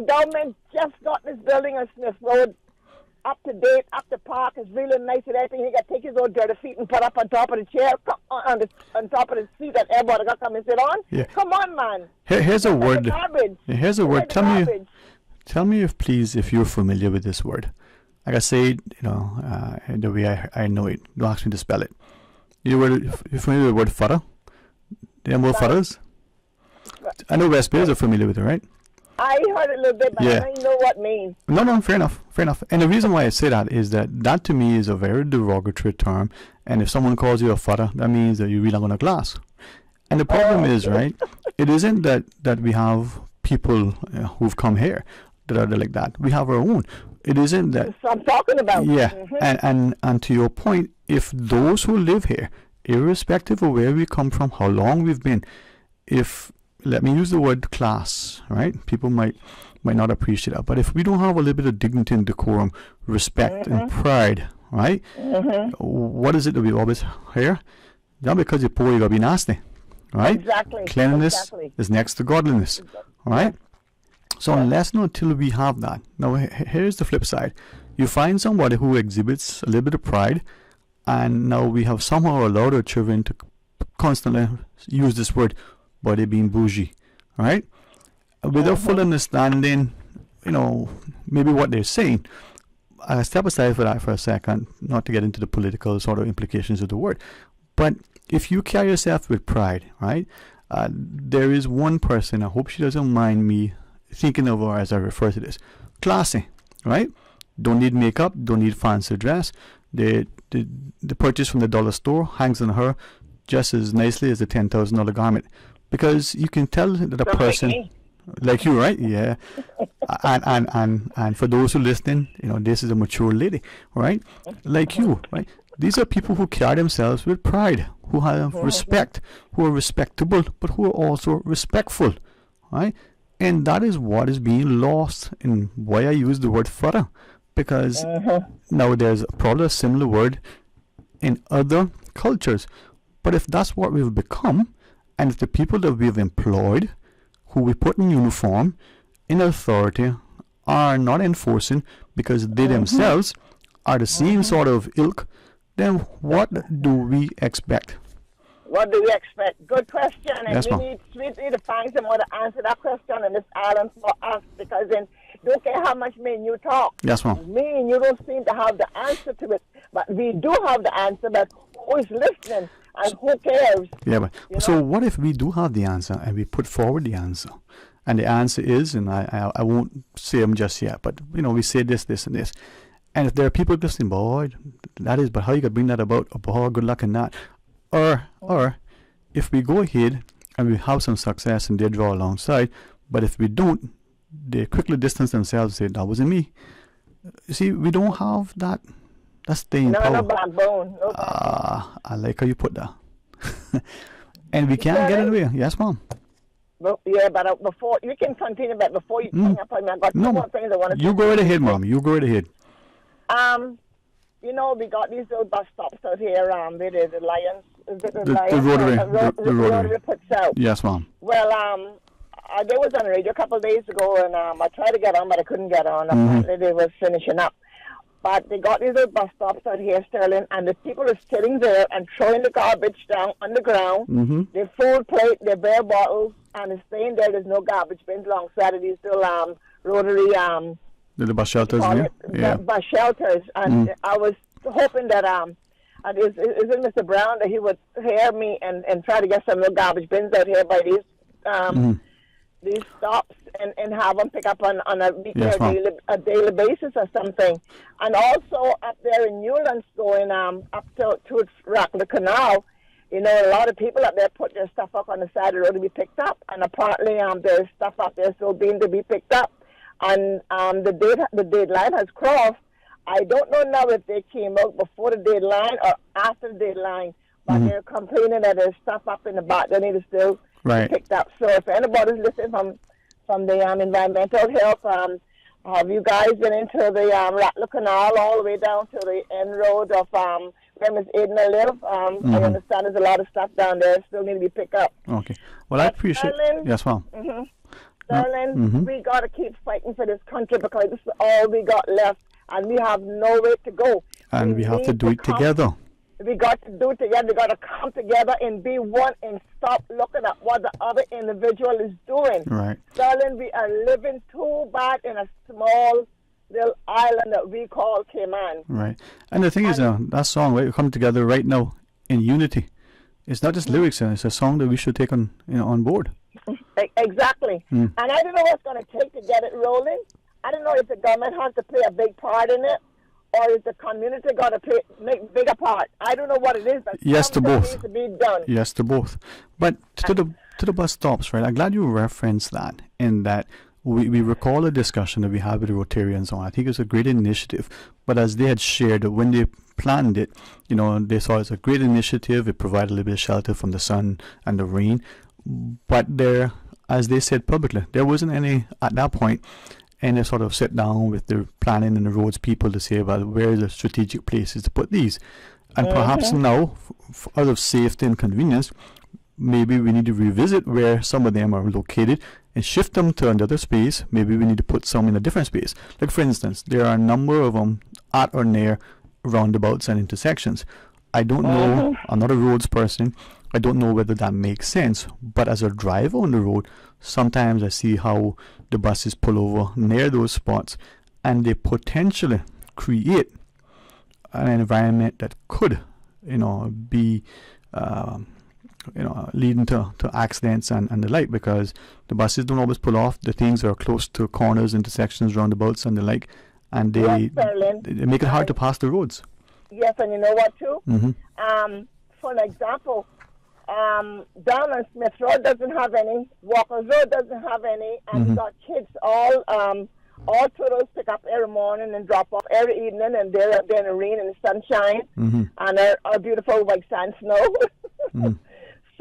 government just got this building on Smith Road up to date, up to park, is really nice and everything. He got to take his old dirty feet and put up on top of the chair, on top of the seat that everybody got to come and sit on. Yeah. Come on, man. Here's a word. Here's a word. Tell me if you're familiar with this word. Like I said, the way I know it. Don't ask me to spell it. You're familiar with the word furrow? There are more furrows? I know West Bayers are familiar with it, right? I heard a little bit, but I don't know what it means. No, fair enough. And the reason why I say that is that to me is a very derogatory term. And if someone calls you a furrow, that means that you really on a glass. And the problem is, right, it isn't that we have people who've come here that are like that. We have our own. It isn't that. That's what I'm talking about. Yeah, and to your point, if those who live here, irrespective of where we come from, how long we've been, let me use the word class, right? People might not appreciate that. But if we don't have a little bit of dignity and decorum, respect and pride, right? What is it that we always hear? Not because you're poor, you gotta be nasty, right? Exactly. Cleanliness is next to godliness, right? So unless and until we have that. Now here's the flip side. You find somebody who exhibits a little bit of pride, and now we have somehow allowed our children to constantly use this word, but they're being bougie, right? Without full understanding, maybe what they're saying. I'll step aside for that for a second, not to get into the political sort of implications of the word. But if you carry yourself with pride, right? There is one person, I hope she doesn't mind me thinking of her as I refer to this. Classy, right? Don't need makeup, don't need fancy dress. The purchase from the dollar store hangs on her just as nicely as a $10,000 garment. Because you can tell that a person like you, right? Yeah. and for those who listening, this is a mature lady, right? Like you, right? These are people who carry themselves with pride, who have respect, who are respectable, but who are also respectful, right? And that is what is being lost in why I use the word furrow. Because now there's probably a similar word in other cultures. But if that's what we've become, and if the people that we've employed, who we put in uniform, in authority, are not enforcing because they themselves are the same sort of ilk, then what do we expect? What do we expect? Good question. And we need to find someone to answer that question on this island for us, because then don't care how much me and you talk. Yes, ma'am. Me and you don't seem to have the answer to it. But we do have the answer, but who is listening? And who cares? Yeah, but so what if we do have the answer and we put forward the answer? And the answer is, and I won't say them just yet, but we say this, and this. And if there are people listening, boy, that is, but how you could bring that about? Oh, boy, good luck in that. Or if we go ahead and we have some success and they draw alongside, but if we don't, they quickly distance themselves and say, that wasn't me. You see, we don't have that staying power. No backbone. No backbone. I like how you put that. And we can't get away. Yes, Mom. Well, yeah, but before you can continue, but before you hang up on me, I got two more things I want to. You go right ahead, Mom. You go right ahead. You know, we got these little bus stops out here. Where is the Lions? Is it the Lions? The Rotary. The Rotary puts out. Yes, Mom. Well, they was on the radio a couple of days ago, and I tried to get on, but I couldn't get on. Apparently, they was finishing up. But they got these little bus stops out here, Sterling, and the people are sitting there and throwing the garbage down on the ground. Their food plate, their beer bottles, and it's staying there. There's no garbage bins alongside of these little Rotary the bus shelters, yeah. Bus shelters, and I was hoping that is it Mr. Brown that he would hear me and try to get some little garbage bins out here by these stops and have them pick up on a weekly or daily basis or something. And also up there in Newlands going up to the canal, you know, a lot of people up there put their stuff up on the side of the road to be picked up, and apparently there's stuff up there still being to be picked up. And the deadline has crossed. I don't know now if they came out before the deadline or after the deadline, but they're complaining that there's stuff up in the back that need to still be picked up. So if anybody's listening from the environmental health, have you guys been into the Rattler Canal all the way down to the end road of where Miss Edna live? I understand there's a lot of stuff down there still need to be picked up. Okay. Well, I appreciate it. Yes, Mom. Darling, we got to keep fighting for this country because this is all we got left, and we have nowhere to go. And we have to do it together. We got to do it together. We got to come together and be one and stop looking at what the other individual is doing. Right. Darling, we are living too bad in a small little island that we call Cayman. Right. And the thing is, that song, right, we come together right now in unity. It's not just lyrics, it's a song that we should take on board. Exactly. And I don't know what's going to take to get it rolling. I don't know if the government has to play a big part in it, or is the community got to make a bigger part. I don't know what it is, but yes to both. Needs to be done. Yes to both. But to the bus stops, right? I'm glad you referenced that, in that we recall a discussion that we had with the Rotarians on. I think it's a great initiative. But as they had shared, when they planned it, you know, they saw it as a great initiative. It provided a little bit of shelter from the sun and the rain. But there, as they said publicly, there wasn't any, at that point, any sort of sit down with the planning and the roads people to say, well, where are the strategic places to put these? And perhaps now, out of safety and convenience, maybe we need to revisit where some of them are located and shift them to another space. Maybe we need to put some in a different space. Like, for instance, there are a number of them at or near roundabouts and intersections. I don't know, I'm not a roads person, I don't know whether that makes sense, but as a driver on the road, sometimes I see how the buses pull over near those spots, and they potentially create an environment that could, be, leading to accidents and the like, because the buses don't always pull off. The things are close to corners, intersections, roundabouts, and the like, and they make it hard to pass the roads. Yes, and you know what too? For an example, down on Smith Road doesn't have any, Walker's Road doesn't have any, and we got kids all through those pick up every morning and drop off every evening, and they're in the rain and the sunshine, and our beautiful white sand snow.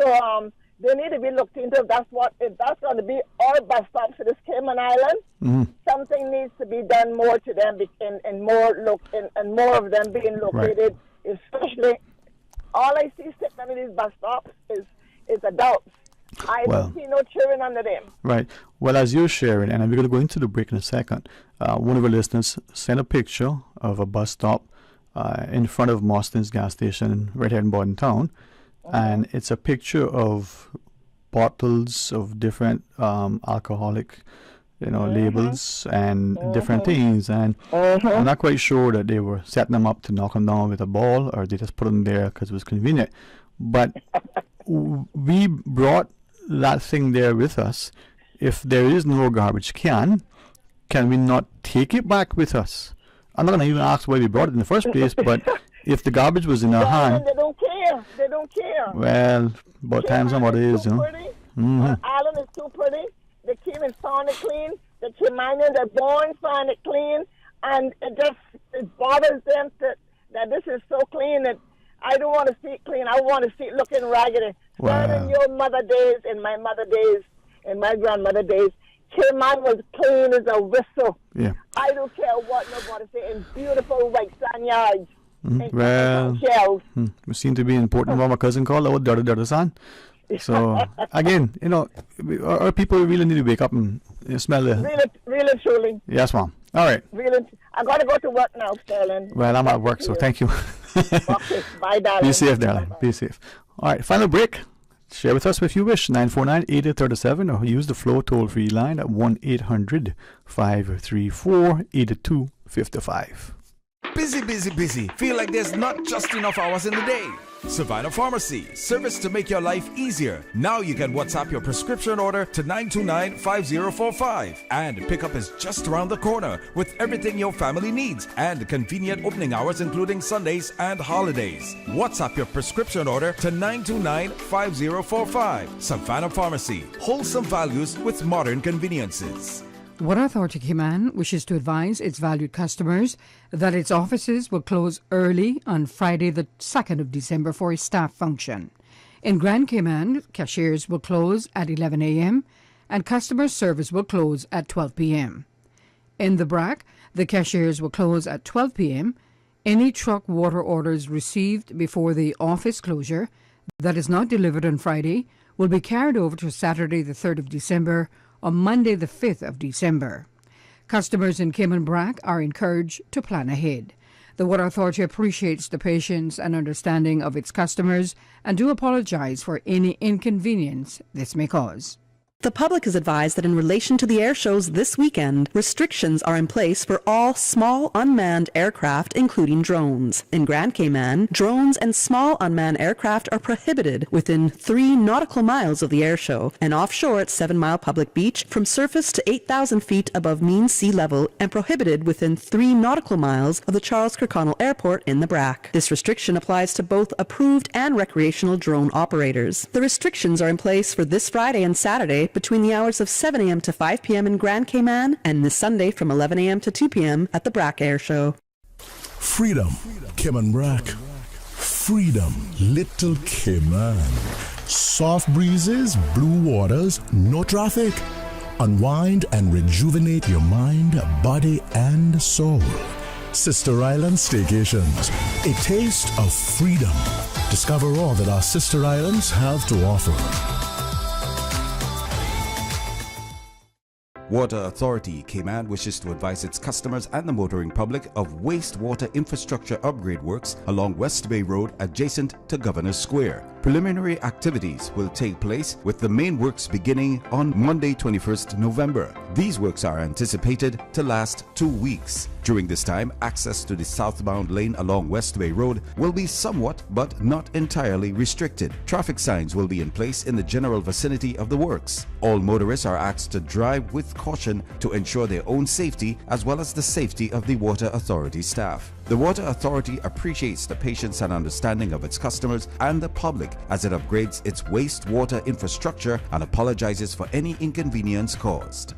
So they need to be looked into. If that's going to be all bus stops for this Cayman Island. Something needs to be done more to them, and more of them being located, especially. All I see sitting on these bus stops is adults. I don't see no children under them. Right. Well, as you're sharing, and we're going to go into the break in a second, one of our listeners sent a picture of a bus stop in front of Mostyn's gas station right here in Borden Town. And it's a picture of bottles of different alcoholic labels and different things, and I'm not quite sure that they were setting them up to knock them down with a ball, or they just put them there because it was convenient. But we brought that thing there with us. If there is no garbage can we not take it back with us? I'm not going to even ask why we brought it in the first place, but if the garbage was in our hand... They don't care. They don't care. Well, about times on what it is, you know. Island is too pretty. They came and found it clean. They came in and they're born, found it clean. And it bothers them that this is so clean that I don't want to see it clean. I want to see it looking raggedy. Wow. In your mother days, in my mother days, in my grandmother days, Cayman was clean as a whistle. Yeah. I don't care what nobody say. In beautiful white sand yards. Well, we seem to be important. What my cousin called our daughter son. So again, you know, our people really need to wake up and smell the. Really, truly. Yes, ma'am. All right. Really, I got to go to work now, Sterling. Well, I'm at work, so thank you. Okay, bye, darling. Be safe, darling. Bye-bye. Be safe. All right, final break. Share with us if you wish. 949-8837 or use the flow toll-free line at 1-800-534-8255. Busy. Feel like there's not just enough hours in the day. Savannah Pharmacy, service to make your life easier. Now you can WhatsApp your prescription order to 929-5045. And pickup is just around the corner with everything your family needs and convenient opening hours including Sundays and holidays. WhatsApp your prescription order to 929-5045. Savannah Pharmacy, wholesome values with modern conveniences. Water Authority Cayman wishes to advise its valued customers that its offices will close early on Friday the 2nd of December for a staff function. In Grand Cayman, cashiers will close at 11 a.m. and customer service will close at 12 p.m. In the BRAC, the cashiers will close at 12 p.m. Any truck water orders received before the office closure that is not delivered on Friday will be carried over to Saturday the 3rd of December on Monday the 5th of December. Customers in Cayman BRAC are encouraged to plan ahead. The Water Authority appreciates the patience and understanding of its customers and do apologize for any inconvenience this may cause. The public is advised that in relation to the air shows this weekend, restrictions are in place for all small unmanned aircraft, including drones. In Grand Cayman, drones and small unmanned aircraft are prohibited within 3 nautical miles of the air show and offshore at 7 Mile Public Beach from surface to 8,000 feet above mean sea level and prohibited within 3 nautical miles of the Charles Kirkconnell Airport in the BRAC. This restriction applies to both approved and recreational drone operators. The restrictions are in place for this Friday and Saturday between the hours of 7 a.m. to 5 p.m. in Grand Cayman and this Sunday from 11 a.m. to 2 p.m. at the BRAC Air Show. Freedom, Cayman BRAC. Freedom, Little Cayman. Soft breezes, blue waters, no traffic. Unwind and rejuvenate your mind, body, and soul. Sister Island Staycations, a taste of freedom. Discover all that our sister islands have to offer. Water Authority Cayman wishes to advise its customers and the motoring public of wastewater infrastructure upgrade works along West Bay Road adjacent to Governors Square. Preliminary activities will take place with the main works beginning on Monday 21st November. These works are anticipated to last 2 weeks. During this time, access to the southbound lane along West Bay Road will be somewhat but not entirely restricted. Traffic signs will be in place in the general vicinity of the works. All motorists are asked to drive with caution to ensure their own safety as well as the safety of the Water Authority staff. The Water Authority appreciates the patience and understanding of its customers and the public as it upgrades its wastewater infrastructure and apologizes for any inconvenience caused.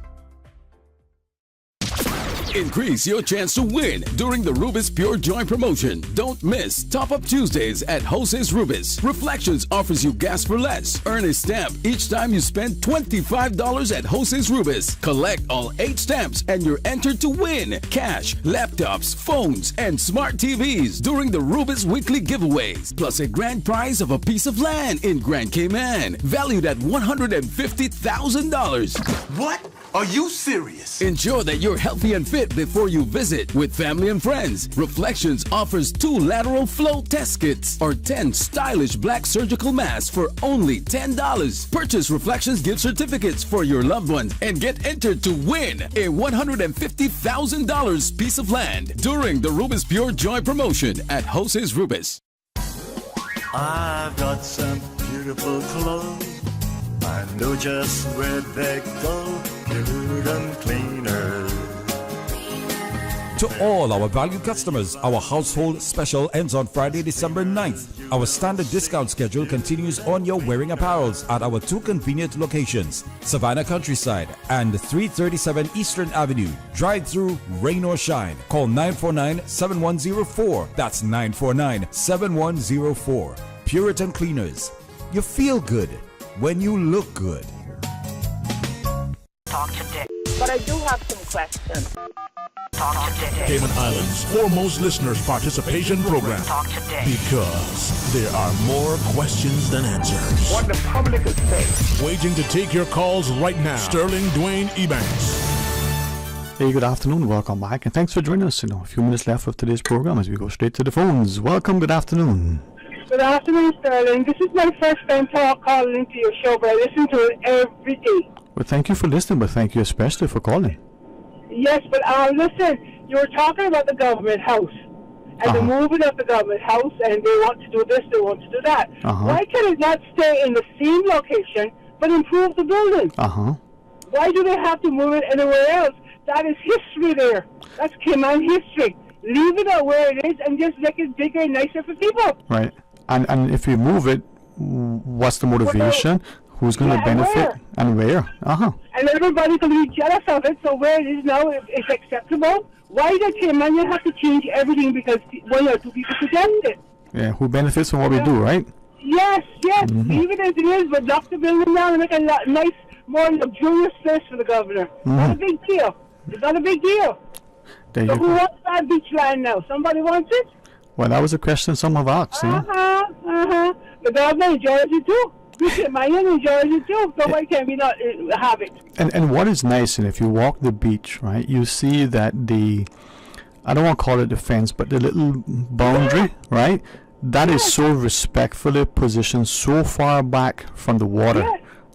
Increase your chance to win during the Rubis Pure Joy promotion. Don't miss Top Up Tuesdays at Jose's Rubis. Reflections offers you gas for less. Earn a stamp each time you spend $25 at Jose's Rubis. Collect all 8 stamps and you're entered to win cash, laptops, phones, and smart TVs during the Rubis weekly giveaways. Plus a grand prize of a piece of land in Grand Cayman, valued at $150,000. What? Are you serious? Ensure that you're healthy and fit before you visit with family and friends. Reflections offers 2 lateral flow test kits or 10 stylish black surgical masks for only $10. Purchase Reflections gift certificates for your loved ones and get entered to win a $150,000 piece of land during the Rubis Pure Joy promotion at Jose's Rubis. I've got some beautiful clothes. I know just where they go. Good and cleaner. To all our valued customers, our household special ends on Friday, December 9th. Our standard discount schedule continues on your wearing apparels at our two convenient locations, Savannah Countryside and 337 Eastern Avenue. Drive through, rain or shine. Call 949-7104. That's 949-7104. Puritan Cleaners. You feel good when you look good. Talk to Dick. But I do have some questions. Talk to Dick. Cayman Islands' foremost listeners participation program. Talk to Dick. Because there are more questions than answers. What the public is saying. Waiting to take your calls right now. Sterling Dwayne Ebanks. Hey, good afternoon. Welcome back, and thanks for joining us. A few minutes left of today's program as we go straight to the phones. Welcome. Good afternoon. Good afternoon, Sterling. This is my first time calling into your show, but I listen to it every day. Well, thank you for listening, but thank you especially for calling. Yes, but listen, you were talking about the government house and the moving of the government house, and they want to do this, they want to do that. Why can it not stay in the same location but improve the building? Why do they have to move it anywhere else? That is history there. That's Cayman history. Leave it where it is and just make it bigger and nicer for people. Right. And if you move it, what's the motivation? Who's going to benefit and where? And everybody's going to be jealous of it, so where it is now is acceptable. Why does Cayman have to change everything because one or two people suggest it? Yeah, who benefits from what we do, right? Yes. Leave it as it is, but knock the building down and make a nice, more luxurious place for the governor. Not a big deal. It's not a big deal. So who wants that beach land now? Somebody wants it? Well, that was a question some have asked. The governor enjoys it too. Cayman enjoys it too. So why can't we not have it? And what is nice, and if you walk the beach, right, you see that I don't want to call it the fence, but the little boundary, right, that is so respectfully positioned so far back from the water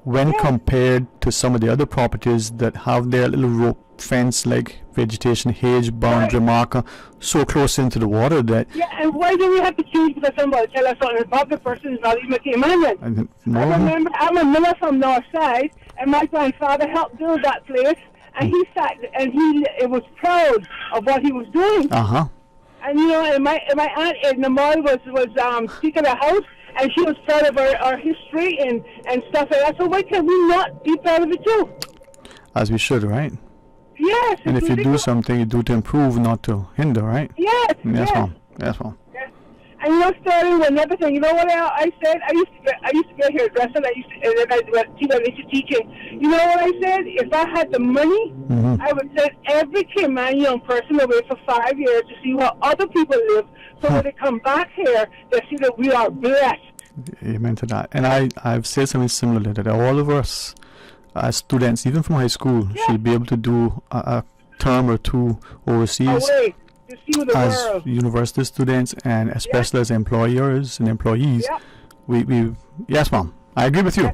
when compared to some of the other properties that have their little rope fence like vegetation hedge boundary marker so close into the water that and why do we have to change because somebody tell us something about the person is not even a Caymanian? I remember I'm a miller from North Side, and my grandfather helped build that place, and he sat and he was proud of what he was doing. And you know, and my aunt Edna Moy was speaking of the house, and she was proud of our history and stuff like that. So why can we not be proud of it too? As we should, right? Yes. And if you do something, you do it to improve, not to hinder, right? Yes. Yes, ma'am. And you know, Sterling, and everything. You know what I said? I used to be a hairdresser. And then I went into teaching. You know what I said? If I had the money, I would send every Cayman young person away for 5 years to see how other people live. So when they come back here, they see that we are blessed. Amen to that. And I've said something similar that all of us as students, even from high school, should be able to do a term or two overseas as university students, and especially as employers and employees. We yes, ma'am. I agree with you.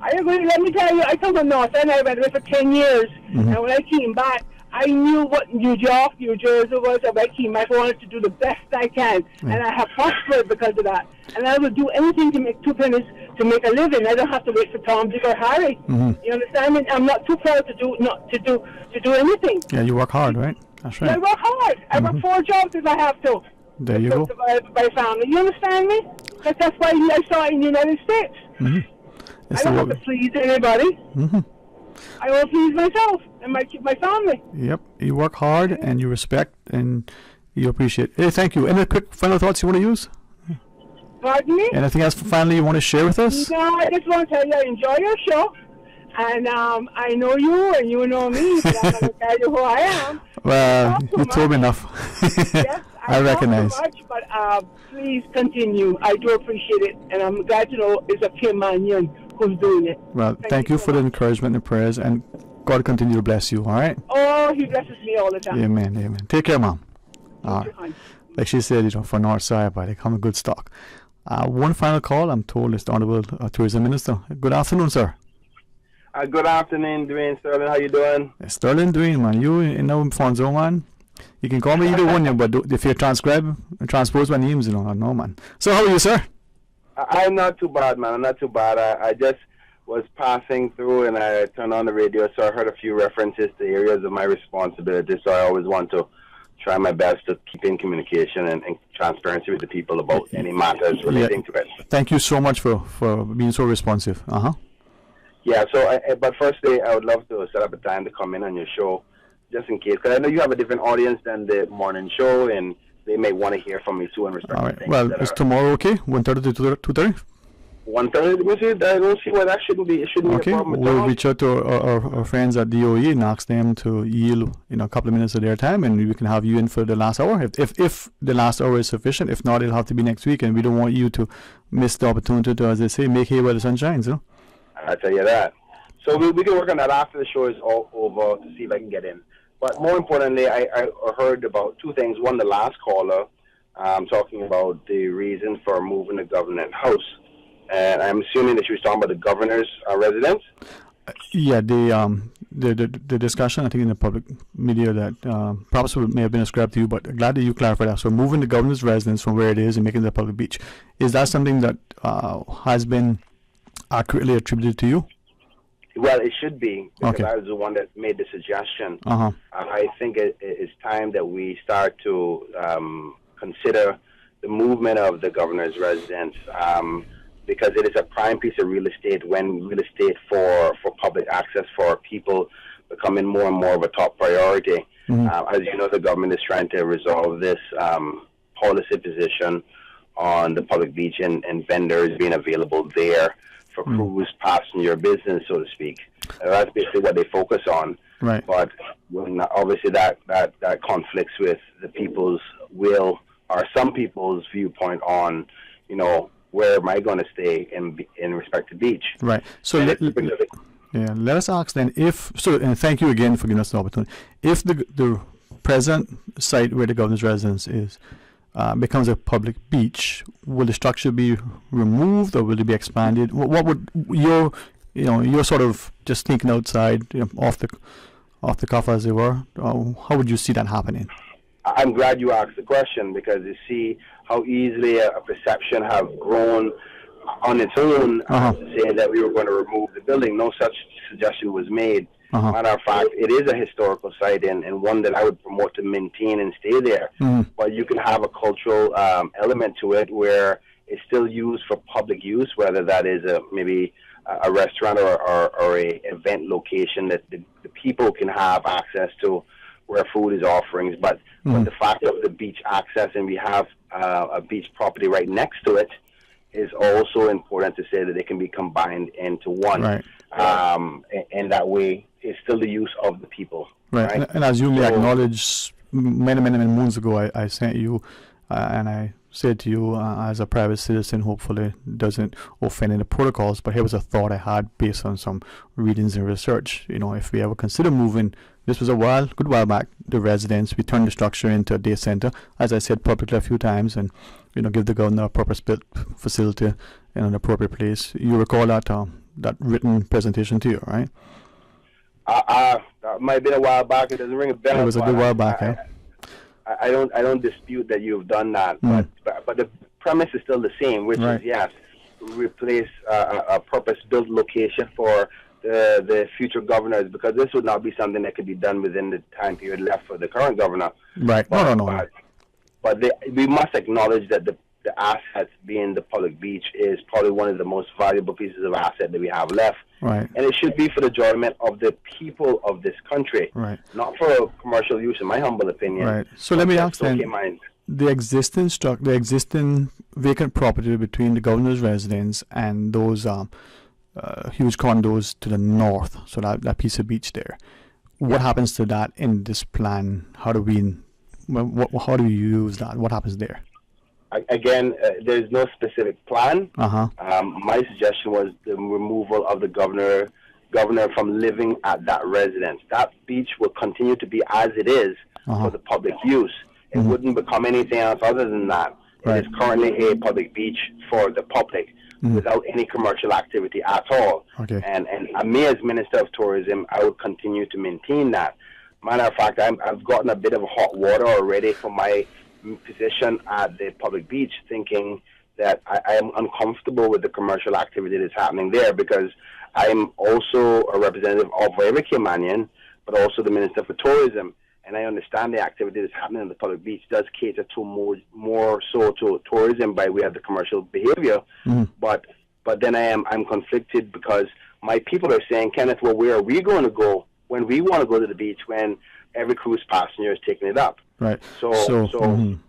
I agree. Let me tell you, I come from North End. I went away for 10 years, and when I came back, I knew what New York, New Jersey was, and I came back. I wanted to do the best I can, and I have prospered because of that. And I would do anything to make 2 pennies to make a living. I don't have to wait for Tom, Dick, or Harry. You understand me? I'm not too proud to do anything. Yeah, you work hard, right? That's right. I work hard. I work 4 jobs if I have to. There you go. My family. You understand me? That's why I saw it in the United States. I don't have to please anybody. I will please myself and my family. Yep. You work hard and you respect and you appreciate. Hey, thank you. Any quick final thoughts you want to use? Pardon me? Anything else finally you want to share with us? No, I just want to tell you I enjoy your show. And I know you and you know me, but I'm going to tell you who I am. Well, you told me enough. Yes, I recognize. Much, but please continue. I do appreciate it. And I'm glad to know it's a Caymanian who's doing it. Well, thank you for the encouragement and prayers, and God continue to bless you, all right? Oh, he blesses me all the time. Amen, amen. Take care, Mom. All right. Like she said, for North Side, but they come in good stock. One final call, I'm told, is the Honorable Tourism Minister. Good afternoon, sir. Good afternoon, Dwayne. Sterling, how you doing? Sterling, Dwayne, man. You know Fonzo, man. You can call me either one, but if you transpose my names, I don't know, man. So how are you, sir? I'm not too bad, man. I'm not too bad. I just was passing through and I turned on the radio, so I heard a few references to areas of my responsibility, so I always want to try my best to keep in communication and transparency with the people about any matters relating to it. Thank you so much for being so responsive. Yeah, so, but firstly, I would love to set up a time to come in on your show, just in case, because I know you have a different audience than the morning show, and they may want to hear from me too in respect All to right. things. Well, is tomorrow okay? 1:30 to 2:30? 1:30, I don't see why that shouldn't be. It shouldn't be a problem at We'll all. reach out to our friends at DOE and ask them to yield a couple of minutes of their time, and we can have you in for the last hour. If the last hour is sufficient, if not, it'll have to be next week, and we don't want you to miss the opportunity to, as they say, make hay while the sun shines. I tell you that. So we can work on that after the show is all over to see if I can get in. But more importantly, I heard about two things. One, the last caller talking about the reason for moving the government house. And I'm assuming that she was talking about the governor's residence? Yeah, the discussion, I think, in the public media that perhaps may have been ascribed to you, but glad that you clarified that. So moving the governor's residence from where it is and making it a public beach, is that something that has been accurately attributed to you? Well, it should be, because Okay. I was the one that made the suggestion. Uh-huh. I think it's time that we start to consider the movement of the governor's residence, because it is a prime piece of real estate when real estate for public access for people becoming more and more of a top priority. As you know, the government is trying to resolve this policy position on the public beach and vendors being available there for cruise passenger business, so to speak. That's basically what they focus on. Right. But when obviously that conflicts with the people's will or some people's viewpoint on, where am I going to stay in respect to beach? Right. So let us ask then and thank you again for giving us the opportunity. If the present site where the governor's residence is becomes a public beach, will the structure be removed or will it be expanded? What would you're sort of just thinking outside, off the cuff as it were? How would you see that happening? I'm glad you asked the question, because you see how easily a perception have grown on its own to say that we were going to remove the building. No such suggestion was made. Matter of fact, it is a historical site and one that I would promote to maintain and stay there. But you can have a cultural element to it where it's still used for public use, whether that is maybe a restaurant or a event location that the people can have access to, where food is offerings. But the fact of the beach access, and we have a beach property right next to it, is also important to say that they can be combined into one. Right. And that way, it's still the use of the people. Right. And as you may acknowledge, many moons ago, I sent you, and I said to you, as a private citizen, hopefully doesn't offend any protocols, but here was a thought I had based on some readings and research. If we ever consider moving, this was a good while back, the residence, we turned the structure into a day center, as I said publicly a few times, and give the governor a purpose-built facility in an appropriate place. You recall that written presentation to you, right? That might have been a while back. It doesn't ring a bell. It was a good while back, I don't dispute that you've done that, but the premise is still the same, which is, yes, replace a purpose-built location for the future governors, because this would not be something that could be done within the time period left for the current governor. Right. No. But we must acknowledge that the assets being the public beach is probably one of the most valuable pieces of asset that we have left. Right. And it should be for the enjoyment of the people of this country, right, not for commercial use, in my humble opinion. Right. So let me ask then, the existing vacant property between the governor's residence and those huge condos to the north, so that piece of beach there, what happens to that in this plan? How do you use that? What happens there? Again, there's no specific plan. Uh-huh. My suggestion was the removal of the governor from living at that residence. That beach will continue to be as it is for the public use. It wouldn't become anything else other than that. Right. It is currently a public beach for the public without any commercial activity at all. Okay. And me as Minister of Tourism, I would continue to maintain that. Matter of fact, I've gotten a bit of hot water already from my position at the public beach, thinking that I am uncomfortable with the commercial activity that's happening there, because I'm also a representative of every Caymanian, but also the Minister for Tourism. and I understand the activity that's happening on the public beach does cater to more so to tourism by way of the commercial behavior. But then I'm conflicted because my people are saying, Kenneth, well, where are we going to go when we want to go to the beach when every cruise passenger is taking it up? Right. So then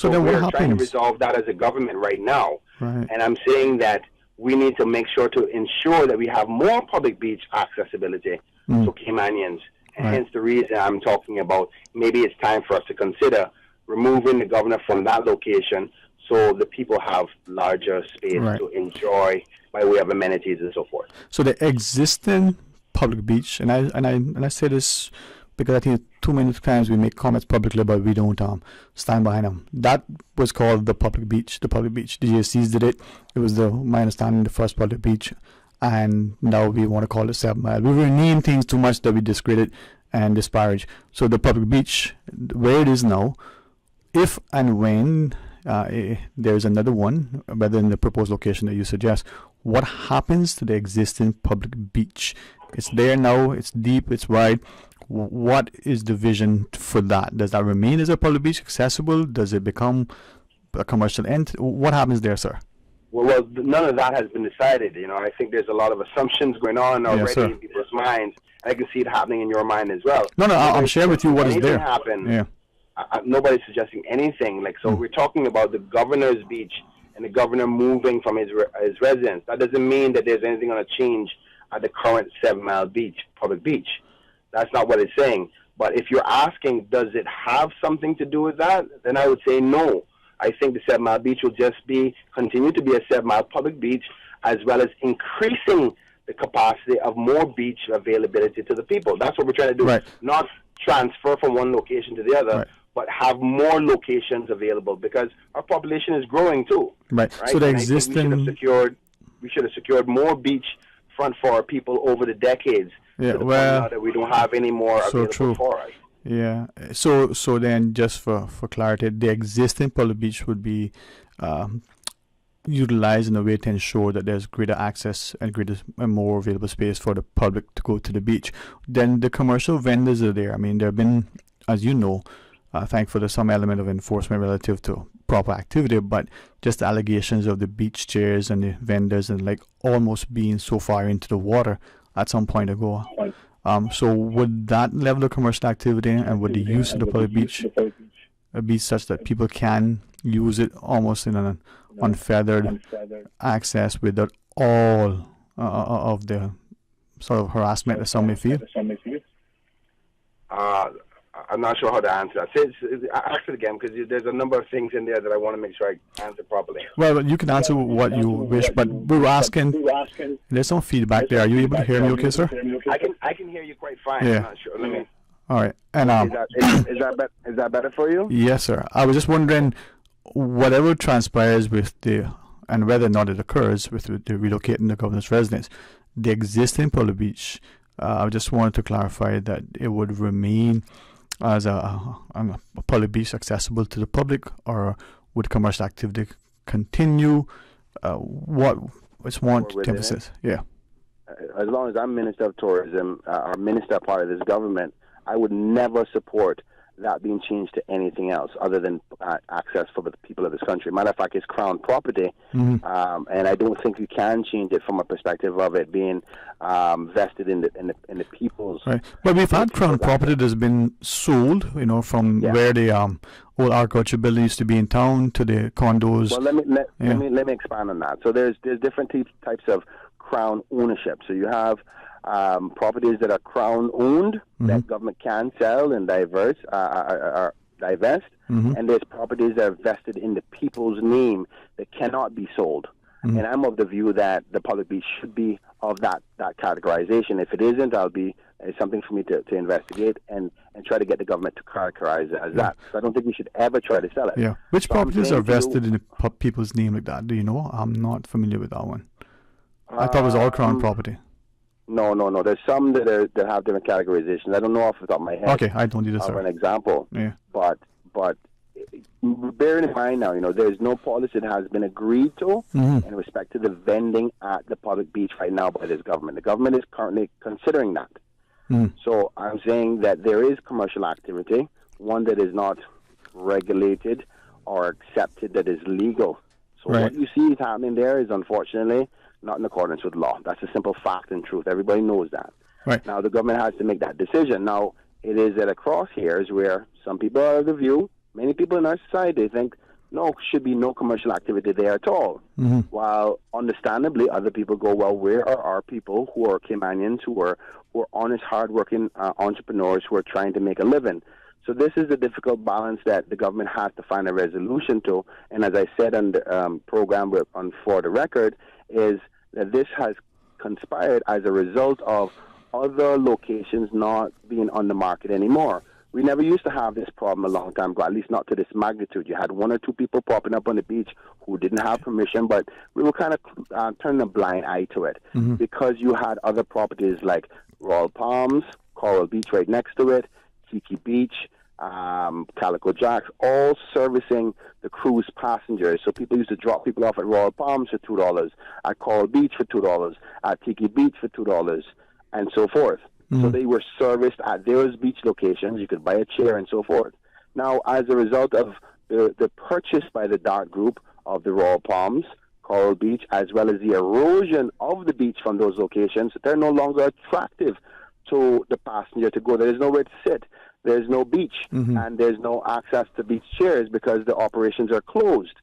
what we're happens? trying to resolve that as a government right now. Right. And I'm saying that we need to make sure to ensure that we have more public beach accessibility to Caymanians. And hence the reason I'm talking about maybe it's time for us to consider removing the governor from that location so the people have larger space to enjoy by way of amenities and so forth. So the existing public beach, and I say this because I think too many times we make comments publicly but we don't stand behind them. That was called the public beach. The DJCs did it. It was my understanding, the first public beach, and now we want to call it 7 Mile. We rename things too much that we discredit and disparage. So the public beach, where it is now, if and when there's another one, whether in the proposed location that you suggest, what happens to the existing public beach? It's there now, it's deep, it's wide. What is the vision for that? Does that remain as a public beach, accessible? Does it become a commercial end? What happens there, sir? Well, none of that has been decided. I think there's a lot of assumptions going on already in people's minds. I can see it happening in your mind as well. No, I'm sharing with you what is there. Nobody's suggesting anything. We're talking about the governor's beach and the governor moving from his residence. That doesn't mean that there's anything going to change at the current 7 Mile beach, public beach. That's not what it's saying. But if you're asking, does it have something to do with that? Then I would say no. I think the 7 Mile beach will just continue to be a 7 Mile public beach, as well as increasing the capacity of more beach availability to the people. That's what we're trying to do. Not transfer from one location to the other, but have more locations available because our population is growing too. Right. So the existing, we should have secured more beach front for our people over the decades. Yeah, to the point now that we don't have any more available for us. Yeah. So then, just for clarity, the existing public beach would be utilized in a way to ensure that there's greater access and more available space for the public to go to the beach. Then the commercial vendors are there. I mean, there have been, as you know, thankfully there's some element of enforcement relative to proper activity, but just the allegations of the beach chairs and the vendors and almost being so far into the water at some point ago. So would that level of commercial activity and would the use of the public beach be such that people can use it almost in an unfettered access without all of the sort of harassment that some may feel? I'm not sure how to answer that. Ask it again, because there's a number of things in there that I want to make sure I answer properly. Well, you can answer what you wish, but we were asking. There's some feedback there. Are you able to hear me okay, sir? I can hear you quite fine. Yeah. I'm not sure. Let me. All right. And is that better for you? Yes, sir. I was just wondering, whatever transpires with and whether or not it occurs with the relocating the governor's residence, the existing public beach, I just wanted to clarify that it would remain as a public beach accessible to the public, or would commercial activity continue? What is one emphasis? Yeah. As long as I'm Minister of Tourism, or Minister part of this government, I would never support that being changed to anything else other than access for the people of this country. Matter of fact, it's Crown property, and I don't think you can change it from a perspective of it being vested in the people's. Right, but we've had Crown property that's been sold, from where the old agriculture building used to be in town to the condos. Well, let me expand on that. So there's different types of Crown ownership. So you have properties that are Crown owned that government can sell and divest, and there's properties that are vested in the people's name that cannot be sold. And I'm of the view that the public beach should be of that categorization. If it isn't, it's something for me to investigate and try to get the government to characterize it as that. So I don't think we should ever try to sell it. Yeah. Which properties are vested in the people's name like that? Do you know? I'm not familiar with that one. I thought it was all Crown property. No. There's some that have different categorizations. I don't know off the top of my head. Okay, I don't either, sir. An example. Yeah. But bearing in mind now, there's no policy that has been agreed to in respect to the vending at the public beach right now by this government. The government is currently considering that. So I'm saying that there is commercial activity, one that is not regulated or accepted, that is legal. So what you see is happening there is unfortunately not in accordance with law. That's a simple fact and truth. Everybody knows that. Right. Now the government has to make that decision. Now it is at a crosshairs where some people are of the view, many people in our society think, no, should be no commercial activity there at all. While understandably other people go, well, where are our people who are Caymanians, who are honest, hardworking entrepreneurs who are trying to make a living? So this is a difficult balance that the government has to find a resolution to. And as I said on the program on For the Record, is that this has conspired as a result of other locations not being on the market anymore. We never used to have this problem a long time ago, at least not to this magnitude. You had one or two people popping up on the beach who didn't have permission, but we were kind of turning a blind eye to it because you had other properties like Royal Palms, Coral Beach right next to it, Tiki Beach, Calico Jacks, all servicing the cruise passengers. So people used to drop people off at Royal Palms for $2, at Coral Beach for $2, at Tiki Beach for $2, and so forth. So they were serviced at those beach locations. You could buy a chair and so forth. Now, as a result of the purchase by the Dart Group of the Royal Palms, Coral Beach, as well as the erosion of the beach from those locations, they're no longer attractive to the passenger to go. There's nowhere to sit. There's no beach, and there's no access to beach chairs because the operations are closed.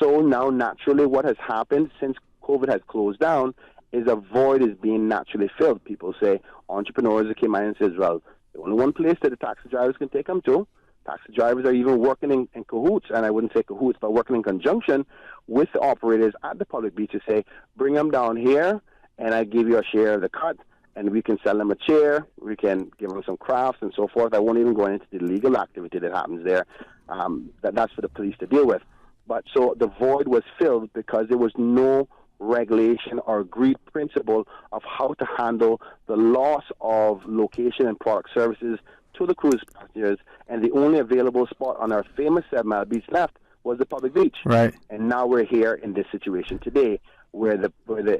So now, naturally, what has happened since COVID has closed down is a void is being naturally filled. People say, entrepreneurs that came in and says, well, the only one place that the taxi drivers can take them to. Taxi drivers are even working in cahoots, and I wouldn't say cahoots, but working in conjunction with the operators at the public beach to say, bring them down here, and I give you a share of the cut, and we can sell them a chair, we can give them some crafts and so forth. I won't even go into the legal activity that happens there. That's for the police to deal with. But so the void was filled because there was no regulation or agreed principle of how to handle the loss of location and product services to the cruise passengers, and the only available spot on our famous 7 Mile Beach left was the public beach. Right. And now we're here in this situation today where the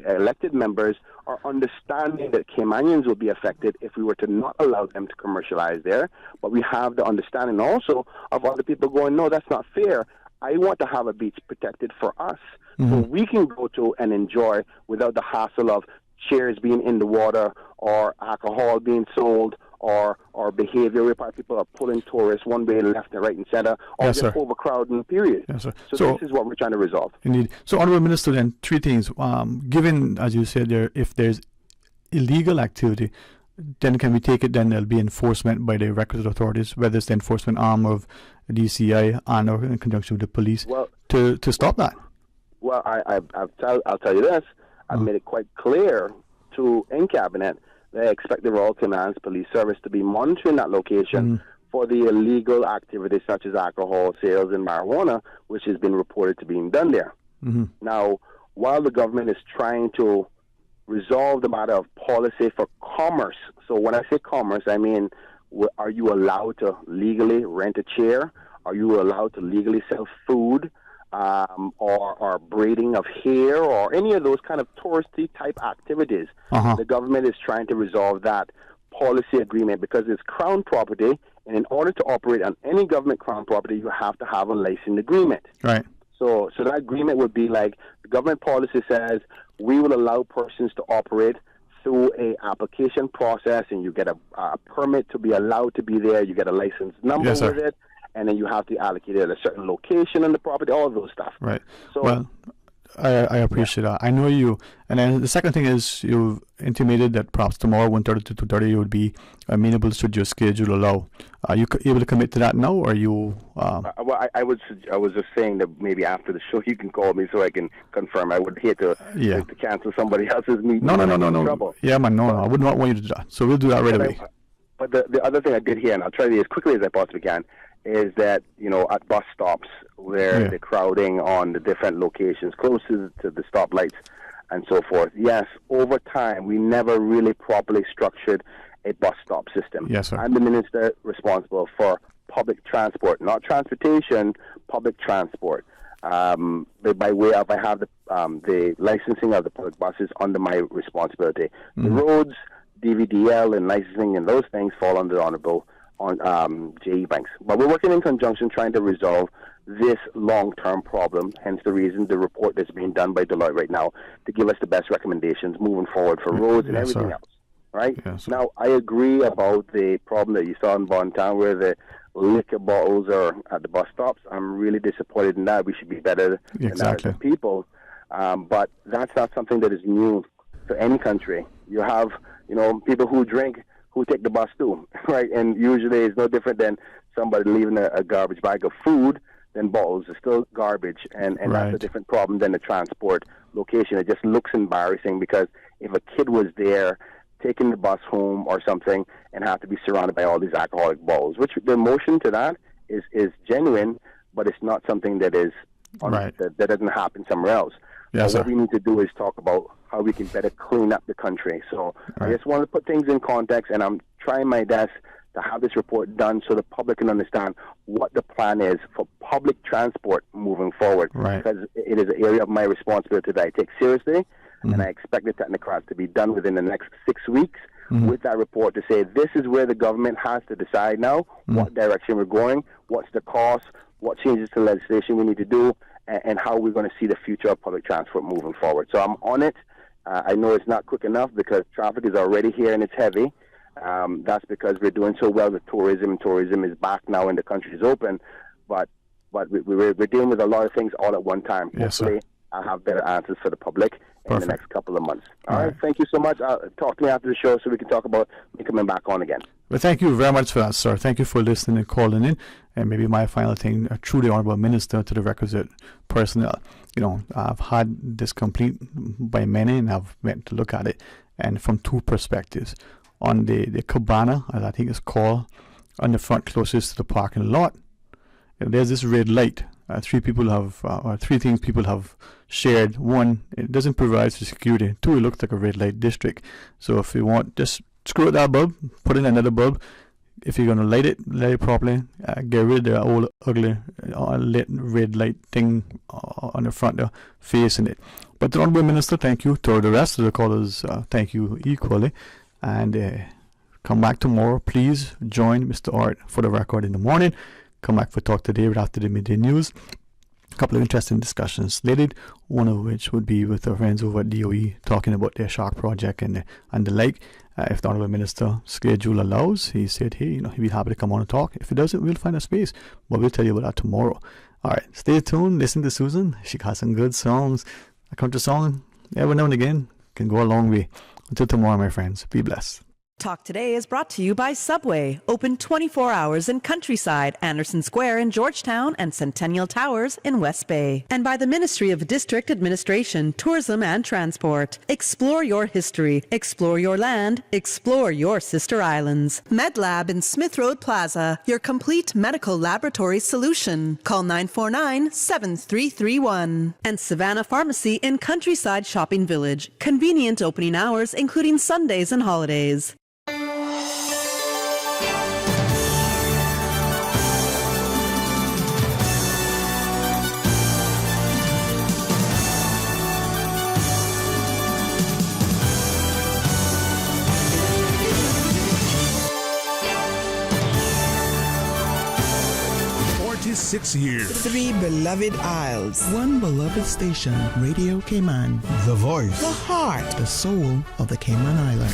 elected members are understanding that Caymanians will be affected if we were to not allow them to commercialize there, but we have the understanding also of other people going, no, that's not fair. I want to have a beach protected for us so we can go to and enjoy without the hassle of chairs being in the water or alcohol being sold or behavior where people are pulling tourists one way left and right and center or just overcrowding, period. Yes, sir. So this is what we're trying to resolve. Indeed. So, Honourable Minister, then, three things. Given, as you said there, if there's illegal activity, then can we take it then there'll be enforcement by the requisite authorities, whether it's the enforcement arm of DCI and or in conjunction with the police to stop that? Well, I'll tell you this. I've made it quite clear in Cabinet that I expect the Royal Caymans Police Service to be monitoring that location for the illegal activities such as alcohol sales and marijuana, which has been reported to being done there. Now, while the government is trying to resolve the matter of policy for commerce, so when I say commerce, I mean, are you allowed to legally rent a chair? Are you allowed to legally sell food? Or braiding of hair or any of those kind of touristy type activities. The government is trying to resolve that policy agreement because it's crown property, and in order to operate on any government crown property, you have to have a license agreement. Right. So that agreement would be like the government policy says we will allow persons to operate through a application process, and you get a permit to be allowed to be there. You get a license number with it. And then you have to allocate it at a certain location on the property, all of those stuff. Right. So, well, I appreciate that. I know you. And then the second thing is you've intimated that perhaps tomorrow, 1:30 to 2:30, you would be amenable should your schedule allow. Are you able to commit to that now, or are you... Well, I was just saying that maybe after the show you can call me so I can confirm. I would hate to cancel somebody else's meeting. No. Yeah, man, no, I would not want you to do that. So we'll do that right away. But the other thing I did hear, and I'll try to be as quickly as I possibly can, is that, at bus stops where the crowding on the different locations close to the stoplights and so forth. Yes, over time, we never really properly structured a bus stop system. Yes, sir. I'm the minister responsible for public transport, not transportation, public transport. By way of, I have the licensing of the public buses under my responsibility. The roads, DVDL and licensing and those things fall under the Honorable J. Ebanks. But we're working in conjunction trying to resolve this long-term problem, hence the reason the report that's being done by Deloitte right now to give us the best recommendations moving forward for roads and everything else. Right? Yes, now, I agree about the problem that you saw in Bontown where the liquor bottles are at the bus stops. I'm really disappointed in that. We should be better than that as people. But that's not something that is new to any country. You have, people who drink who take the bus too, right? And usually it's no different than somebody leaving a garbage bag of food than bottles. It's still garbage, and that's a different problem than the transport location. It just looks embarrassing because if a kid was there taking the bus home or something and have to be surrounded by all these alcoholic bottles, which the emotion to that is genuine, but it's not something that is that doesn't happen somewhere else. Yes, what we need to do is talk about how we can better clean up the country. So I just want to put things in context, and I'm trying my best to have this report done so the public can understand what the plan is for public transport moving forward. Because it is an area of my responsibility that I take seriously, and I expect the technocrats to be done within the next 6 weeks with that report to say this is where the government has to decide now what direction we're going, what's the cost, what changes to legislation we need to do, and how we're going to see the future of public transport moving forward. So I'm on it. I know it's not quick enough because traffic is already here and it's heavy. That's because we're doing so well with tourism, and tourism is back now and the country is open. But we're dealing with a lot of things all at one time. Yes, hopefully, I'll have better answers for the public in the next couple of months. All right. Thank you so much. Talk to me after the show so we can talk about me coming back on again. Well, thank you very much for that, sir. Thank you for listening and calling in. And maybe my final thing, through the Honourable Minister to the requisite personnel. I've had this complete by many, and I've meant to look at it, and from two perspectives. On the cabana, as I think it's called, on the front closest to the parking lot, there's this red light. Three things people have shared. One, it doesn't provide for security. Two, it looks like a red light district. So if you want, just screw out that bulb, put in another bulb. If you're going to light it properly, get rid of the old ugly lit red light thing on the front there facing it. But the Honourable Minister, thank you. To the rest of the callers, thank you equally. And come back tomorrow. Please join Mr. Art for the record in the morning. Come back for Talk Today right after the midday news. A couple of interesting discussions slated, one of which would be with our friends over at DOE talking about their shark project and the like. If the Honourable Minister schedule allows, he said, hey, he'd be happy to come on and talk. If it doesn't, we'll find a space. But we'll tell you about that tomorrow. All right, stay tuned. Listen to Susan. She got some good songs. A country song, every now and again, can go a long way. Until tomorrow, my friends, be blessed. Talk Today is brought to you by Subway, open 24 hours in Countryside, Anderson Square in Georgetown, and Centennial Towers in West Bay. And by the Ministry of District Administration, Tourism and Transport. Explore your history, explore your land, explore your sister islands. MedLab in Smith Road Plaza, your complete medical laboratory solution. Call 949-7331. And Savannah Pharmacy in Countryside Shopping Village, convenient opening hours including Sundays and holidays. Years. 3 beloved isles. 1 beloved station. Radio Cayman. The voice. The heart. The soul of the Cayman Islands.